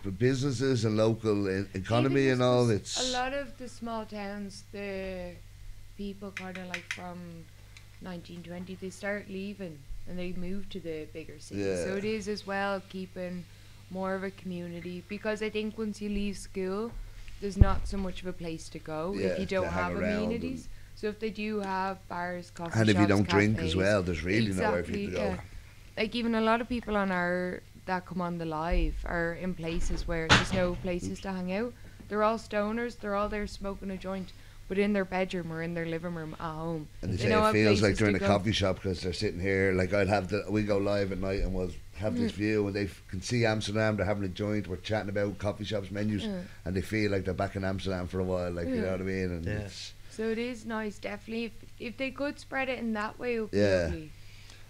Speaker 1: For businesses and local economy and all. It's
Speaker 2: a lot of the small towns, the people kind of like from 1920, they start leaving and they move to the bigger cities. So it is as well keeping more of a community, because I think once you leave school, there's not so much of a place to go if you don't have amenities. So if they do have bars, coffee shops,
Speaker 1: and if you don't
Speaker 2: cafes,
Speaker 1: drink as well, there's really nowhere for you to go.
Speaker 2: Like even a lot of people that come on the live are in places where there's no places to hang out. They're all stoners. They're all there smoking a joint, but in their bedroom or in their living room at home.
Speaker 1: And they say it feels like they're in a coffee shop because they're sitting here. Like we go live at night and we'll have this view and they can see Amsterdam. They're having a joint. We're chatting about coffee shops menus, and they feel like they're back in Amsterdam for a while. Like you know what I mean? And it's,
Speaker 2: so it is nice, definitely. If they could spread it in that way, it would be lovely.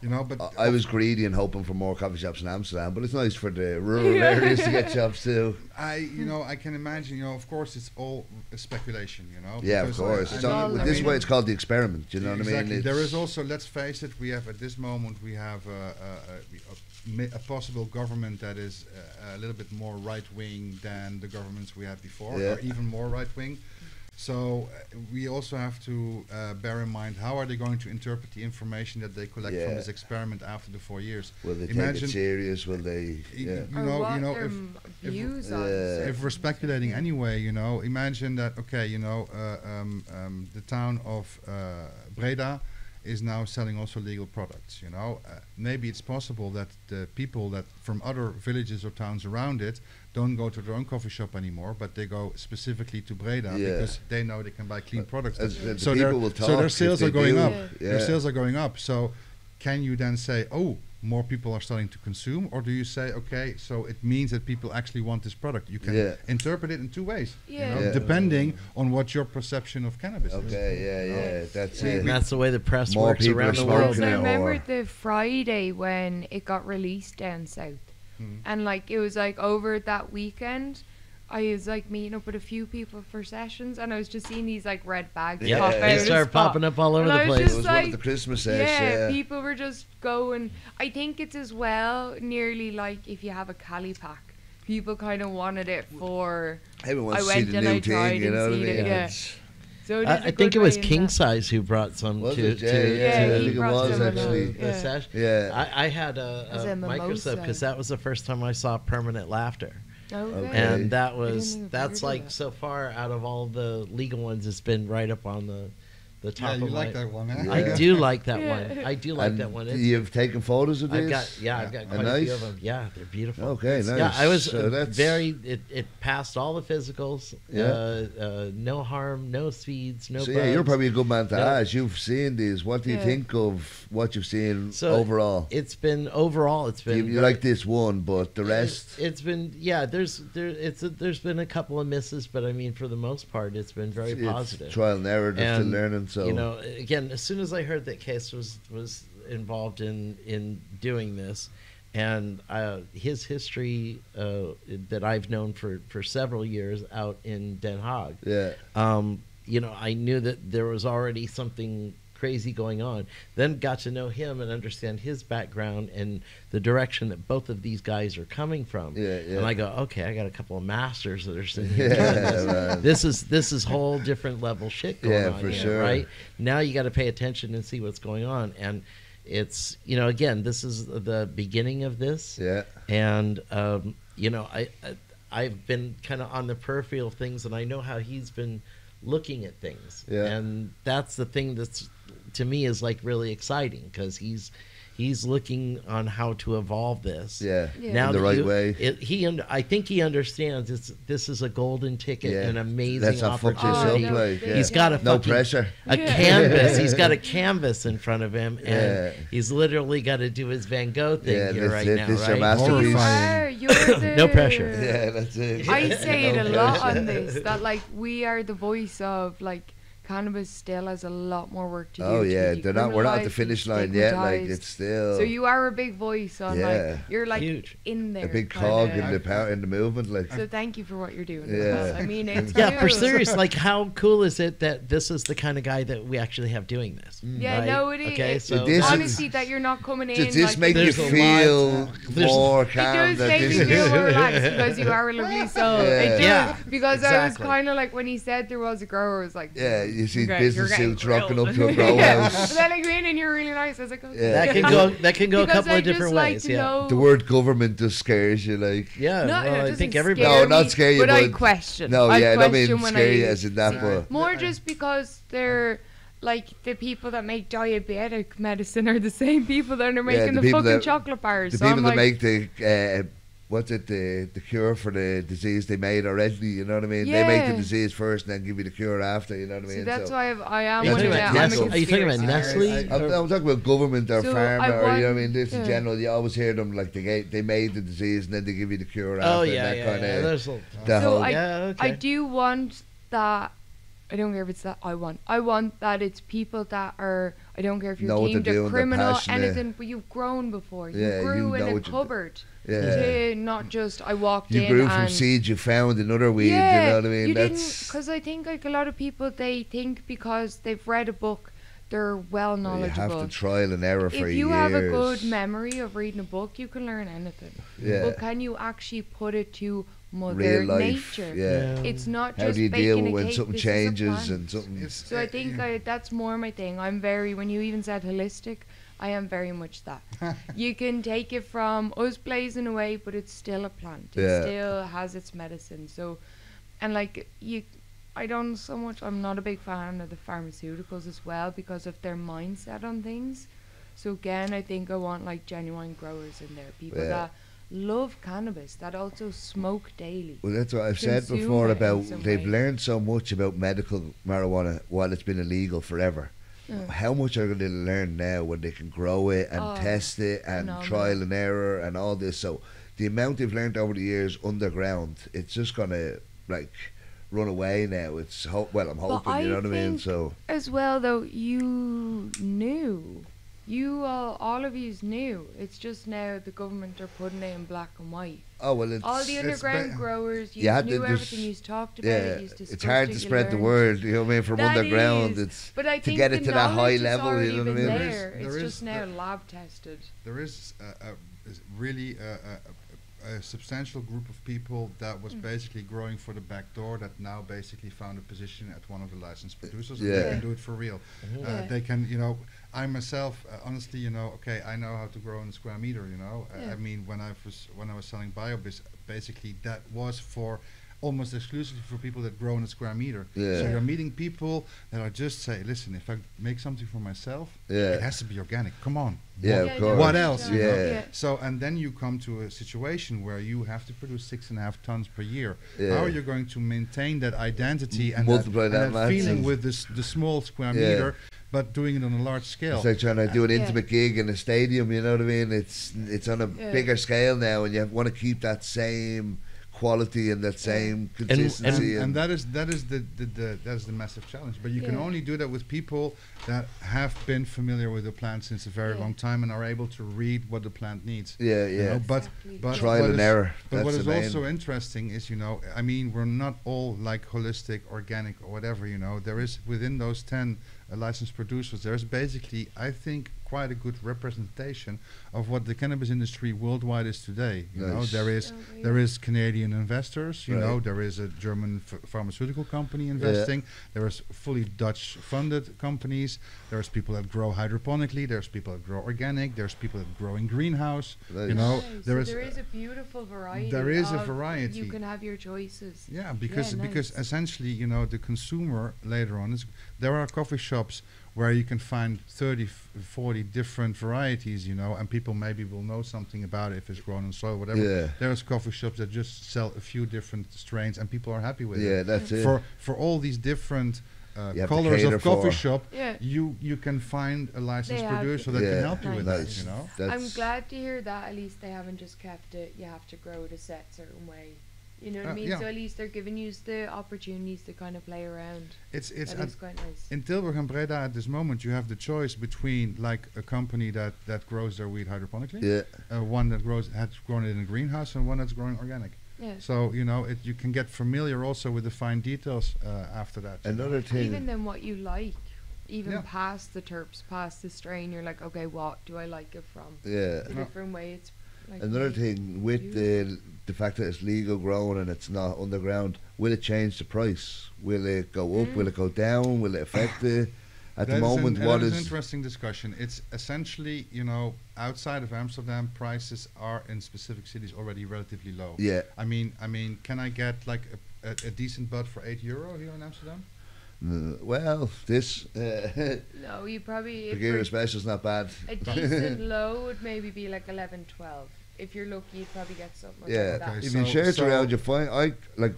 Speaker 3: You know, but
Speaker 1: I was greedy and hoping for more coffee shops in Amsterdam, but it's nice for the rural areas to get shops too.
Speaker 3: I can imagine. You know, of course, it's all speculation. You know.
Speaker 1: Yeah, of course. This is why it's called the experiment. You know what I mean?
Speaker 3: There is also, let's face it, we have at this moment a possible government that is a little bit more right wing than the governments we had before, or even more right wing. So we also have to bear in mind, how are they going to interpret the information that they collect from this experiment after the 4 years?
Speaker 1: Will they take it serious? Will they?
Speaker 2: If
Speaker 3: we're speculating anyway, you know, imagine that. Okay, you know, the town of Breda is now selling also legal products. You know, maybe it's possible that the people that from other villages or towns around it don't go to their own coffee shop anymore, but they go specifically to Breda because they know they can buy clean products. So their sales are going up. Their sales are going up. So can you then say, oh, more people are starting to consume, or do you say, okay, so it means that people actually want this product? You can interpret it in 2 ways, you know, depending on what your perception of cannabis is.
Speaker 1: That's it.
Speaker 4: And that's the way the press works around the world.
Speaker 2: I remember the Friday when it got released down south. And like it was like over that weekend, I was like meeting up with a few people for sessions, and I was just seeing these like red bags pop out.
Speaker 4: They started popping up all over the place.
Speaker 1: It was one of the Christmas sessions.
Speaker 2: People were just going. I think it's as well nearly like if you have a Cali pack, people kind of wanted it for.
Speaker 1: Everyone wants to see the new thing, you know what I mean?
Speaker 2: So
Speaker 4: I think it was King Size who brought some
Speaker 1: I
Speaker 4: think
Speaker 1: it was actually.
Speaker 4: I had a microscope because that was the first time I saw permanent laughter. And that's like so far out of all the legal ones, it's been right up on the top of
Speaker 3: like that one, huh?
Speaker 4: I do like that one. I do like that one.
Speaker 1: You've taken photos of these?
Speaker 4: I've got quite a few of them. Yeah, they're beautiful.
Speaker 1: Okay, nice.
Speaker 4: Yeah, I was it passed all the physicals. No harm, no seeds, no bugs.
Speaker 1: Yeah, you're probably a good man to ask. You've seen these. What do you think of what you've seen overall?
Speaker 4: It's been
Speaker 1: you like this one, but the rest
Speaker 4: it's been there's been a couple of misses, but I mean for the most part it's been very positive.
Speaker 1: Trial and error, just learning. So
Speaker 4: again, as soon as I heard that Case was involved in doing this, and his history that I've known for several years out in Den Haag, I knew that there was already something crazy going on. Then got to know him and understand his background and the direction that both of these guys are coming from. And I go, okay, I got a couple of masters that are sitting here doing this. This is whole different level shit going on
Speaker 1: for
Speaker 4: here,
Speaker 1: sure.
Speaker 4: right? Now you got to pay attention and see what's going on. And it's, again, this is the beginning of this. And I've been kind of on the peripheral of things, and I know how he's been looking at things. And that's the thing that's, to me, is like really exciting, because he's looking on how to evolve this.
Speaker 1: Now in the right way.
Speaker 4: I think he understands this is a golden ticket, an amazing
Speaker 1: opportunity.
Speaker 4: He's got
Speaker 1: no pressure.
Speaker 4: A canvas. He's got a canvas in front of him, and he's literally got to do his Van Gogh thing here right now. Right? No pressure.
Speaker 1: Yeah, that's it.
Speaker 2: I say it a lot on this, that like we are the voice of like cannabis still has a lot more work to do.
Speaker 1: Oh yeah, we're not at the finish line yet. Like it's still.
Speaker 2: So you are a big voice on like you're like
Speaker 4: huge.
Speaker 2: In there.
Speaker 1: A big cog in the movement. Like.
Speaker 2: So thank you for what you're doing. Yeah. I mean it's
Speaker 4: cool. For serious. Like how cool is it that this is the kind of guy that we actually have doing this?
Speaker 2: Yeah,
Speaker 4: right?
Speaker 2: no, it is.
Speaker 4: Okay, so
Speaker 2: honestly, that you're not coming in.
Speaker 1: Does this make you feel more calm?
Speaker 2: It does make me feel more relaxed because you are a lovely soul. It does, because I was kind of like when he said there was a grower, I was like,
Speaker 1: you see business suits rocking up to a grow house.
Speaker 2: But then like and you're really nice. I was like, okay.
Speaker 4: That can go a couple of different ways.
Speaker 1: The word government just scares you, like.
Speaker 4: I think everybody.
Speaker 1: No, not scare you,
Speaker 2: but I question.
Speaker 1: No, I don't mean scare you as in that, but
Speaker 2: more just because they're. Like the people that make diabetic medicine are the same people that are making the fucking chocolate bars.
Speaker 1: The people that make the the cure for the disease they made already, you know what I mean? They make the disease first and then give you the cure after, you know what I mean?
Speaker 2: So that's why I am.
Speaker 4: Are you talking about Nestle?
Speaker 1: I'm talking about government or pharma, or you know what I mean? This in general, you always hear them like they made the disease and then they give you the cure after.
Speaker 2: I do want that. I don't care if it's that I want that it's people that are, I don't care if you're deemed a criminal, anything, but you've grown before. You grew in a cupboard. To not just, I walked in.
Speaker 1: You grew from seeds you found in other weed, you know what I mean?
Speaker 2: Because I think like a lot of people, they think because they've read a book, they're well knowledgeable.
Speaker 1: You have to trial and error for years.
Speaker 2: If you have a good memory of reading a book, you can learn anything. But can you actually put it to Mother
Speaker 1: real life,
Speaker 2: Nature? It's not just
Speaker 1: how do you deal when
Speaker 2: cake,
Speaker 1: something changes and something.
Speaker 2: So I think that's more my thing. I'm very, when you even said holistic, I am very much that. You can take it from us blazing away, but it's still a plant. It still has its medicine. So, and like I don't so much. I'm not a big fan of the pharmaceuticals as well because of their mindset on things. So again, I think I want like genuine growers in there, people that love cannabis, that also smoke daily.
Speaker 1: Well, that's what I've said before about they've learned so much about medical marijuana while it's been illegal forever. How much are they going to learn now when they can grow it and test it and trial and error and all this? So the amount they've learned over the years underground, it's just going to like run away now. It's I'm hoping, you know what I mean? So
Speaker 2: as well though, you knew. All of yous knew. It's just now the government are putting it in black and white.
Speaker 1: Oh well, it's,
Speaker 2: all the underground growers, you knew everything. You talked about it. You
Speaker 1: it's hard to spread the word. You know what I mean? From underground, it's
Speaker 2: but I
Speaker 1: to
Speaker 2: think
Speaker 1: get it to that high level. You know what I mean?
Speaker 2: It's just now lab tested.
Speaker 3: There is really a substantial group of people that was basically growing for the back door that now basically found a position at one of the licensed producers and they can do it for real. They can, I myself, honestly, I know how to grow in a square meter, I mean, when I was selling BioBiz, basically that was for almost exclusively for people that grow in a square meter. So you're meeting people that are just say, listen, if I make something for myself, it has to be organic. Come on.
Speaker 1: Of course.
Speaker 3: What else? You know? So, and then you come to a situation where you have to produce 6.5 tons per year. How are you going to maintain that identity and that feeling with the small square meter, but doing it on a large scale?
Speaker 1: It's like trying to do an intimate gig in a stadium, you know what I mean? It's on a bigger scale now, and you want to keep that same quality and that same consistency,
Speaker 3: and that is the massive challenge. But you can only do that with people that have been familiar with the plant since a very long time and are able to read what the plant needs.
Speaker 1: You know?
Speaker 3: But
Speaker 1: trial and error.
Speaker 3: But what is also interesting is, you know, I mean, we're not all like holistic, organic, or whatever. You know, there is within those 10 licensed producers, there's basically, I think, quite a good representation of what the cannabis industry worldwide is today. You know, there is Canadian investors. You know, there is a German pharmaceutical company investing. There is fully Dutch-funded companies. There's people that grow hydroponically. There's people that grow organic. There's people that grow in greenhouse. You know,
Speaker 2: there is a beautiful variety.
Speaker 3: There is a variety.
Speaker 2: You can have your choices.
Speaker 3: Yeah, because essentially, you know, the consumer later on there are coffee shops where you can find 30, 40 different varieties, you know, and people maybe will know something about it if it's grown in soil, whatever. There's coffee shops that just sell a few different strains and people are happy with it.
Speaker 1: That's it.
Speaker 3: For all these different colors of coffee shop, you can find a licensed producer that can help you with that, you know.
Speaker 2: I'm glad to hear that at least they haven't just kept it, you have to grow it a certain way. You know what I mean? So at least they're giving you the opportunities to kind of play around.
Speaker 3: It's
Speaker 2: quite nice.
Speaker 3: In Tilburg and Breda at this moment, you have the choice between like a company that grows their weed hydroponically, one that has grown it in a greenhouse, and one that's growing organic. So you know, you can get familiar also with the fine details after that.
Speaker 1: Another thing,
Speaker 2: even then what you like, even past the terps, past the strain, you're like, okay, what do I like it from? A different way. It's like
Speaker 1: another thing with the fact that it's legal grown and it's not underground, will it change the price? Will it go up? Will it go down? Will it affect it? At the moment,
Speaker 3: what is an interesting discussion. It's essentially, you know, outside of Amsterdam, prices are in specific cities already relatively low. I mean, can I get like a decent bud for €8 here in Amsterdam?
Speaker 1: Well, this
Speaker 2: no, you probably
Speaker 1: the special's not bad.
Speaker 2: A decent low would maybe be like 11, 12. If you're lucky, you'd probably get something like that.
Speaker 1: If you share it around, you find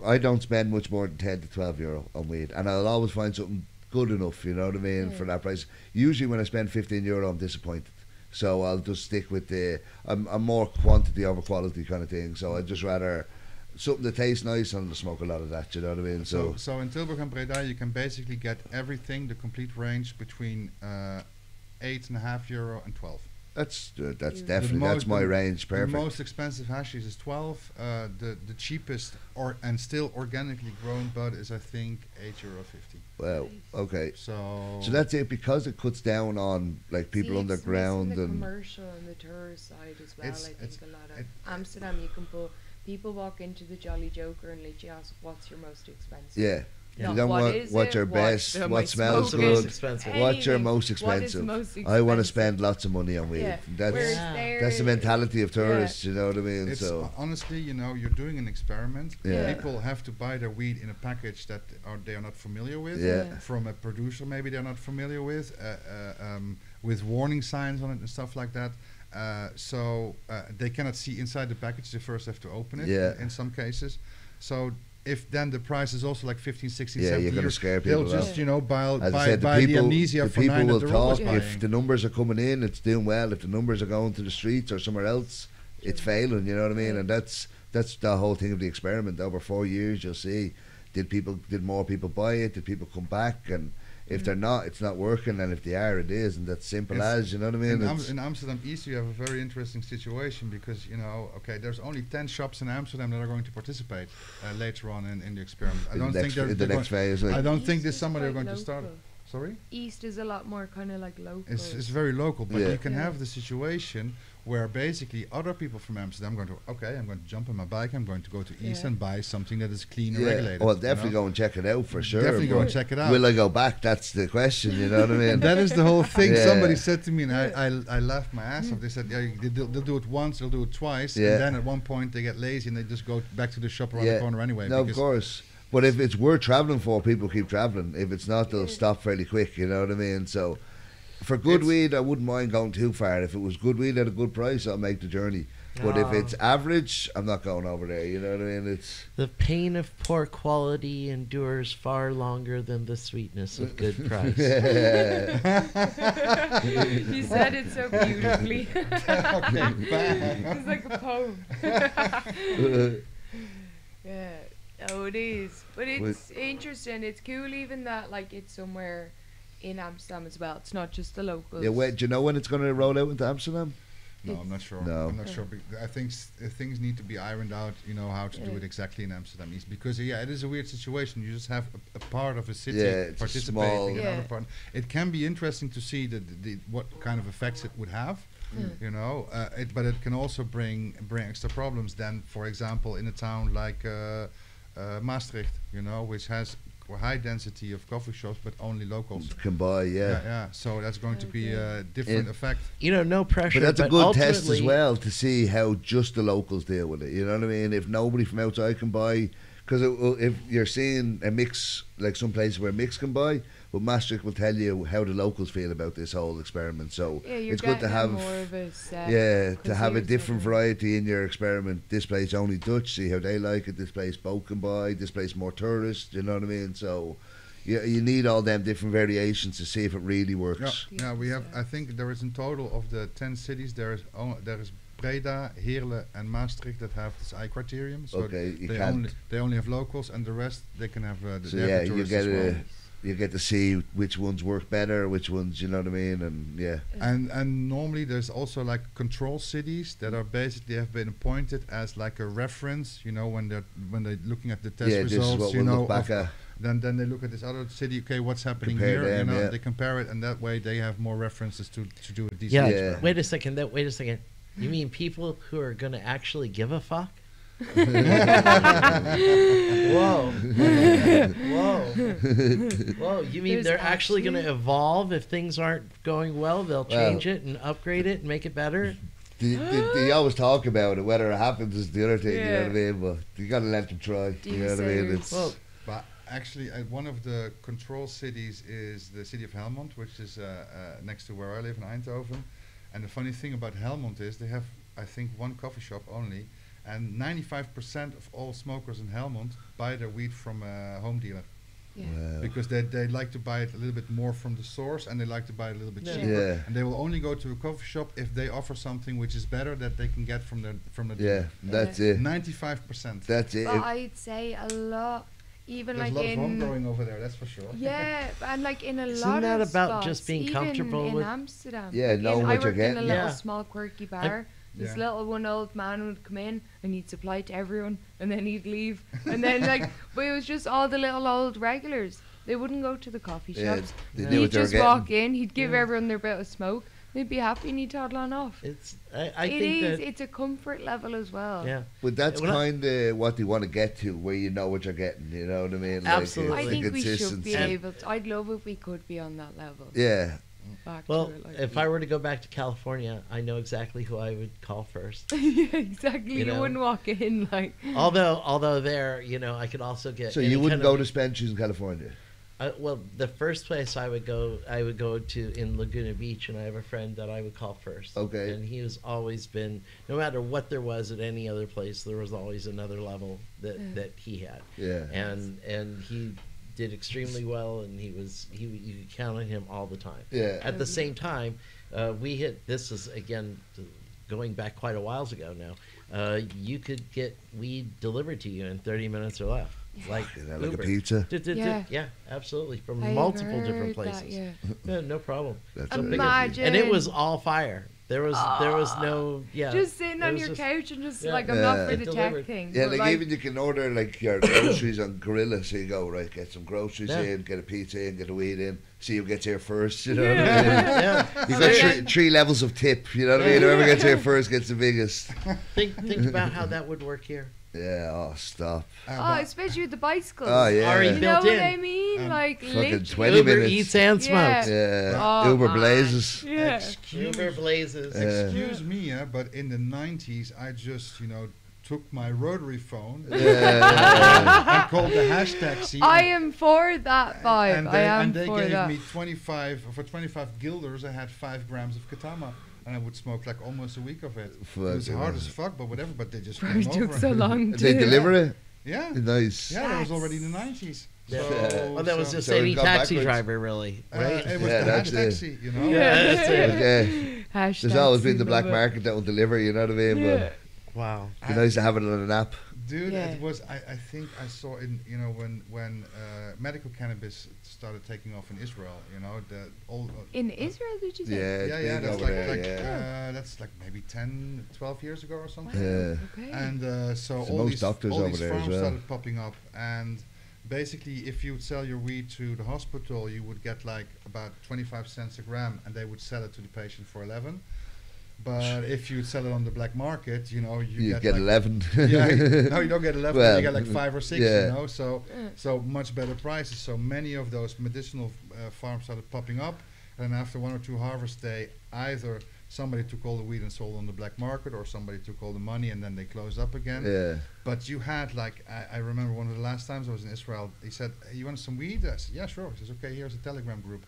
Speaker 1: I don't spend much more than €10 to €12 on weed, and I'll always find something good enough. You know what I mean for that price. Usually, when I spend €15, I'm disappointed. So I'll just stick with I'm more quantity over quality kind of thing. So I'd just rather something that tastes nice, and I'll smoke a lot of that. You know what I mean? So
Speaker 3: in Tilburg and Breda, you can basically get everything, the complete range between €8.50 and 12.
Speaker 1: That's definitely that's my range. Perfect.
Speaker 3: The most expensive hashies is 12. The cheapest and still organically grown bud is I think €8.50.
Speaker 1: Wow. Okay.
Speaker 3: So
Speaker 1: that's it, because it cuts down on like people underground
Speaker 2: the
Speaker 1: and
Speaker 2: commercial and the tourist side as well. I think a lot of Amsterdam, you can put people walk into the Jolly Joker and literally ask, "What's your most expensive?" You don't want what's your best, what smells good,
Speaker 1: what's your most expensive. I want to spend lots of money on weed. That's the mentality of tourists, you know what I mean?
Speaker 3: It's honestly, you know, you're doing an experiment. People have to buy their weed in a package that they are not familiar with, from a producer maybe they're not familiar with warning signs on it and stuff like that. So they cannot see inside the package. They first have to open it in some cases. So if then the price is also like 15, 16, 17
Speaker 1: you're going to scare people.
Speaker 3: They'll just, you know, buy the amnesia for
Speaker 1: people
Speaker 3: 9
Speaker 1: will
Speaker 3: that
Speaker 1: talk. If the numbers are coming in, it's doing well. If the numbers are going to the streets or somewhere else, it's failing, you know what I mean? And that's the whole thing of the experiment. Over 4 years, you'll see, did more people buy it? Did people come back? And if they're not, it's not working, and if they are, it is, and that's simple as, you know what I mean?
Speaker 3: In Amsterdam East, you have a very interesting situation because, you know, okay, there's only 10 shops in Amsterdam that are going to participate later on in the experiment. I don't think
Speaker 1: the next phase.
Speaker 3: I don't think this summer they're going to start. Sorry?
Speaker 2: East is a lot more kind of like local.
Speaker 3: It's very local, but you can have the situation where basically other people from Amsterdam I'm going to jump on my bike, I'm going to go to East and buy something that is clean and regulated.
Speaker 1: Well, definitely go and check it out for sure.
Speaker 3: Definitely go and check it out.
Speaker 1: Will I go back? That's the question, you know what I mean?
Speaker 3: That is the whole thing. Somebody said to me, and I laughed my ass off. They said, they'll do it once, they'll do it twice, and then at one point they get lazy and they just go back to the shop around the corner anyway.
Speaker 1: No, of course. But if it's worth travelling for, people keep travelling. If it's not, they'll stop fairly quick, you know what I mean? So for good weed, I wouldn't mind going too far. If it was good weed at a good price, I'll make the journey. But if it's average, I'm not going over there, you know what I mean? It's
Speaker 4: the pain of poor quality endures far longer than the sweetness of good price.
Speaker 2: You said it so beautifully. It's like a poem. Yeah. Oh, it is. But it's interesting. It's cool even that, like, it's somewhere in Amsterdam as well. It's not just the locals.
Speaker 1: Yeah, do you know when it's going to roll out into Amsterdam?
Speaker 3: No, I'm not sure.
Speaker 1: No.
Speaker 3: I'm not sure. I think things need to be ironed out, you know, how to do it exactly in Amsterdam East. Because, it is a weird situation. You just have a part of a city participating, another part. It can be interesting to see what kind of effects it would have. You know, but it can also bring extra problems. Then, for example, in a town like Maastricht, you know, which has a high density of coffee shops, but only locals
Speaker 1: can buy.
Speaker 3: So that's going to be a different effect.
Speaker 4: You know, no pressure.
Speaker 1: But that's a good test as well to see how just the locals deal with it. You know what I mean? If nobody from outside can buy, because if you're seeing a mix, like some places where mix can buy, but Maastricht will tell you how the locals feel about this whole experiment. So it's good to have
Speaker 2: more of a set
Speaker 1: to have a different variety in your experiment. This place only Dutch, see how they like it. This place both can buy. This place more tourist. You know what I mean? So you need all them different variations to see if it really works.
Speaker 3: Yeah, we have. I think there is in total of the 10 cities there is Breda, Heerlen, and Maastricht that have this I criterion. So they only have locals, and the rest they can have tourists as well.
Speaker 1: You get to see which ones work better, which ones, you know what I mean,
Speaker 3: and normally there's also like control cities that are basically have been appointed as like a reference, you know, when they're looking at the test results,
Speaker 1: this is what
Speaker 3: you
Speaker 1: we'll
Speaker 3: know,
Speaker 1: look back at.
Speaker 3: Then they look at this other city. Okay, what's happening
Speaker 1: Compare
Speaker 3: here?
Speaker 1: Them,
Speaker 3: you know, they compare it, and that way they have more references to do a decent.
Speaker 4: Yeah. Wait a second. You mean people who are going to actually give a fuck? Whoa. You mean they're actually going to evolve if things aren't going well? They'll change it and upgrade it and make it better?
Speaker 1: They always talk about it. Whether it happens is the other thing, you know what I mean? But you got to let them try. You know what I mean?
Speaker 3: But actually, one of the control cities is the city of Helmond, which is next to where I live in Eindhoven. And the funny thing about Helmond is they have, I think, one coffee shop only. And 95% of all smokers in Helmond buy their weed from a home dealer.
Speaker 2: Yeah.
Speaker 1: Wow.
Speaker 3: Because they like to buy it a little bit more from the source, and they like to buy it a little bit cheaper.
Speaker 1: Yeah.
Speaker 3: And they will only go to a coffee shop if they offer something which is better that they can get from the dealer.
Speaker 1: That's it.
Speaker 3: 95%.
Speaker 1: That's it.
Speaker 2: But I'd say a lot. Even
Speaker 3: There's
Speaker 2: like
Speaker 3: a lot of home growing over there, that's for sure.
Speaker 2: Yeah, and like in a
Speaker 4: Isn't
Speaker 2: lot
Speaker 4: that
Speaker 2: of
Speaker 4: about
Speaker 2: spots,
Speaker 4: just being
Speaker 2: even
Speaker 4: comfortable
Speaker 2: in
Speaker 4: with
Speaker 2: Amsterdam.
Speaker 1: Yeah, knowing what you're getting.
Speaker 2: I worked in a little small quirky bar. This
Speaker 3: Yeah.
Speaker 2: one old man would come in and he'd supply to everyone, and then he'd leave, and then but it was just all the little old regulars. They wouldn't go to the coffee shops. He'd just walk in. He'd give everyone their bit of smoke. They'd be happy and he'd toddle on off.
Speaker 4: I think
Speaker 2: it's a comfort level as well.
Speaker 4: Yeah,
Speaker 1: but that's kind of what they want to get to, where you know what you're getting. You know what I mean?
Speaker 4: Absolutely.
Speaker 2: I think we should be able to. I'd love if we could be on that level.
Speaker 1: Yeah.
Speaker 4: If I were to go back to California, I know exactly who I would call first.
Speaker 2: Yeah, exactly. You wouldn't walk in like.
Speaker 4: Although there, I could also get.
Speaker 1: So you wouldn't go to dispensaries in California?
Speaker 4: Well, the first place I would go to in Laguna Beach, and I have a friend that I would call first.
Speaker 1: Okay.
Speaker 4: And he has always been, no matter what there was at any other place, there was always another level that he had.
Speaker 1: Yeah.
Speaker 4: And he did extremely well, and you could count on him all the time.
Speaker 1: Yeah.
Speaker 4: At the same time, this is again going back quite a while ago now. You could get weed delivered to you in 30 minutes or less. Like
Speaker 1: a pizza.
Speaker 4: Yeah, absolutely, from multiple different places.
Speaker 2: That,
Speaker 4: no problem.
Speaker 2: Imagine.
Speaker 4: And it was all fire. There was no
Speaker 2: just sitting on your couch and just like I'm not for the tech thing.
Speaker 1: Yeah, like even you can order like your groceries on Gorilla, so you go right, get some groceries in, get a pizza in, get a weed in, see who gets here first. You know what I mean?
Speaker 4: Yeah.
Speaker 1: You've got three levels of tip. You know what I mean? Whoever gets here first gets the biggest.
Speaker 4: Think about how that would work here.
Speaker 1: Yeah, stop.
Speaker 2: Especially with the bicycles.
Speaker 1: Oh, yeah.
Speaker 4: Already
Speaker 2: You know
Speaker 4: built
Speaker 2: what
Speaker 4: in.
Speaker 2: I mean? Like,
Speaker 1: fucking 20
Speaker 4: Uber
Speaker 1: minutes.
Speaker 4: eats and smokes.
Speaker 1: Yeah. Uber blazes.
Speaker 2: Yeah.
Speaker 4: Uber blazes.
Speaker 3: Excuse me, but in the 90s, I just, took my rotary phone and called the hashtag.
Speaker 2: I am for that vibe.
Speaker 3: And they gave me 25 guilders. I had 5 grams of Katama. And I would smoke like almost a week of it. It was hard as fuck, but whatever. But they just came over.
Speaker 2: It took so long.
Speaker 1: They deliver it?
Speaker 3: Yeah.
Speaker 1: Nice.
Speaker 3: Yeah, that was already in the 90s.
Speaker 4: Yeah.
Speaker 3: So,
Speaker 4: Well, that was just any taxi driver, really, right?
Speaker 3: It was the taxi,
Speaker 4: Yeah, that's it.
Speaker 1: Okay. There's always been the black market that will deliver, you know what I mean?
Speaker 2: Yeah.
Speaker 1: But
Speaker 4: wow.
Speaker 1: it'd be nice to have it on an app.
Speaker 3: Dude, it was. I think I saw in when medical cannabis started taking off in Israel.
Speaker 2: In Israel, did you say?
Speaker 3: Yeah. That's like maybe 10, 12 years ago or something.
Speaker 1: Yeah.
Speaker 2: Okay.
Speaker 3: And so all
Speaker 1: most
Speaker 3: these
Speaker 1: doctors
Speaker 3: all
Speaker 1: over
Speaker 3: these
Speaker 1: there as
Speaker 3: farms
Speaker 1: well.
Speaker 3: started popping up, and basically, if you would sell your weed to the hospital, you would get like about 25 cents a gram, and they would sell it to the patient for 11. But if you sell it on the black market, you get
Speaker 1: like 11.
Speaker 3: No, you don't get 11.
Speaker 1: Well,
Speaker 3: you get like 5 or 6.
Speaker 1: yeah.
Speaker 3: So much better prices. So many of those medicinal farms started popping up, and after 1 or 2 harvests, they either somebody took all the weed and sold on the black market, or somebody took all the money and then they closed up again.
Speaker 1: Yeah.
Speaker 3: But you had like I remember one of the last times I was in Israel. He said, "You want some weed?" I said, "Yeah, sure." He says, "Okay, here's a Telegram group."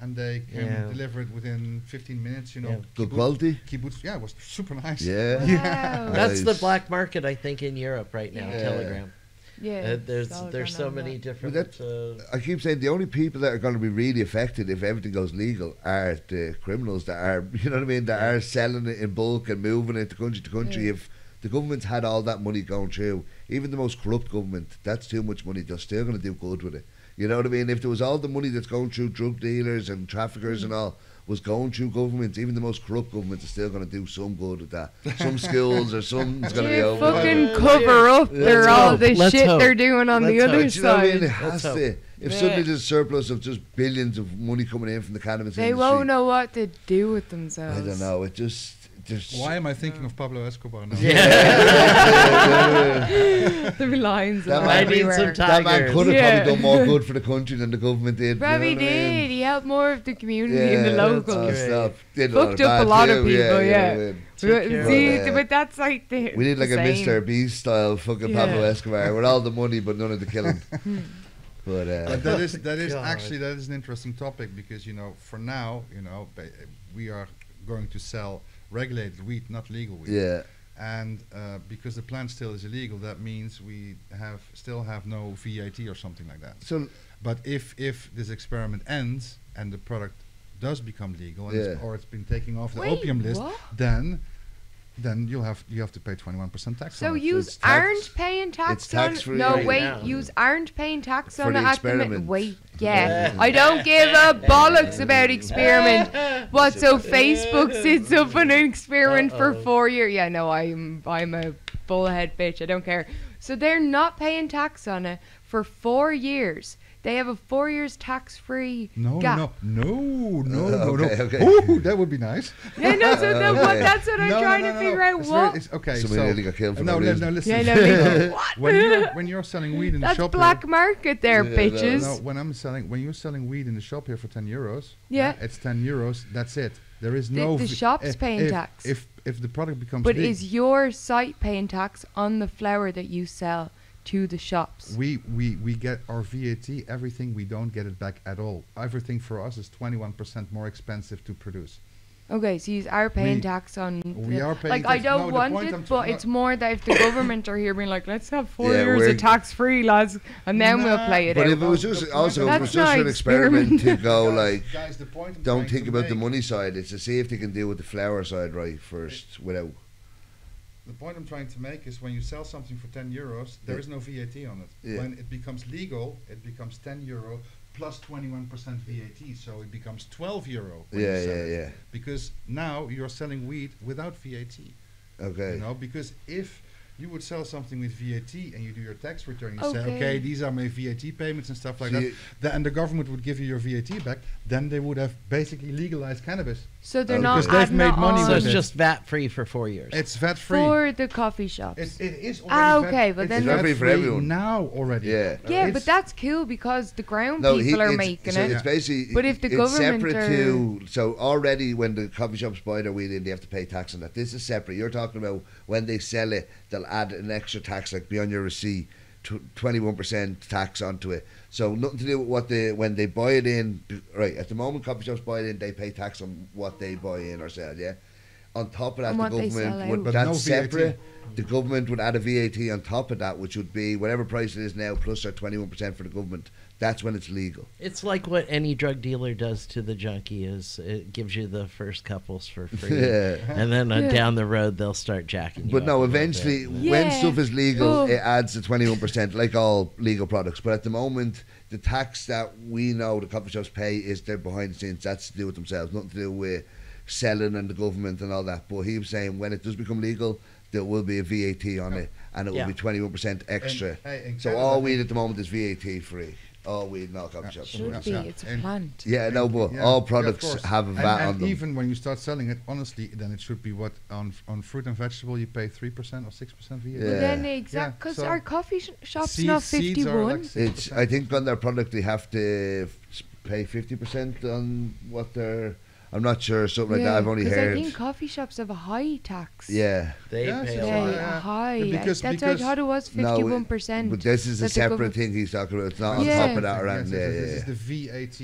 Speaker 3: And they came and delivered within 15 minutes,
Speaker 1: Good quality?
Speaker 3: Kibbutz, it was super nice.
Speaker 1: Yeah.
Speaker 2: Wow.
Speaker 4: That's the black market, I think, in Europe right now, Telegram.
Speaker 2: Yeah.
Speaker 4: There's so many different...
Speaker 1: I keep saying the only people that are going to be really affected if everything goes legal are the criminals that are, you know what I mean, that are selling it in bulk and moving it to country to country.
Speaker 2: Yeah.
Speaker 1: If the government's had all that money going through, even the most corrupt government, that's too much money, they're still going to do good with it. You know what I mean? If there was all the money that's going through drug dealers and traffickers and all was going through governments, even the most corrupt governments are still going to do some good with that. Some schools or something's going to be over.
Speaker 2: Fucking cover up all the shit they're doing on the other
Speaker 1: side. You know what I mean?
Speaker 2: side.
Speaker 1: It has to. If suddenly there's a surplus of just billions of money coming in from the cannabis industry,
Speaker 2: they won't know what to do with themselves.
Speaker 1: I don't know. It just...
Speaker 3: Why am I thinking of Pablo Escobar now?
Speaker 2: The lines
Speaker 1: that
Speaker 2: man could have
Speaker 1: probably done more good for the country than the government did.
Speaker 2: Probably did. He helped more of the community and the locals.
Speaker 1: Fucked
Speaker 2: up a lot of people,
Speaker 1: See,
Speaker 2: but that's like the
Speaker 1: we need like a
Speaker 2: same.
Speaker 1: Mr. Beast style fucking Pablo Escobar with all the money but none of the killing. But
Speaker 3: that is actually an interesting topic because for now we are going to sell regulated weed, not legal weed.
Speaker 1: Yeah.
Speaker 3: And because the plant still is illegal, that means we still have no VAT or something like that.
Speaker 1: So,
Speaker 3: but if this experiment ends and the product does become legal, and or it's been taken off the opium list, then you have to pay 21% tax.
Speaker 2: So
Speaker 3: on it.
Speaker 2: you aren't paying tax on it? No, wait, you aren't paying tax on it at the minute. Wait, I don't give a bollocks about experiment. What? So Facebook sits up on an experiment for 4 years? Yeah, no, I'm a bullhead bitch. I don't care. So they're not paying tax on it for 4 years. They have a 4 years tax-free gap.
Speaker 3: No.
Speaker 1: Okay.
Speaker 3: Ooh, that would be nice.
Speaker 2: Yeah, no. So that's what I'm trying to figure out. What?
Speaker 3: Okay,
Speaker 1: somebody nearly got killed for
Speaker 3: no, listen.
Speaker 2: Yeah, what?
Speaker 3: When you're selling weed in the shop,
Speaker 2: that's black market there, bitches.
Speaker 3: No, when you're selling weed in the shop here for €10, it's €10. That's it. There is no.
Speaker 2: The shop's paying tax.
Speaker 3: If the product becomes.
Speaker 2: But is your site paying tax on the flower that you sell to the shops?
Speaker 3: We get our VAT, everything. We don't get it back at all. Everything for us is 21% more expensive to produce.
Speaker 2: Okay, so you are paying tax on...
Speaker 3: We are paying
Speaker 2: like,
Speaker 3: tax.
Speaker 2: I don't want it, but it's more that if the government are here being like, let's have 4 years of tax-free, lads, and then we'll play it
Speaker 1: but
Speaker 2: out.
Speaker 1: If it was just an experiment to go, like, guys, don't think about the money side. It's to see if they can deal with the flower side right first without...
Speaker 3: The point I'm trying to make is when you sell something for €10, there is no VAT on it. Yeah. When it becomes legal, it becomes €10 plus 21% VAT, so it becomes €12.
Speaker 1: Yeah.
Speaker 3: Because now you're selling weed without VAT.
Speaker 1: Okay.
Speaker 3: You know, because if you would sell something with VAT and you do your tax return, you say, okay, these are my VAT payments and stuff like that, and the government would give you your VAT back, then they would have basically legalized cannabis.
Speaker 2: So they're not
Speaker 3: because they've made money
Speaker 4: so
Speaker 3: with
Speaker 4: it's just VAT-free for 4 years.
Speaker 3: It's VAT-free.
Speaker 2: For the coffee shops.
Speaker 3: It is already
Speaker 2: but then
Speaker 1: it's VAT-free for everyone.
Speaker 3: Now already.
Speaker 2: Yeah, but that's cool because the ground people are making it.
Speaker 1: It's basically,
Speaker 2: but if the
Speaker 1: it's
Speaker 2: government
Speaker 1: separate so already when the coffee shops buy their weed in, they have to pay tax on that. This is separate. You're talking about when they sell it, they'll add an extra tax, like beyond your receipt, 21% tax onto it. So nothing to do with what when they buy it in. Right, at the moment coffee shops buy it in, they pay tax on what they buy in or sell, On top of that, the government would, that's no separate. The government would add a VAT on top of that, which would be whatever price it is now plus their 21% for the government. That's when it's legal.
Speaker 4: It's like what any drug dealer does to the junkie is it gives you the first couples for free. And then down the road they'll start jacking you.
Speaker 1: But no, eventually when stuff is legal, it adds the 21% like all legal products. But at the moment, the tax that we know the coffee shops pay is they're behind the scenes. That's to do with themselves, nothing to do with selling and the government and all that. But he was saying when it does become legal, there will be a VAT on it, and it will be 21% extra. So all weed at the moment is VAT free. All weed in all coffee shops.
Speaker 2: Should be. It's a plant.
Speaker 1: Yeah, no, but all products have a VAT on them.
Speaker 3: Even when you start selling it, honestly, then it should be what on fruit and vegetable you pay 3% or 6% VAT.
Speaker 2: Yeah. But then because our coffee shops not 51.
Speaker 1: It's I think on their product they have to pay 50% on what they're. I'm not sure, something like that. I've only heard.
Speaker 2: I think coffee shops have a high tax.
Speaker 1: Yeah.
Speaker 4: They pay
Speaker 2: a high. That's what I thought it was 51%.
Speaker 1: No, but this is a separate thing he's talking about. It's not on top of that around there.
Speaker 3: This is the VAT.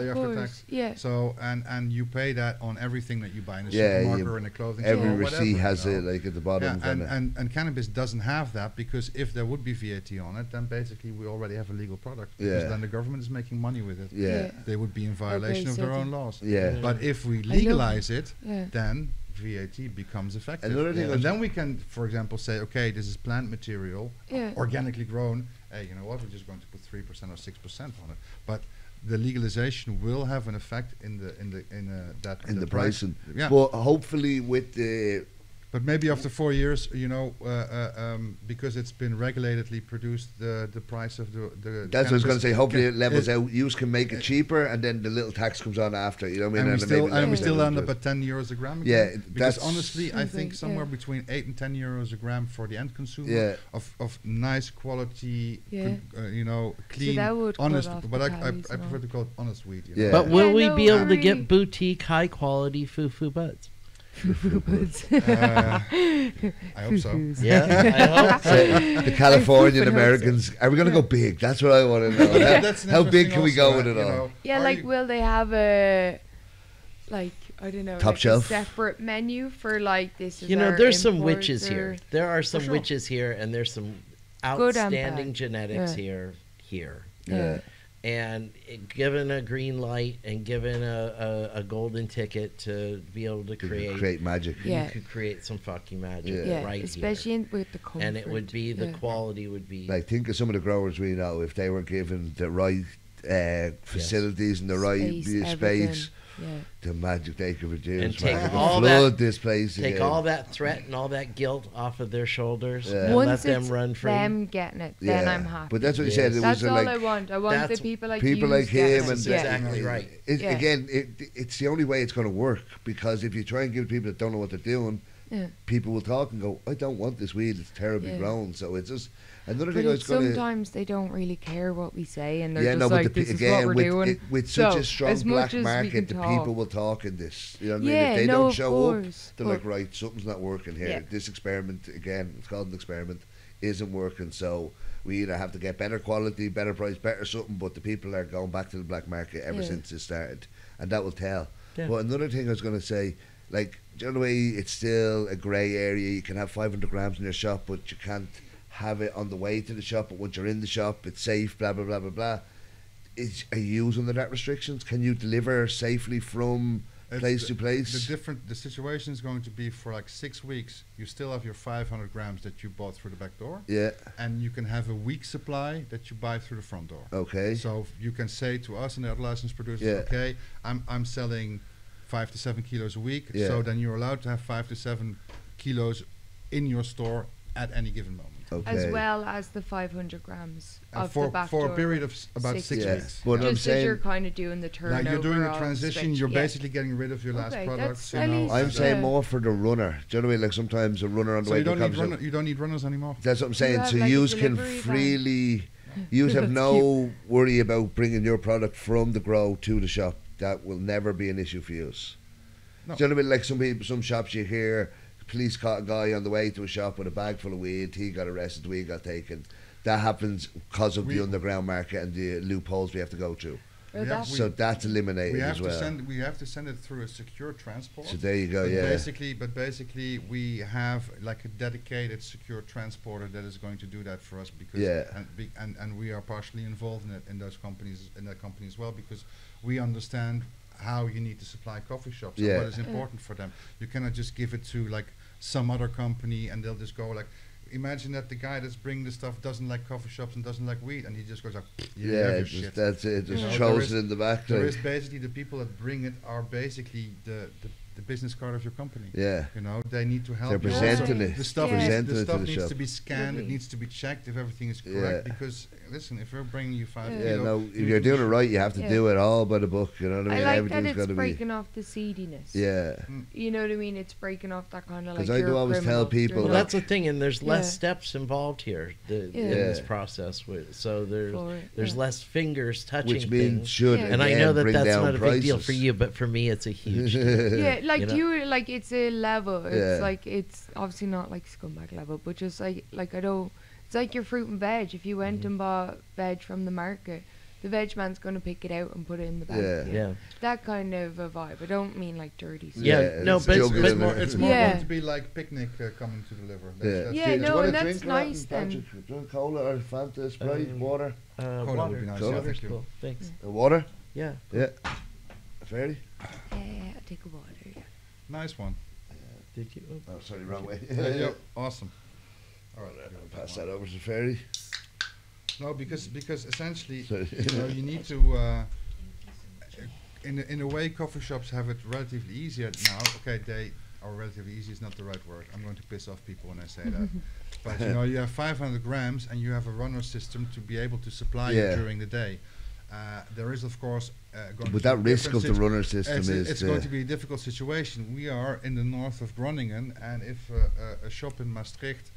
Speaker 2: Of course.
Speaker 3: So, and you pay that on everything that you buy in the supermarket or in the clothing store.
Speaker 1: Every receipt has it like at the bottom.
Speaker 3: And cannabis doesn't have that because if there would be VAT on it, then basically we already have a legal product. Because then the government is making money with it. They would be in violation of their own laws.
Speaker 1: Yeah.
Speaker 3: But if we legalize it, then VAT becomes effective. And then we can, for example, say, okay, this is plant material, organically grown. Hey, you know what? We're just going to put 3% or 6% on it. But the legalization will have an effect in the pricing.
Speaker 1: Yeah. Well, hopefully with the.
Speaker 3: But maybe after 4 years, you know, because it's been regulatedly produced, the price of the
Speaker 1: that's what I was going to say. Hopefully it levels out. You can make it cheaper, and then the little tax comes on after. You know what I mean?
Speaker 3: And we still end up at €10 a gram.
Speaker 1: Yeah,
Speaker 3: because honestly, I think somewhere between €8 and €10 a gram for the end consumer of nice quality, you know, clean, honest. But I prefer to call it honest weed. You know?
Speaker 4: But will we be able to get boutique, high quality foo-foo buds?
Speaker 3: I hope so.
Speaker 4: Yeah, I hope so.
Speaker 1: The Californian Americans, are we going to go big? That's what I want to know. How big can we go with it all?
Speaker 2: Yeah, like will they have a I don't know,
Speaker 1: top shelf,
Speaker 2: a separate menu for like this? Is
Speaker 4: there's some witches here. There are some witches here, and there's some outstanding genetics here.
Speaker 1: Yeah.
Speaker 4: And given a green light and given a golden ticket to be able to create magic, you could create some fucking magic right
Speaker 2: especially
Speaker 4: here.
Speaker 2: With the comfort.
Speaker 4: And it would be, the quality would be...
Speaker 1: Like, think of some of the growers we know, if they were given the right facilities and the right space, the magic they could produce.
Speaker 4: And take
Speaker 1: this place
Speaker 4: take
Speaker 1: again.
Speaker 4: all that threat and all that guilt off of their shoulders and let them run free.
Speaker 2: Them getting it, then I'm happy.
Speaker 1: But that's what you said.
Speaker 2: That's all I want. I want the people like him.
Speaker 1: That's
Speaker 4: exactly right.
Speaker 1: Again, it's the only way it's going to work, because if you try and give people that don't know what they're doing, people will talk and go, I don't want this weed, it's terribly grown. So it's just another thing I was going to...
Speaker 2: Sometimes they don't really care what we say, and they're just like, this is what we're doing.
Speaker 1: With such a strong black market, the people will talk in this. You know what I mean? If they don't show up, they're like, right, something's not working here. This experiment, again, it's called an experiment, isn't working. So we either have to get better quality, better price, better something, but the people are going back to the black market ever since it started. And that will tell. Yeah. But another thing I was going to say, like, do you know the way it's still a grey area? You can have 500 grams in your shop, but you can't have it on the way to the shop. But once you're in the shop, it's safe, blah, blah, blah, blah, blah. Are you under that restrictions? Can you deliver safely from place to place.
Speaker 3: The situation is going to be for like 6 weeks. You still have your 500 grams that you bought through the back door.
Speaker 1: Yeah.
Speaker 3: And you can have a week supply that you buy through the front door.
Speaker 1: Okay.
Speaker 3: So you can say to us and the other licensed producers, okay, I'm selling 5 to 7 kilos a week.
Speaker 1: Yeah.
Speaker 3: So then you're allowed to have 5 to 7 kilos in your store at any given moment.
Speaker 1: Okay.
Speaker 2: As well as the 500 grams of the back
Speaker 3: for
Speaker 2: door.
Speaker 3: a period of about 6 weeks.
Speaker 1: But
Speaker 2: just as you're kind of doing the turnover.
Speaker 3: Like you're doing the transition, you're basically getting rid of your last products. You know,
Speaker 1: I'm saying more for the runner. Do you know what I mean? Like sometimes a runner on the way to the
Speaker 3: you don't need runners anymore.
Speaker 1: That's what I'm saying. So you can freely, you have no worry about bringing your product from the grow to the shop. That will never be an issue for you. No. Do you know what I mean? Like some shops you hear, police caught a guy on the way to a shop with a bag full of weed. He got arrested. Weed got taken. That happens because of the underground market and the loopholes we have to go through. So that's eliminated as well.
Speaker 3: We have to send it through a secure transport.
Speaker 1: So there you go.
Speaker 3: But basically, we have like a dedicated secure transporter that is going to do that for us because and we are partially involved in it in that company as well because we understand how you need to supply coffee shops and what is important for them. You cannot just give it to like some other company and they'll just go like, imagine that the guy that's bringing the stuff doesn't like coffee shops and doesn't like weed and he just goes like,
Speaker 1: that's it, just throws it in the back.
Speaker 3: There is basically the people that bring it are basically the business card of your company.
Speaker 1: Yeah.
Speaker 3: You know, they need to help.
Speaker 1: They're presenting it.
Speaker 3: The stuff needs to be scanned. It needs to be checked if everything is correct. Because listen, if we're bringing you 5 kilos,
Speaker 1: if you're doing it right, you have to do it all by the book. You know what I mean?
Speaker 2: I like that it's breaking off the seediness.
Speaker 1: Yeah.
Speaker 2: You know what I mean? It's breaking off that kind of like.
Speaker 1: Because I do always tell people.
Speaker 4: Well, that's the thing, and there's less steps involved here in this process. So there's less fingers touching
Speaker 1: which means
Speaker 4: things. And I know that that's not a big deal for you, but for me, it's a huge deal.
Speaker 2: Yeah, like like it's a level. It's like it's obviously not like scumbag level, but just like I don't. It's like your fruit and veg. If you went and bought veg from the market, the veg man's going to pick it out and put it in the bag.
Speaker 1: Yeah.
Speaker 2: That kind of a vibe. I don't mean like dirty stuff.
Speaker 3: It's more going to be like picnic coming to deliver.
Speaker 2: And that's nice then.
Speaker 1: Drink cola or Fanta, Sprite, water.
Speaker 3: Cola would be nice.
Speaker 4: Water's cool. Thanks.
Speaker 1: Water?
Speaker 4: Yeah.
Speaker 1: Yeah. Fairly?
Speaker 2: Yeah, I'll take a water. Yeah.
Speaker 3: Nice one.
Speaker 4: Did you?
Speaker 1: Oh, sorry, wrong way.
Speaker 3: Awesome. All right,
Speaker 1: I'll pass that over to Ferry.
Speaker 3: No, because essentially, you need to. In a way, coffee shops have it relatively easier now. Okay, relatively easy is not the right word. I'm going to piss off people when I say that. But you have 500 grams and you have a runner system to be able to supply you during the day. There is, of course,
Speaker 1: but that risk of the runner system
Speaker 3: it's going to be a difficult situation. We are in the north of Groningen, and if a shop in Maastricht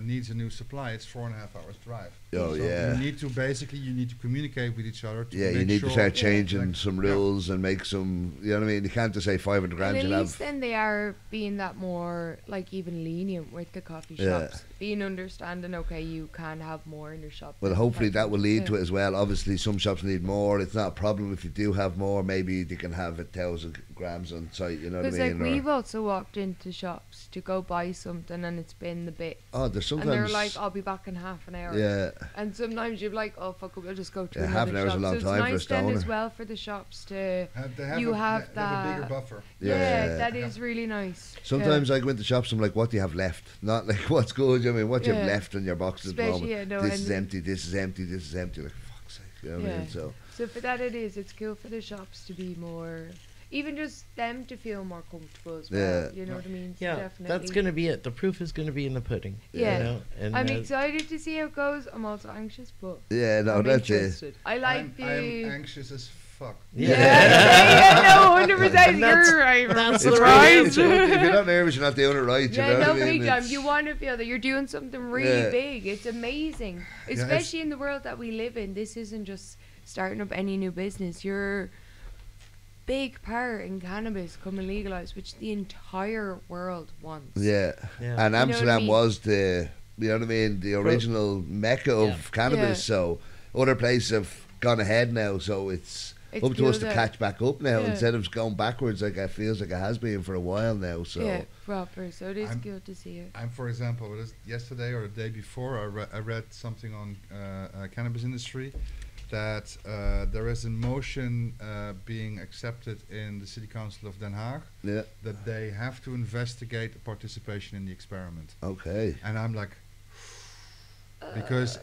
Speaker 3: needs a new supply, it's 4.5 hours drive.
Speaker 1: Oh, so
Speaker 3: you need to communicate with each other.
Speaker 1: You need to start changing some rules and make some. You know what I mean? You can't just say 500 grams.
Speaker 2: And at least then they are being that more like even lenient with the coffee shops, being understanding. Okay, you can have more in your shop.
Speaker 1: Well, hopefully that will lead to it as well. Obviously, some shops need more. It's not a problem if you do have more. Maybe they can have 1,000 grams on site. You know what I mean?
Speaker 2: Because we've also walked into shops to go buy something and it's been the bit.
Speaker 1: Oh, there's sometimes.
Speaker 2: And they're like, "I'll be back in half an hour."
Speaker 1: Yeah.
Speaker 2: And sometimes you're like, "Oh fuck it, we'll just go to another
Speaker 1: half an hour is a long time for a stoner.
Speaker 2: So it's nice then as well for the shops to
Speaker 3: have
Speaker 2: that.
Speaker 3: Have a bigger buffer.
Speaker 2: Yeah, that is really nice.
Speaker 1: Sometimes I go into shops, I'm like, what do you have left? Not like what's good. I mean, what you have left in your boxes at the moment. This is empty. This is empty. This is empty. Like fuck's sake, you know what I mean?
Speaker 2: So for that it's cool for the shops to be more. Even just them to feel more comfortable as well. You know what I mean?
Speaker 4: Yeah,
Speaker 2: definitely.
Speaker 4: That's going to be it. The proof is going to be in the pudding.
Speaker 2: Yeah.
Speaker 4: You know? And
Speaker 2: I'm excited to see how it goes. I'm also anxious, but
Speaker 1: I'm
Speaker 2: that's
Speaker 1: interested.
Speaker 2: It. I like
Speaker 3: I'm anxious as fuck.
Speaker 2: No, 100%. You're right.
Speaker 4: That's
Speaker 1: right. If you're not nervous, you're not doing it right. You know what I mean?
Speaker 2: Big time. You want to feel that you're doing something really big. It's amazing. Especially in the world that we live in. This isn't just starting up any new business. You're big part in cannabis coming legalized, which the entire world wants.
Speaker 1: And Amsterdam was the, you know what I mean, the original mecca of cannabis. So other places have gone ahead now, so it's up to us to catch back up now instead of going backwards like it feels like it has been for a while now. So
Speaker 2: proper. So it is good to see it.
Speaker 3: And for example, yesterday or the day before, I read something on cannabis industry that there is a motion being accepted in the City Council of Den Haag that they have to investigate participation in the experiment.
Speaker 1: Okay.
Speaker 3: And I'm like, because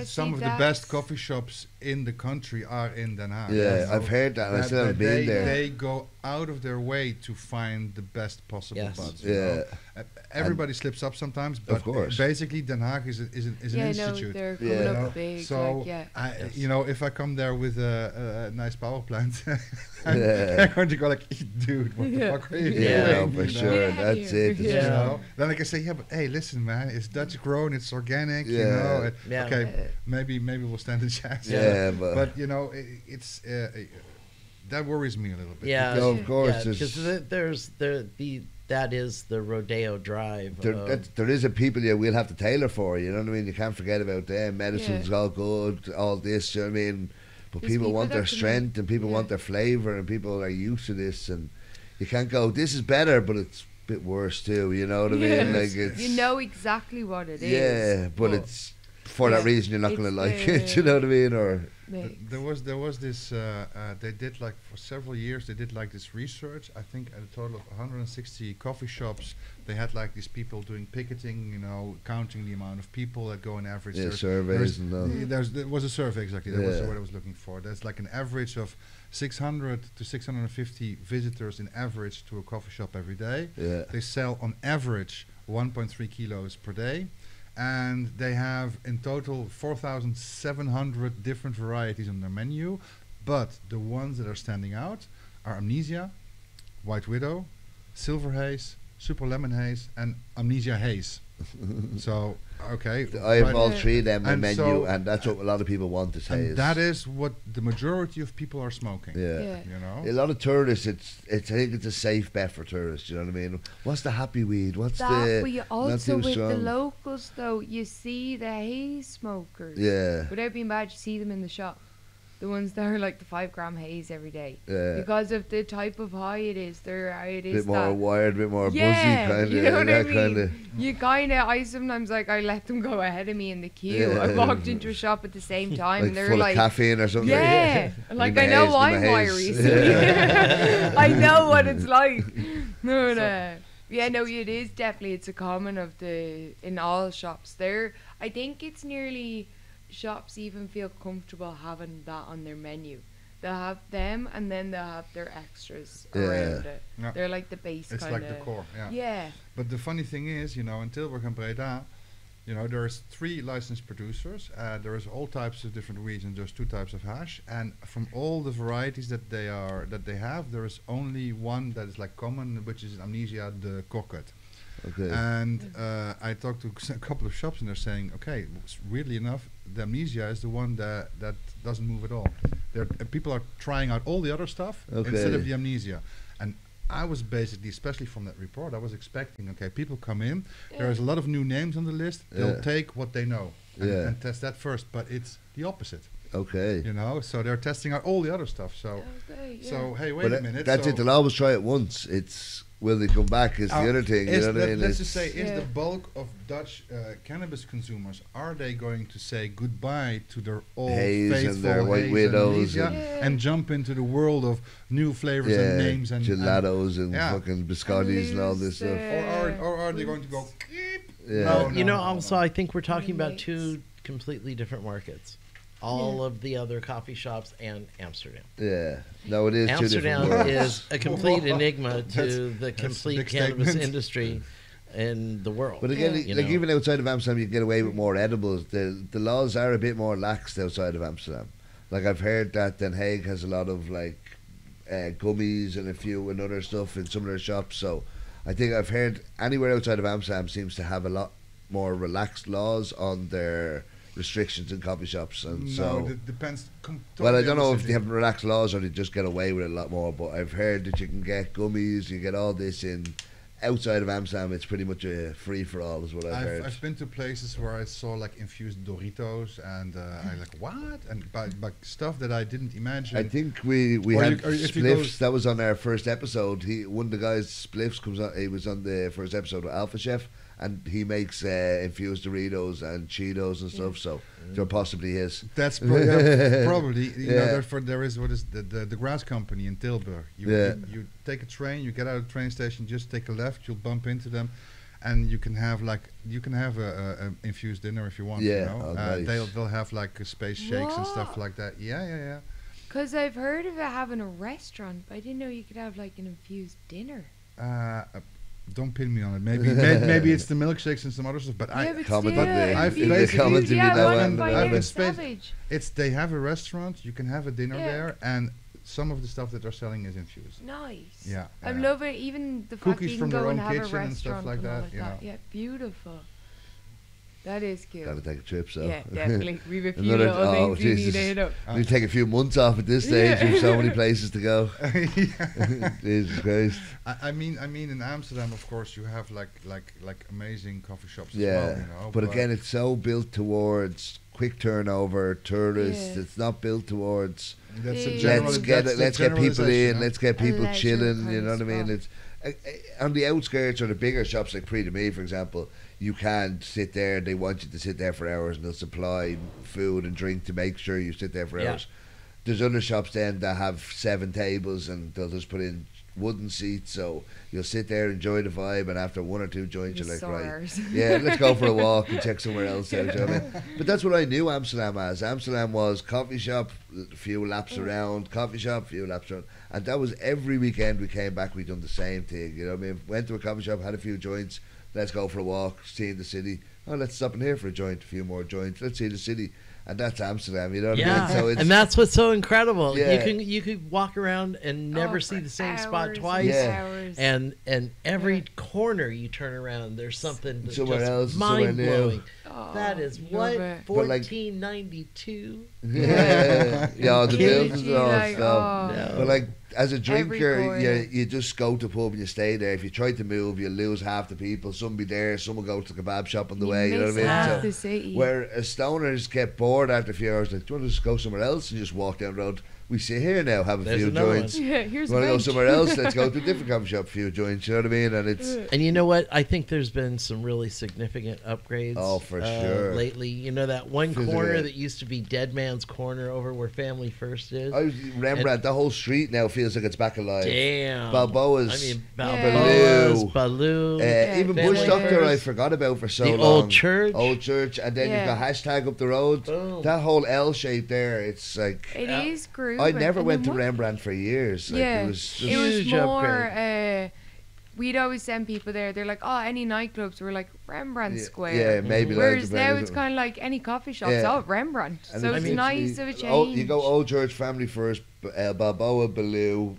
Speaker 3: some of the best coffee shops in the country are in Den Haag.
Speaker 1: Yeah, I've heard that. I still haven't been there.
Speaker 3: They go out of their way to find the best possible buds.
Speaker 1: Yeah.
Speaker 3: Everybody slips up sometimes, but
Speaker 1: of course.
Speaker 3: Basically Den Haag is an institute.
Speaker 2: No, they're coming up big.
Speaker 3: So, you know, if I come there with a nice power plant, they're going to go like, dude, what the fuck are you doing?
Speaker 1: Yeah, for sure. That's it.
Speaker 3: You know? Then I can say, but hey, listen, man, it's Dutch grown, it's organic, you know. Okay, maybe we'll stand a chance.
Speaker 1: Yeah,
Speaker 3: but you know, it's that worries me a little bit.
Speaker 1: Yeah, of course.
Speaker 4: Because that is the Rodeo Drive.
Speaker 1: There is a people we'll have to tailor for. You know what I mean? You can't forget about them. Medicine's all good, all this. You know what I mean? But people want their strength and people want their flavour and people are used to this, and you can't go, this is better, but it's a bit worse too. You know what I mean? Like it's,
Speaker 2: you know exactly what it is.
Speaker 1: Yeah, but it's for that reason you're not going to like it. You know what I mean? Or
Speaker 3: there was this. They did like for several years. They did like this research. I think at a total of 160 coffee shops. They had like these people doing picketing. You know, counting the amount of people that go on average.
Speaker 1: Yeah, surveys and
Speaker 3: there was a survey exactly. That was what I was looking for. There's like an average of 600 to 650 visitors in average to a coffee shop every day.
Speaker 1: Yeah.
Speaker 3: They sell on average 1.3 kilos per day. And they have in total 4,700 different varieties on their menu. But the ones that are standing out are Amnesia, White Widow, Silver Haze, Super Lemon Haze, and Amnesia Haze. So, okay.
Speaker 1: I have all three of them on the menu, and that's what a lot of people want to say.
Speaker 3: And that is what the majority of people are smoking.
Speaker 1: Yeah.
Speaker 3: You know?
Speaker 1: A lot of tourists, I think it's a safe bet for tourists, you know what I mean? What's the happy weed? What's
Speaker 2: but you also with the locals, though, you see the haze smokers.
Speaker 1: Yeah.
Speaker 2: Without being bad, you see them in the shop. The ones that are like the 5 gram haze every day.
Speaker 1: Yeah.
Speaker 2: Because of the type of high it is. It is
Speaker 1: bit more wired, bit more buzzy kind of.
Speaker 2: You know what I mean? You kind of, I sometimes like, I let them go ahead of me in the queue. I walked into a shop at the same time and they're like.
Speaker 1: Full of caffeine or something.
Speaker 2: Yeah. Like I know I'm wiry. I know what it's like. Yeah, no, it is definitely, it's a common of in all shops there. I think it's nearly, shops even feel comfortable having that on their menu. They'll have them and then they'll have their extras around it. Yeah. They're like the base kind of.
Speaker 3: It's like the core, yeah. But the funny thing is, you know, in Tilburg and Breda, you know, there's 3 licensed producers. There's all types of different weeds and there's 2 types of hash. And from all the varieties that they have, there is only one that is like common, which is Amnesia de Kokket.
Speaker 1: Okay.
Speaker 3: And I talked to a couple of shops and they're saying, okay, weirdly enough, the Amnesia is the one that doesn't move at all. People are trying out all the other stuff instead of the Amnesia. And I was basically, especially from that report, I was expecting, okay, people come in, there's a lot of new names on the list, they'll take what they know and test that first, but it's the opposite.
Speaker 1: Okay.
Speaker 3: You know, so they're testing out all the other stuff. So, so hey, wait a minute.
Speaker 1: That's it, they'll always try it once. It's will they come back is the other thing. You know what I mean?
Speaker 3: Let's just say, is the bulk of Dutch cannabis consumers, are they going to say goodbye to their old
Speaker 1: haze
Speaker 3: faithful
Speaker 1: and their White Widows
Speaker 3: and jump into the world of new flavors and names and
Speaker 1: gelatos and fucking biscottis and all this stuff?
Speaker 3: Or are they going to go?
Speaker 4: Well, you know, also I think we're talking about 2 completely different markets. All of the other coffee shops and Amsterdam.
Speaker 1: Yeah, no, it is.
Speaker 4: Amsterdam is a complete enigma to the complete cannabis industry in the world.
Speaker 1: But again, like even outside of Amsterdam, you can get away with more edibles. The laws are a bit more lax outside of Amsterdam. Like I've heard that Den Haag has a lot of like gummies and a few and other stuff in some of their shops. So I think I've heard anywhere outside of Amsterdam seems to have a lot more relaxed laws on their restrictions in coffee shops, and
Speaker 3: it depends.
Speaker 1: Well, I don't know if they have relaxed laws or they just get away with it a lot more, but I've heard that you can get gummies, you get all this in outside of Amsterdam, it's pretty much a free for all, is what I've heard.
Speaker 3: I've been to places where I saw like infused Doritos, and I'm like, what? And but stuff that I didn't imagine.
Speaker 1: I think we had spliffs. That was on our first episode. One of the guys, spliffs, comes on. He was on the first episode of Alpha Chef, and he makes infused Doritos and Cheetos and stuff. So there possibly is.
Speaker 3: That's probably. You know, therefore there is what is the grass company in Tilburg. You take a train, you get out of the train station, just take a left, you'll bump into them, and you can have a infused dinner if you want.
Speaker 1: Yeah,
Speaker 3: you know?
Speaker 1: nice.
Speaker 3: They'll have like space shakes and stuff like that. Yeah.
Speaker 2: Because I've heard of it having a restaurant, but I didn't know you could have like an infused dinner.
Speaker 3: Don't pin me on it. Maybe it's the milkshakes and some other stuff. But they have a restaurant. You can have a dinner there, and some of the stuff that they're selling is infused.
Speaker 2: Nice.
Speaker 3: Yeah.
Speaker 2: I love it. Even the fact you can go and have a restaurant
Speaker 3: and stuff like that.
Speaker 2: Yeah, beautiful. That is cute.
Speaker 1: Gotta take a trip, so.
Speaker 2: Yeah, definitely. We've a few little things we need to hit up.
Speaker 1: We take a few months off at this stage. We've so many places to go. Jesus Christ.
Speaker 3: I mean, in Amsterdam, of course, you have like amazing coffee shops as well. You know,
Speaker 1: but again, it's so built towards quick turnover, tourists. It's not built towards. Let's get people in. Let's get people chilling. You know what I mean? It's on the outskirts or the bigger shops like Prix de Me, for example. You can't sit there. They want you to sit there for hours, and they'll supply food and drink to make sure you sit there for hours. There's other shops then that have 7 tables, and they'll just put in wooden seats, so you'll sit there, enjoy the vibe, and after 1 or 2 joints, you're like, right, let's go for a walk and check somewhere else out. You know what I mean? But that's what I knew Amsterdam as. Amsterdam was coffee shop, a few laps around, coffee shop, a few laps around, and that was every weekend we came back, we done the same thing. You know what I mean? Went to a coffee shop, had a few joints. Let's go for a walk, seeing the city. Oh, let's stop in here for a joint, a few more joints. Let's see the city. And that's Amsterdam, you know what I mean? So it's,
Speaker 4: and that's what's so incredible. You could walk around and never see the same spot twice. And every corner you turn around, there's something that's
Speaker 1: somewhere
Speaker 4: just
Speaker 1: else,
Speaker 4: mind-blowing. That is what? 1492?
Speaker 1: The buildings and all stuff. But like, as a drinker, you just go to a pub and you stay there. If you try to move, you lose half the people. Some be there, some will go to the kebab shop on the way. You know what I mean? So, where stoners get bored after a few hours, like, do you want to just go somewhere else and just walk down the road? We sit here now, have a few joints.
Speaker 2: Here's
Speaker 1: want to go somewhere else? Let's go to a different coffee shop, a few joints. You know what I mean? And
Speaker 4: you know what? I think there's been some really significant upgrades.
Speaker 1: Oh, for sure.
Speaker 4: Lately, you know that one corner that used to be Dead Man's Corner over where Family First is.
Speaker 1: Rembrandt, the whole street now feels like it's back alive.
Speaker 4: Damn.
Speaker 1: Balboa's.
Speaker 4: Baloo.
Speaker 1: Even Bush Doctor, I forgot about for so long.
Speaker 4: The old church.
Speaker 1: Old church, and then you've got hashtag up the road.
Speaker 4: Boom.
Speaker 1: That whole L shape there, it's like.
Speaker 2: It is groovy.
Speaker 1: I never went to Rembrandt for years. Like,
Speaker 2: it was more.
Speaker 4: Upgrade.
Speaker 2: We'd always send people there. They're like, oh, any nightclubs? We're like, Rembrandt Square.
Speaker 1: Yeah, maybe.
Speaker 2: Whereas now it's kind of like any coffee shops. Oh, Rembrandt. And so it's nice of a change.
Speaker 1: You go Old Church, Family First, Balboa, Baloo,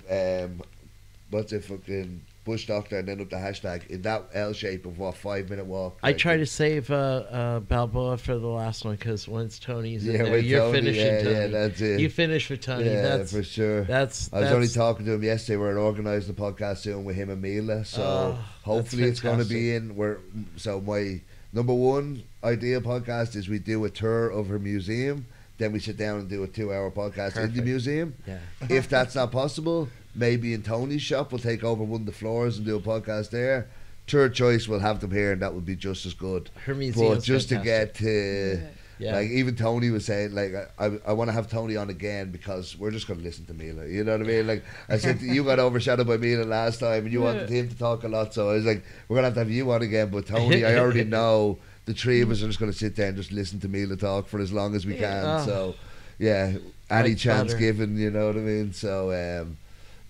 Speaker 1: what's it, fucking Bush Doctor, and then up the hashtag in that L shape of 5-minute walk.
Speaker 4: I try to save Balboa for the last one because once Tony's in there, you're finishing Tony.
Speaker 1: Yeah, that's it.
Speaker 4: You finish with Tony.
Speaker 1: Yeah,
Speaker 4: that's
Speaker 1: for sure. I was only talking to him yesterday. We're organising the podcast soon with him and Mila, so hopefully it's going to be in. So my number one ideal podcast is we do a tour of her museum. Then we sit down and do a 2-hour podcast in the museum. Yeah. If that's not possible, maybe in Tony's shop we'll take over one of the floors and do a podcast there. Third choice, we'll have them here, and that would be just as good.
Speaker 4: Her museum,
Speaker 1: but just fantastic. To get to, like even Tony was saying, like I want to have Tony on again because we're just going to listen to Mila. You know what I mean? Like I said, you got overshadowed by Mila last time, and you wanted him to talk a lot. So I was like, we're gonna have to have you on again. But Tony, I already know. The three of us are just going to sit there and just listen to Mila talk for as long as we can. So, any chance given, you know what I mean? So,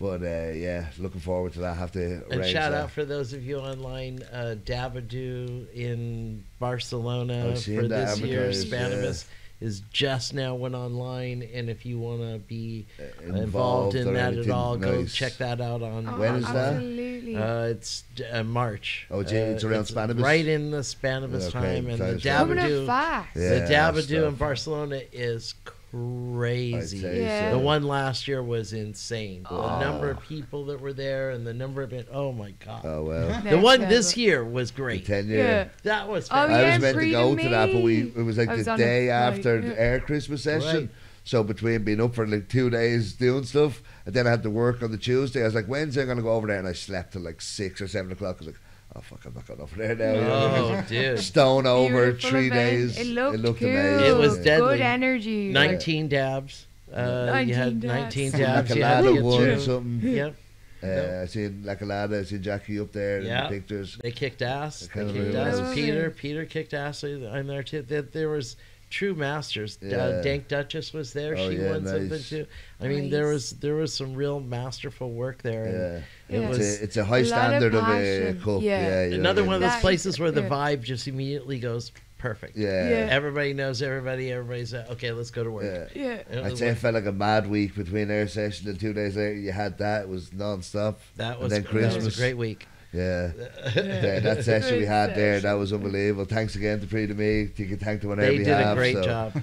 Speaker 1: looking forward to that. Have to
Speaker 4: and shout out for those of you online, Dabadoo in Barcelona for this year. Cannabis is just now went online, and if you want to be involved in that at all, go check that out on.
Speaker 1: When is that?
Speaker 2: Absolutely.
Speaker 4: It's March.
Speaker 1: Oh, it's around Cannabis.
Speaker 4: Right in the Cannabis time, and the Dabadoo.
Speaker 2: Fast.
Speaker 4: The Dabadoo in Barcelona is crazy. The one last year was insane. The number of people that were there and the number of oh my god.
Speaker 1: Oh well.
Speaker 4: The one this year was great.
Speaker 1: The 10 year.
Speaker 4: That was
Speaker 1: I was meant to go to that, but it was like the day after our Christmas session. So between being up for like 2 days doing stuff, and then I had to work on the Tuesday, I was like, Wednesday I'm going to go over there, and I slept till like 6 or 7 o'clock. I was like, oh fuck, I'm not going over there now.
Speaker 4: Oh, dude.
Speaker 1: Stone over 3 days.
Speaker 2: It looked cool.
Speaker 1: amazing.
Speaker 4: It was deadly.
Speaker 2: Good energy.
Speaker 4: 19 dabs. You had 19 dabs.
Speaker 1: Lakalada won something.
Speaker 4: Yep.
Speaker 1: I seen Lakalada, I seen Jackie up there in the pictures.
Speaker 4: They kicked ass. Peter kicked ass in there too. There was true masters. Dank Duchess was there. She won something too. I mean, there was some real masterful work there. And
Speaker 1: it's a high standard of a cook.
Speaker 4: Another one of those places where the vibe just immediately goes perfect. Everybody knows everybody. Everybody's okay. Let's go to work.
Speaker 1: I'd say it felt like a mad week between our session and 2 days later. You had that. It was non-stop.
Speaker 4: That was a great week.
Speaker 1: That session we had there, that was unbelievable. Thanks again to Pre to Me. You can thank them on every behalf.
Speaker 4: They did a great job.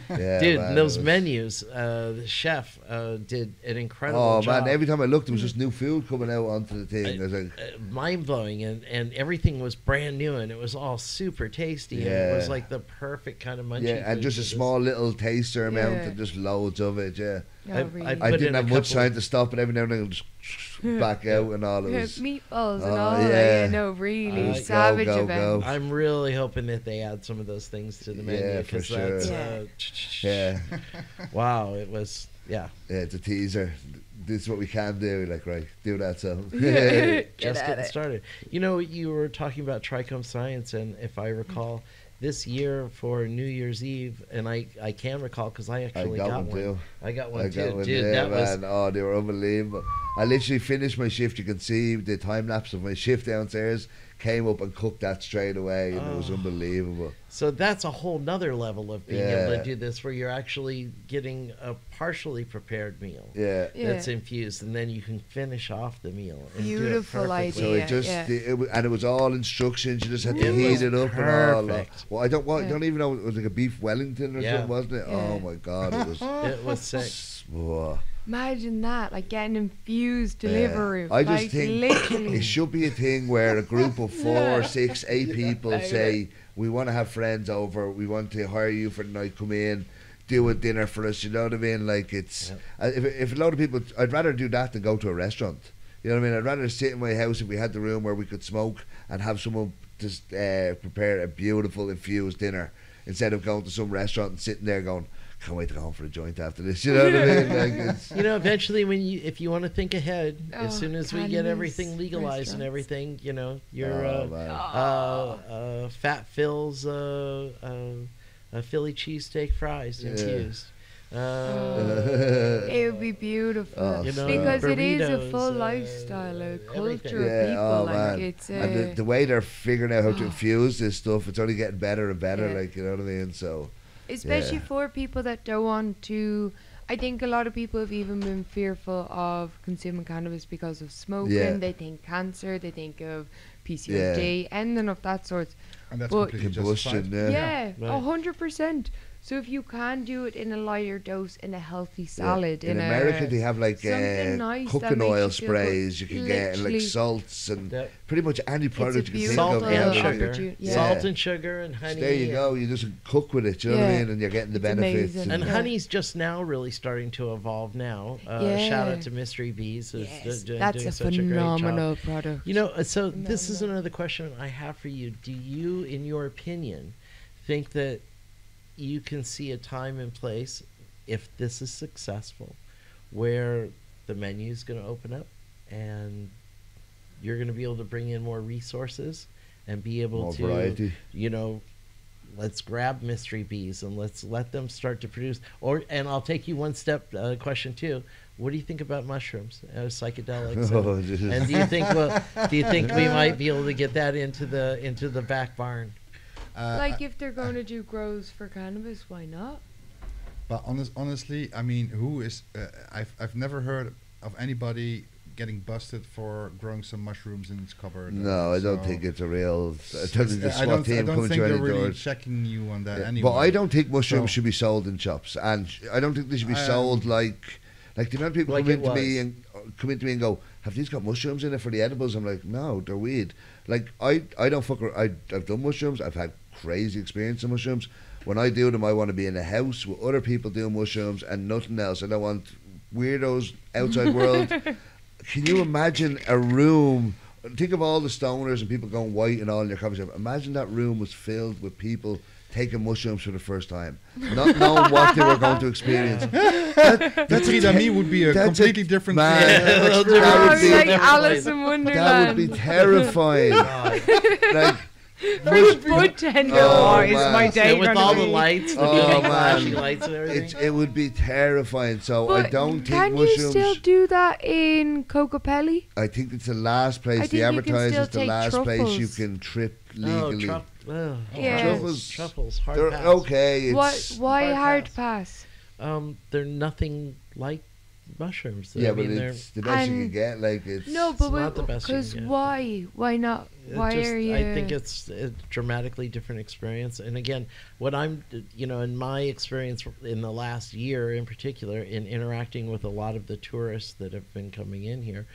Speaker 4: Dude, man, those menus, the chef did an incredible job.
Speaker 1: Man, every time I looked, there was just new food coming out onto the thing. I was like,
Speaker 4: mind-blowing, and everything was brand new, and it was all super tasty. And it was like the perfect kind of munchie
Speaker 1: and just a small little taster amount and just loads of it, I didn't have much time to stop it. Every now and then just back out and all of it.
Speaker 2: Meatballs and all really savage event.
Speaker 4: I'm really hoping that they add some of those things to the menu.
Speaker 1: For sure.
Speaker 4: Wow, it was,
Speaker 1: it's a teaser. This is what we can do. Like, right, do that. So
Speaker 4: just getting started. You know, you were talking about Trichome Science, and if I recall, this year for New Year's Eve, and I can recall because I actually got one.
Speaker 1: Too.
Speaker 4: I got one too. Dude,
Speaker 1: that was... Oh, they were unbelievable. I literally finished my shift. You can see the time lapse of my shift downstairs. Came up and cooked that straight away, and it was unbelievable.
Speaker 4: So that's a whole nother level of being able to do this, where you're actually getting a partially prepared meal that's infused, and then you can finish off the meal. And
Speaker 2: Beautiful idea.
Speaker 1: So it just and it was all instructions. You just had to heat it up and all. Well, I don't even know. It was like a beef Wellington or something, wasn't it? Oh my god, it was.
Speaker 4: It was sick.
Speaker 2: Imagine that, like getting infused delivery.
Speaker 1: I just think it should be a thing where a group of 4, 6, 8 people say, we want to have friends over, we want to hire you for the night, come in, do a dinner for us, you know what I mean? Like it's, if a lot of people, I'd rather do that than go to a restaurant. You know what I mean? I'd rather sit in my house if we had the room where we could smoke and have someone just prepare a beautiful infused dinner instead of going to some restaurant and sitting there going, can't wait to go home for a joint after this. You know what I mean? Like it's,
Speaker 4: you know, eventually, if you want to think ahead, as soon as we get everything legalized and everything, you know, your Fat Phil's Philly cheesesteak fries infused.
Speaker 2: It would be beautiful, you know, because burritos, it is a full lifestyle, a culture of people. Like it's
Speaker 1: and the way they're figuring out how to infuse this stuff, it's only getting better and better. Like, you know what I mean? So.
Speaker 2: Especially for people that don't want to. I think a lot of people have even been fearful of consuming cannabis because of smoking. They think cancer, they think of PCOD, anything of that sort.
Speaker 3: And that's completely justified.
Speaker 2: 100%. So if you can do it in a lighter dose, in a healthy salad,
Speaker 1: in America they have like nice cooking oil sprays you can get, and like salts and pretty much any product you can think of.
Speaker 4: Salt and sugar and honey.
Speaker 1: There you go. You just cook with it. You know what I mean? And you're getting the benefits.
Speaker 4: And honey's just now really starting to evolve now. Shout out to Mystery Bees.
Speaker 2: That's a phenomenal product.
Speaker 4: You know, so this is another question I have for you. Do you, in your opinion, think that you can see a time and place, if this is successful, where the menu is going to open up and you're going to be able to bring in more resources and be able
Speaker 1: more variety.
Speaker 4: You know, let's grab Mystery Bees and let's let them start to produce. And I'll take you one step, question 2. What do you think about mushrooms, psychedelics? And do you think we might be able to get that into the back barn?
Speaker 2: Like if they're going to do grows for cannabis, why not?
Speaker 3: But honestly, I mean, who is? I've never heard of anybody getting busted for growing some mushrooms in its cupboard.
Speaker 1: No, I don't think it's a real. I don't think
Speaker 3: they're really checking you on that anyway.
Speaker 1: But I don't think mushrooms should be sold in shops, and I don't think they should be sold like the amount of people come into me and go, "Have these got mushrooms in it for the edibles?" I'm like, "No, they're weed." Like I don't fuck. I've done mushrooms. I've had crazy experience of mushrooms. When I do them, I want to be in a house with other people doing mushrooms and nothing else. I don't want weirdos outside world. Can you imagine a room? Think of all the stoners and people going white and all in your coffee shop. Imagine that room was filled with people taking mushrooms for the first time, not knowing what they were going to experience.
Speaker 3: That to me would be a completely different
Speaker 2: that would be like Alice in Wonderland.
Speaker 1: That would be terrifying.
Speaker 2: Very bud tender is my day.
Speaker 4: With all the lights, the flashing lights and everything.
Speaker 1: It would be terrifying. So I don't think mushrooms.
Speaker 2: Can you still do that in Cocopelli?
Speaker 1: I think it's the last place. They advertise it's the last place you can trip legally.
Speaker 4: Truffles, hard
Speaker 1: they're
Speaker 4: pass.
Speaker 1: Okay.
Speaker 2: Why hard pass?
Speaker 4: They're nothing like mushrooms.
Speaker 1: Yeah, but it's the best you can get. Like it's
Speaker 2: but
Speaker 4: not the best.
Speaker 2: Because why? Why not? Why are you?
Speaker 4: I think it's a dramatically different experience. And again, what I'm, in my experience in the last year, in particular, in interacting with a lot of the tourists that have been coming in here,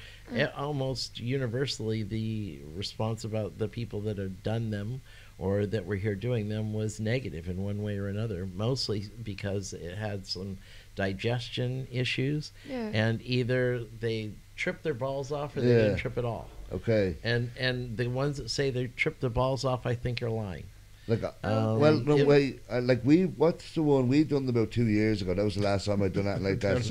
Speaker 4: almost universally the response about the people that have done them or that were here doing them was negative in one way or another. Mostly because it had some digestion issues, and either they tripped their balls off or they didn't trip at all.
Speaker 1: Okay.
Speaker 4: And the ones that say they tripped their balls off, I think, are lying.
Speaker 1: What's the one we done about 2 years ago? That was the last time I'd done that like that.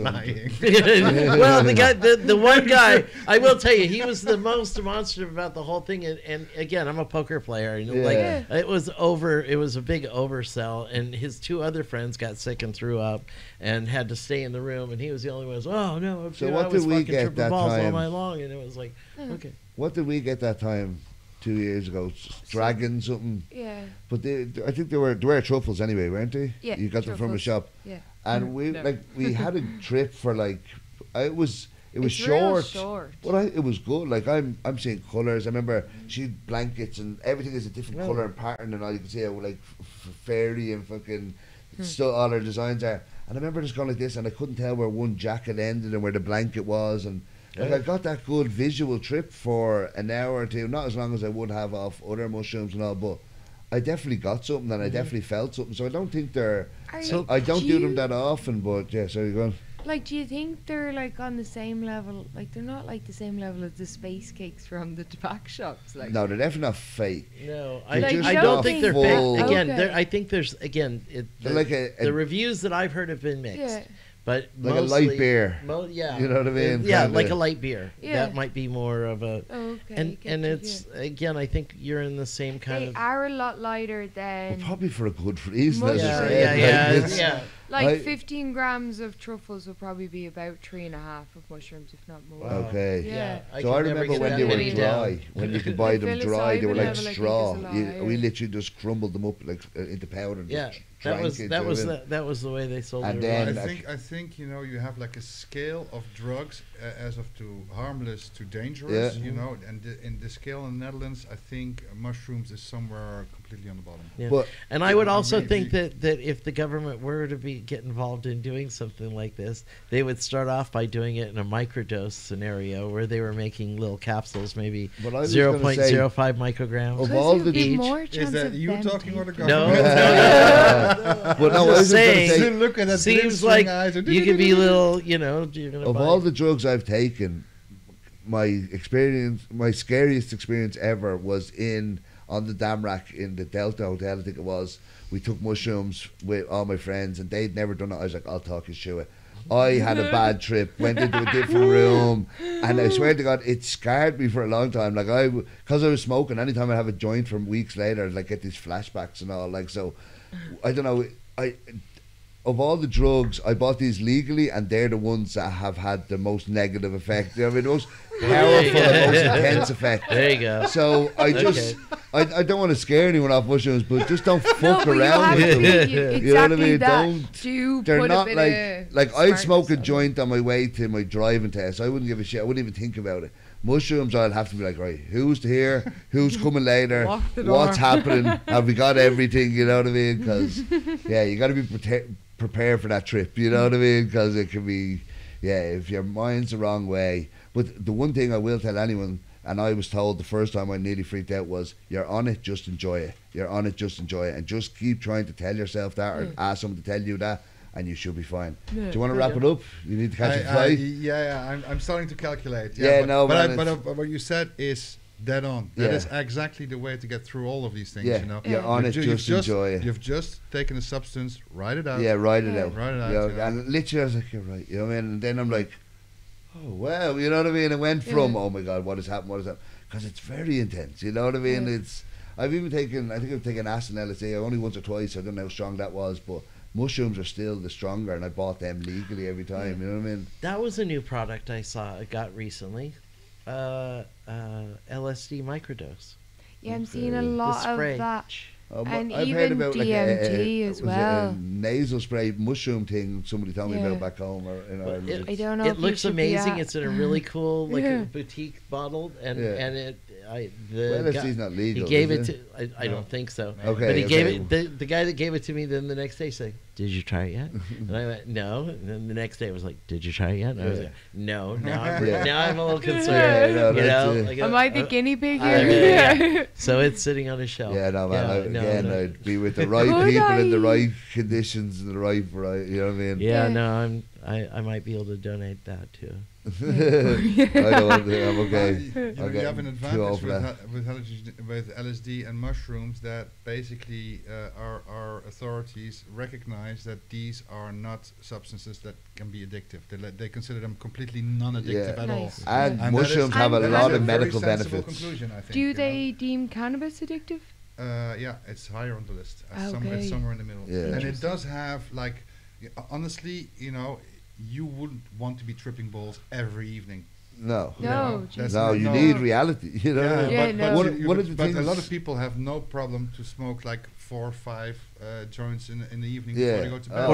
Speaker 4: Well, the one guy, I will tell you, he was the most demonstrative about the whole thing. And again, I'm a poker player. It was a big oversell, and his two other friends got sick and threw up and had to stay in the room, and he was the only one who was, oh no,
Speaker 1: what did we get that
Speaker 4: balls
Speaker 1: time?
Speaker 4: All night long, and it was like, okay.
Speaker 1: What did we get that time? 2 years ago, dragon something.
Speaker 2: Yeah.
Speaker 1: But I think they were truffles anyway, weren't they?
Speaker 2: Yeah.
Speaker 1: You got them from a shop.
Speaker 2: Yeah.
Speaker 1: And we had a trip for it was short. But it was good. Like I'm seeing colours. I remember she had blankets and everything is a different colour and pattern and all. You can see how fairy and fucking still all her designs are. And I remember just going like this and I couldn't tell where one jacket ended and where the blanket was and. I got that good visual trip for an hour or two, not as long as I would have off other mushrooms and all, but I definitely got something and I definitely felt something. So I don't think I don't do them that often, but yeah, sorry, go on.
Speaker 2: Like, do you think they're on the same level? Like, they're not the same level as the space cakes from the tobacco shops.
Speaker 1: No, they're definitely not fake.
Speaker 4: No, I don't think they're fake. Again, I think there's the reviews that I've heard have been mixed. Yeah. But
Speaker 1: like mostly, a light beer,
Speaker 4: you
Speaker 1: know what I mean?
Speaker 4: Yeah, like a light beer. Yeah. That might be more of a. And it's again, I think you're in the same kind of.
Speaker 2: They are a lot lighter than.
Speaker 1: Well, probably for a good reason.
Speaker 4: Yeah.
Speaker 2: Like 15 grams of truffles will probably be about 3.5 of mushrooms, if not more.
Speaker 1: Wow. Okay.
Speaker 2: Yeah.
Speaker 1: So I remember when they were dry, when you could buy them dry, they were like straw. We literally just crumbled them up into powder.
Speaker 4: Yeah. That was the way they sold it.
Speaker 3: I think you have like a scale of drugs as of to harmless to dangerous. And in the scale in the Netherlands, I think mushrooms is somewhere completely on the bottom.
Speaker 4: Yeah. And I would also think that if the government were to get involved in doing something like this, they would start off by doing it in a microdose scenario where they were making little capsules, maybe 0.05 micrograms.
Speaker 1: Of all the each,
Speaker 3: is that you talking or the government?
Speaker 4: No. Well, I was saying,
Speaker 3: looking at
Speaker 4: seems like you could be little,
Speaker 1: of all the drugs I've taken, my scariest experience ever was on the Damrak in the Delta Hotel, I think it was. We took mushrooms with all my friends and they'd never done it. I was like, I'll talk you through it. I had a bad trip, went into a different room, and I swear to God, it scarred me for a long time. Because I was smoking, anytime I have a joint from weeks later, I'd get these flashbacks and all. So, I don't know. Of all the drugs, I bought these legally, and they're the ones that have had the most negative effect. The most powerful and most intense effect.
Speaker 4: There you go.
Speaker 1: So I just I don't want to scare anyone off mushrooms, but just don't fuck around with them.
Speaker 2: Exactly,
Speaker 1: you know what I mean?
Speaker 2: Don't.
Speaker 1: They're not like I'd smoke a joint on my way to my driving test. I wouldn't give a shit. I wouldn't even think about it. Mushrooms, I'd have to be like, right, who's here? Who's coming later? What's happening? Have we got everything? You know what I mean? Because you got to be prepared for that trip. You know what I mean? Because it can be, if your mind's the wrong way. But the one thing I will tell anyone, and I was told the first time I nearly freaked out, was you're on it, just enjoy it. You're on it, just enjoy it. And just keep trying to tell yourself that or ask someone to tell you that, and you should be fine. Do you want to wrap it up? You need to catch a flight?
Speaker 3: I'm starting to calculate. But what you said is dead on. That is exactly the way to get through all of these things. You know,
Speaker 1: you're on it, just enjoy it.
Speaker 3: You've just taken a substance, write it out.
Speaker 1: Yeah, write it out.
Speaker 3: Write it out.
Speaker 1: You know, and literally, I was like, you're right. You know what I mean? And then I'm like, oh wow, you know what I mean? It went from oh my god, what has happened? Because it's very intense. You know what I mean? It's. I've even taken. I think I've taken acid and LSD only once or twice. I don't know how strong that was, but mushrooms are still the stronger, and I bought them legally every time. You know what I mean?
Speaker 4: That was a new product I got recently. LSD microdose.
Speaker 2: Yeah, I'm seeing a lot of that. And
Speaker 1: I've
Speaker 2: even
Speaker 1: heard about
Speaker 2: DMT as well.
Speaker 1: A nasal spray mushroom thing somebody told me about back home or in Ireland.
Speaker 2: I don't know.
Speaker 4: It looks amazing. It's in a really cool a boutique bottle, and
Speaker 1: LSD's not legal.
Speaker 4: He gave it to. I don't think so.
Speaker 1: Okay,
Speaker 4: but he gave it. The guy that gave it to me. Then the next day said, "Did you try it yet?" And I went, "No." And then the next day I was like, "Did you try it yet?" And I was like, "No." Now I'm a little concerned.
Speaker 2: Am I the guinea pig here?
Speaker 4: So it's sitting on a shelf.
Speaker 1: Yeah, no man. I'd be with the right people in the right conditions and the right variety. You know what I mean?
Speaker 4: Yeah, no, I might be able to donate that too.
Speaker 1: I don't want to. I'm okay.
Speaker 3: You have an advantage with LSD and mushrooms that basically our authorities recognize that these are not substances that can be addictive. They consider them completely non-addictive at all.
Speaker 1: And mushrooms have a lot of medical benefits.
Speaker 2: Do they deem cannabis addictive?
Speaker 3: Yeah, it's higher on the list. It's somewhere in the middle.
Speaker 1: Yeah.
Speaker 3: And it does have, like, honestly, you wouldn't want to be tripping balls every evening.
Speaker 1: No.
Speaker 3: You
Speaker 1: need reality. You know.
Speaker 3: But a lot of people have no problem to smoke like 4 or 5 joints in the evening before they go to bed.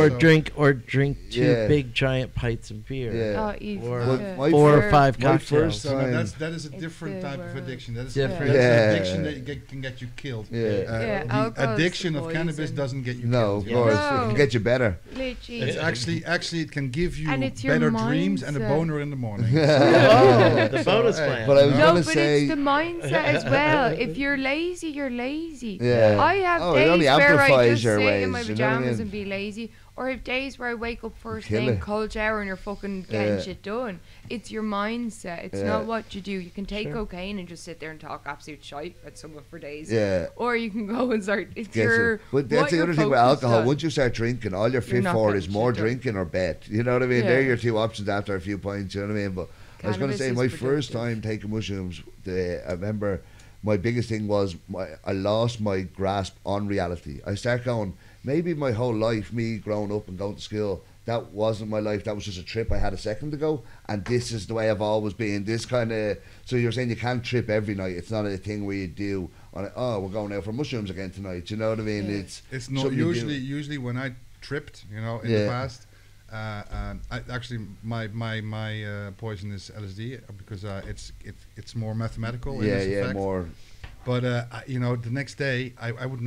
Speaker 4: Or drink 2 big giant pints of beer. Or 4 or 5 cocktails.
Speaker 3: That is a different type of addiction. That is
Speaker 4: different.
Speaker 3: That's an addiction that can get you killed. The addiction of cannabis doesn't get you killed.
Speaker 1: No, of course. It can get you better.
Speaker 3: It's actually it can give you better dreams and a boner in the morning.
Speaker 4: The bonus plan.
Speaker 1: But I was going to say,
Speaker 2: it's the mindset as well. If you're lazy, you're lazy.
Speaker 1: Yeah.
Speaker 2: I have days where I just sit in my pajamas and be lazy, or I have days where I wake up first thing, cold shower, and you're fucking getting shit done. It's your mindset. It's not what you do. You can take cocaine and just sit there and talk absolute shite at someone for days. Yeah. Or you can go and start. It's
Speaker 1: But that's the other thing with alcohol. Once you start drinking, all you're fit for is more drinking or bed. You know what I mean? They're your 2 options after a few pints. You know what I mean? But I was going to say, my first time taking mushrooms, I remember my biggest thing was I lost my grasp on reality. I started going, maybe my whole life, me growing up and going to school, that wasn't my life. That was just a trip I had a second ago, and this is the way I've always been. This kind of. So you're saying you can't trip every night. It's not a thing where you do. We're going out for mushrooms again tonight. You know what I mean?
Speaker 3: It's not usually when I tripped. In the past. My poison is LSD because it's more mathematical.
Speaker 1: More.
Speaker 3: But the next day I would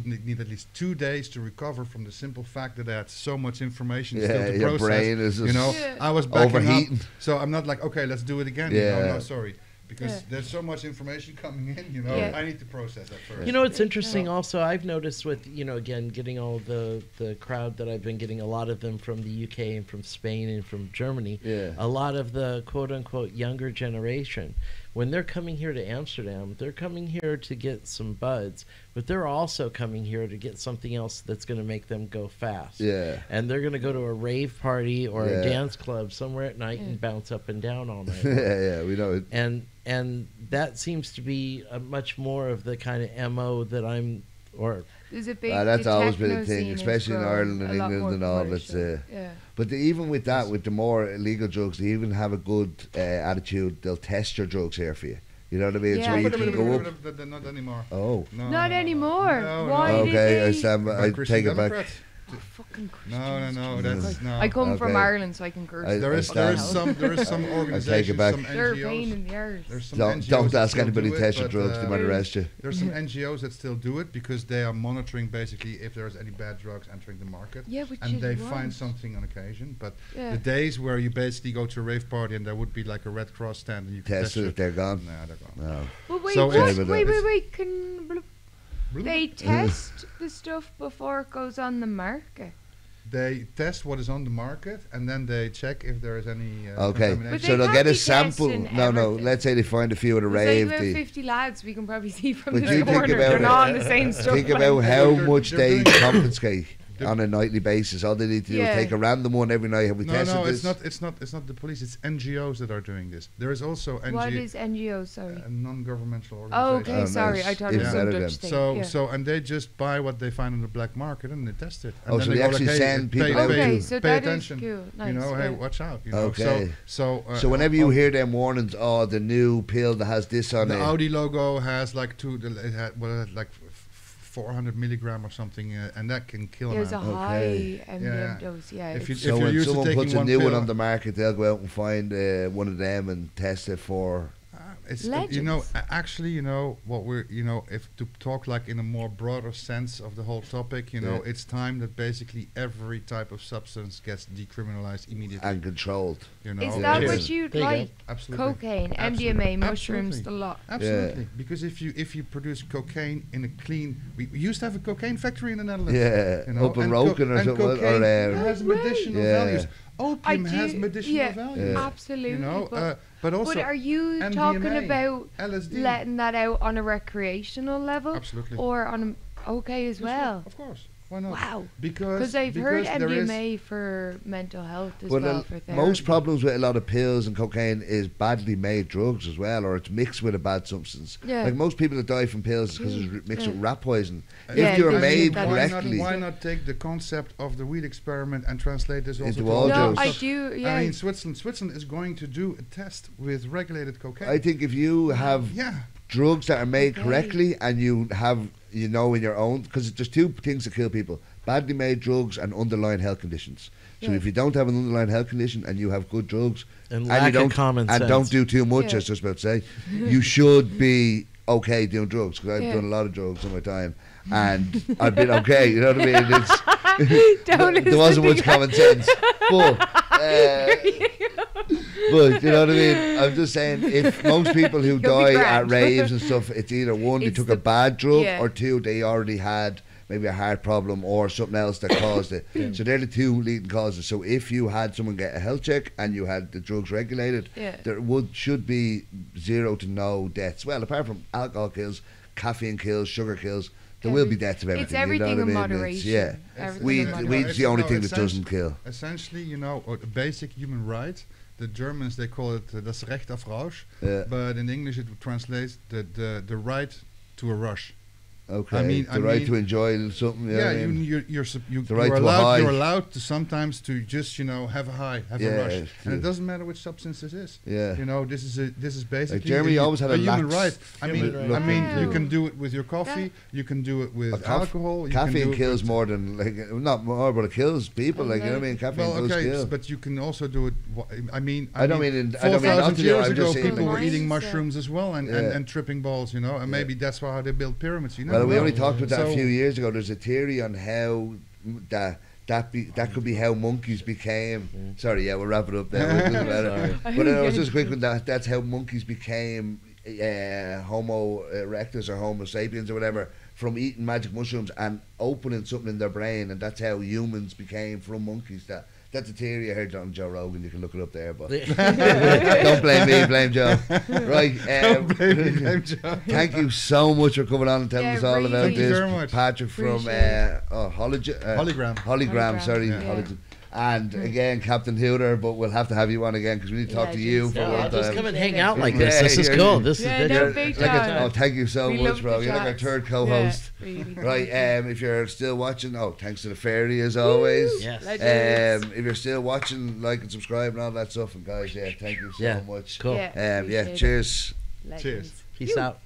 Speaker 3: need at least 2 days to recover from the simple fact that I had so much information still to
Speaker 1: your
Speaker 3: process.
Speaker 1: Brain is just
Speaker 3: I was backing
Speaker 1: overheating.
Speaker 3: up, so I'm not like, okay, let's do it again. No, sorry. Because there's so much information coming in, I need to process that first.
Speaker 4: It's interesting also, I've noticed with, again, getting all the crowd that I've been getting, a lot of them from the UK and from Spain and from Germany, a lot of the quote-unquote younger generation, when they're coming here to Amsterdam, they're coming here to get some buds, but they're also coming here to get something else that's going to make them go fast. Yeah. And they're going to go to a rave party or a dance club somewhere at night and bounce up and down all night.
Speaker 1: We know it.
Speaker 4: And that seems to be a much more of the kind of MO that I'm, or
Speaker 2: there's a big
Speaker 1: that's always been a thing, especially in Ireland and England and all. But even with that, with the more illegal drugs, they even have a good attitude. They'll test your drugs here for you. You know what I mean?
Speaker 2: Yeah,
Speaker 1: so you can go up.
Speaker 3: Not anymore.
Speaker 1: Oh.
Speaker 2: No, not anymore. Why
Speaker 1: okay,
Speaker 2: did they?
Speaker 1: I take it back.
Speaker 2: Oh, fucking
Speaker 3: no, that's no.
Speaker 2: I come from Ireland, so I can curse.
Speaker 3: There is some organizations, some
Speaker 2: They're a pain in the arse.
Speaker 3: There's some
Speaker 1: don't ask anybody to test your drugs; they might arrest you.
Speaker 3: There's some NGOs that still do it because they are monitoring basically if there's any bad drugs entering the market.
Speaker 2: Yeah, which
Speaker 3: and they
Speaker 2: right.
Speaker 3: find something on occasion. But the days where you basically go to a rave party and there would be like a Red Cross stand and you can test it,
Speaker 1: they're gone.
Speaker 3: Nah, they're gone.
Speaker 1: No.
Speaker 2: But wait,
Speaker 3: so
Speaker 2: wait, can they test the stuff before it goes on the market?
Speaker 3: They test what is on the market and then they check if there is any
Speaker 1: okay, so they'll get a sample. No, let's say they find a few at a rave.
Speaker 2: About 50 lads, we can probably see from the corner. They're not on the same stuff.
Speaker 1: Think about how much they confiscate on a nightly basis. All they need to do is take a random one every night. Have we tested this?
Speaker 3: It's not the police. It's NGOs that are doing this. There is also
Speaker 2: What is NGO? Sorry.
Speaker 3: A non-governmental organization.
Speaker 2: Oh, okay, sorry. I thought it was some Dutch thing.
Speaker 3: So and they just buy what they find on the black market and they test it. And
Speaker 1: so they actually send people out
Speaker 2: to
Speaker 1: so
Speaker 2: pay
Speaker 3: attention.
Speaker 2: Cool. Nice,
Speaker 3: you know, hey, watch out. You know?
Speaker 1: Okay.
Speaker 3: So
Speaker 1: whenever you hear them warnings, the new pill that has this on it.
Speaker 3: The Audi logo has like 400 milligram or something, and that can kill
Speaker 2: There's
Speaker 3: a
Speaker 2: man. There's a high MDM dose,
Speaker 1: So when someone puts a new one on the market, they'll go out and find one of them and test it for...
Speaker 3: It's actually, what we're, if to talk like in a more broader sense of the whole topic, it's time that basically every type of substance gets decriminalized immediately
Speaker 1: and controlled.
Speaker 2: Is that what you'd like?
Speaker 3: Absolutely.
Speaker 2: Cocaine, MDMA, mushrooms, the lot.
Speaker 3: Absolutely, because if you produce cocaine in a clean, we used to have a cocaine factory in the Netherlands.
Speaker 1: Up in Roken or something.
Speaker 3: Cocaine has medicinal values. Opium has medicinal value.
Speaker 2: Absolutely.
Speaker 3: But also,
Speaker 2: are you
Speaker 3: MDMA,
Speaker 2: talking about
Speaker 3: LSD.
Speaker 2: letting that out on a recreational level?
Speaker 3: Absolutely.
Speaker 2: Or on as well?
Speaker 3: Of course. Why not?
Speaker 2: Wow.
Speaker 3: Because
Speaker 2: I've heard MDMA for mental health as well. For therapy.
Speaker 1: Most problems with a lot of pills and cocaine is badly made drugs as well, or it's mixed with a bad substance. Yeah. Like most people that die from pills is because it's mixed with rat poison. If you're made correctly,
Speaker 3: why not take the concept of the weed experiment and translate this also
Speaker 1: into all drugs?
Speaker 2: I do. Yeah.
Speaker 3: I mean, Switzerland is going to do a test with regulated cocaine.
Speaker 1: I think if you have drugs that are made correctly and you have in your own, because there's two things that kill people: badly made drugs and underlying health conditions. So if you don't have an underlying health condition and you have good drugs
Speaker 4: and you
Speaker 1: don't do too much, I was just about to say, you should be okay doing drugs, because I've done a lot of drugs in my time and I've been okay, you know what I mean? There wasn't much common sense, but you know what I mean? I'm just saying, if most people who die at raves and stuff, it's either one, they took a bad drug, or two, they already had maybe a heart problem or something else that caused it. So they're the two leading causes. So if you had someone get a health check and you had the drugs regulated, there should be 0 to no deaths. Well, apart from alcohol kills, caffeine kills, sugar kills, there will be deaths of everything.
Speaker 2: It's everything in moderation.
Speaker 1: Weed's the only thing that doesn't kill.
Speaker 3: Essentially, a basic human right. The Germans, they call it das Recht auf Rausch, but in English it translates the right to a rush.
Speaker 1: Okay. The right to enjoy something.
Speaker 3: You're allowed to sometimes to just have a high, have a rush, and it doesn't matter which substance it is. This is basically
Speaker 1: Germany always had a
Speaker 3: human right. I mean, you can do it with your coffee. You can do it with alcohol.
Speaker 1: Caffeine kills more than not more, but it kills people. You know what I mean? Caffeine does kill.
Speaker 3: But you can also do it. I don't mean
Speaker 1: 4,000
Speaker 3: years ago, people were eating mushrooms as well and tripping balls. And maybe that's how they build pyramids.
Speaker 1: Well, we only talked about that a few years ago. There's a theory on how that could be how monkeys became. Sorry, we'll wrap it up there. It doesn't matter. But it was just a quick one. That's how monkeys became Homo erectus or Homo sapiens or whatever, from eating magic mushrooms and opening something in their brain, and that's how humans became from monkeys. That's a theory I heard on Joe Rogan. You can look it up there, but don't blame me, blame Joe. Right.
Speaker 3: Don't blame me, blame Joe.
Speaker 1: Thank you so much for coming on and telling us all about this.
Speaker 3: Thank you very much.
Speaker 1: Patrick from Hologram. Sorry, Hologram. And again, Captain Hooter, but we'll have to have you on again because we need to talk to you for one time.
Speaker 4: Just come and hang out like this. This is cool. This is
Speaker 1: thank you so much, bro. You're like our third co-host.
Speaker 2: Really.
Speaker 1: Right, if you're still watching, thanks to the fairy as always.
Speaker 4: Yes.
Speaker 1: If you're still watching, like and subscribe and all that stuff. And guys, thank you so much.
Speaker 4: Cool.
Speaker 1: Cheers.
Speaker 2: Cheers.
Speaker 4: Peace out.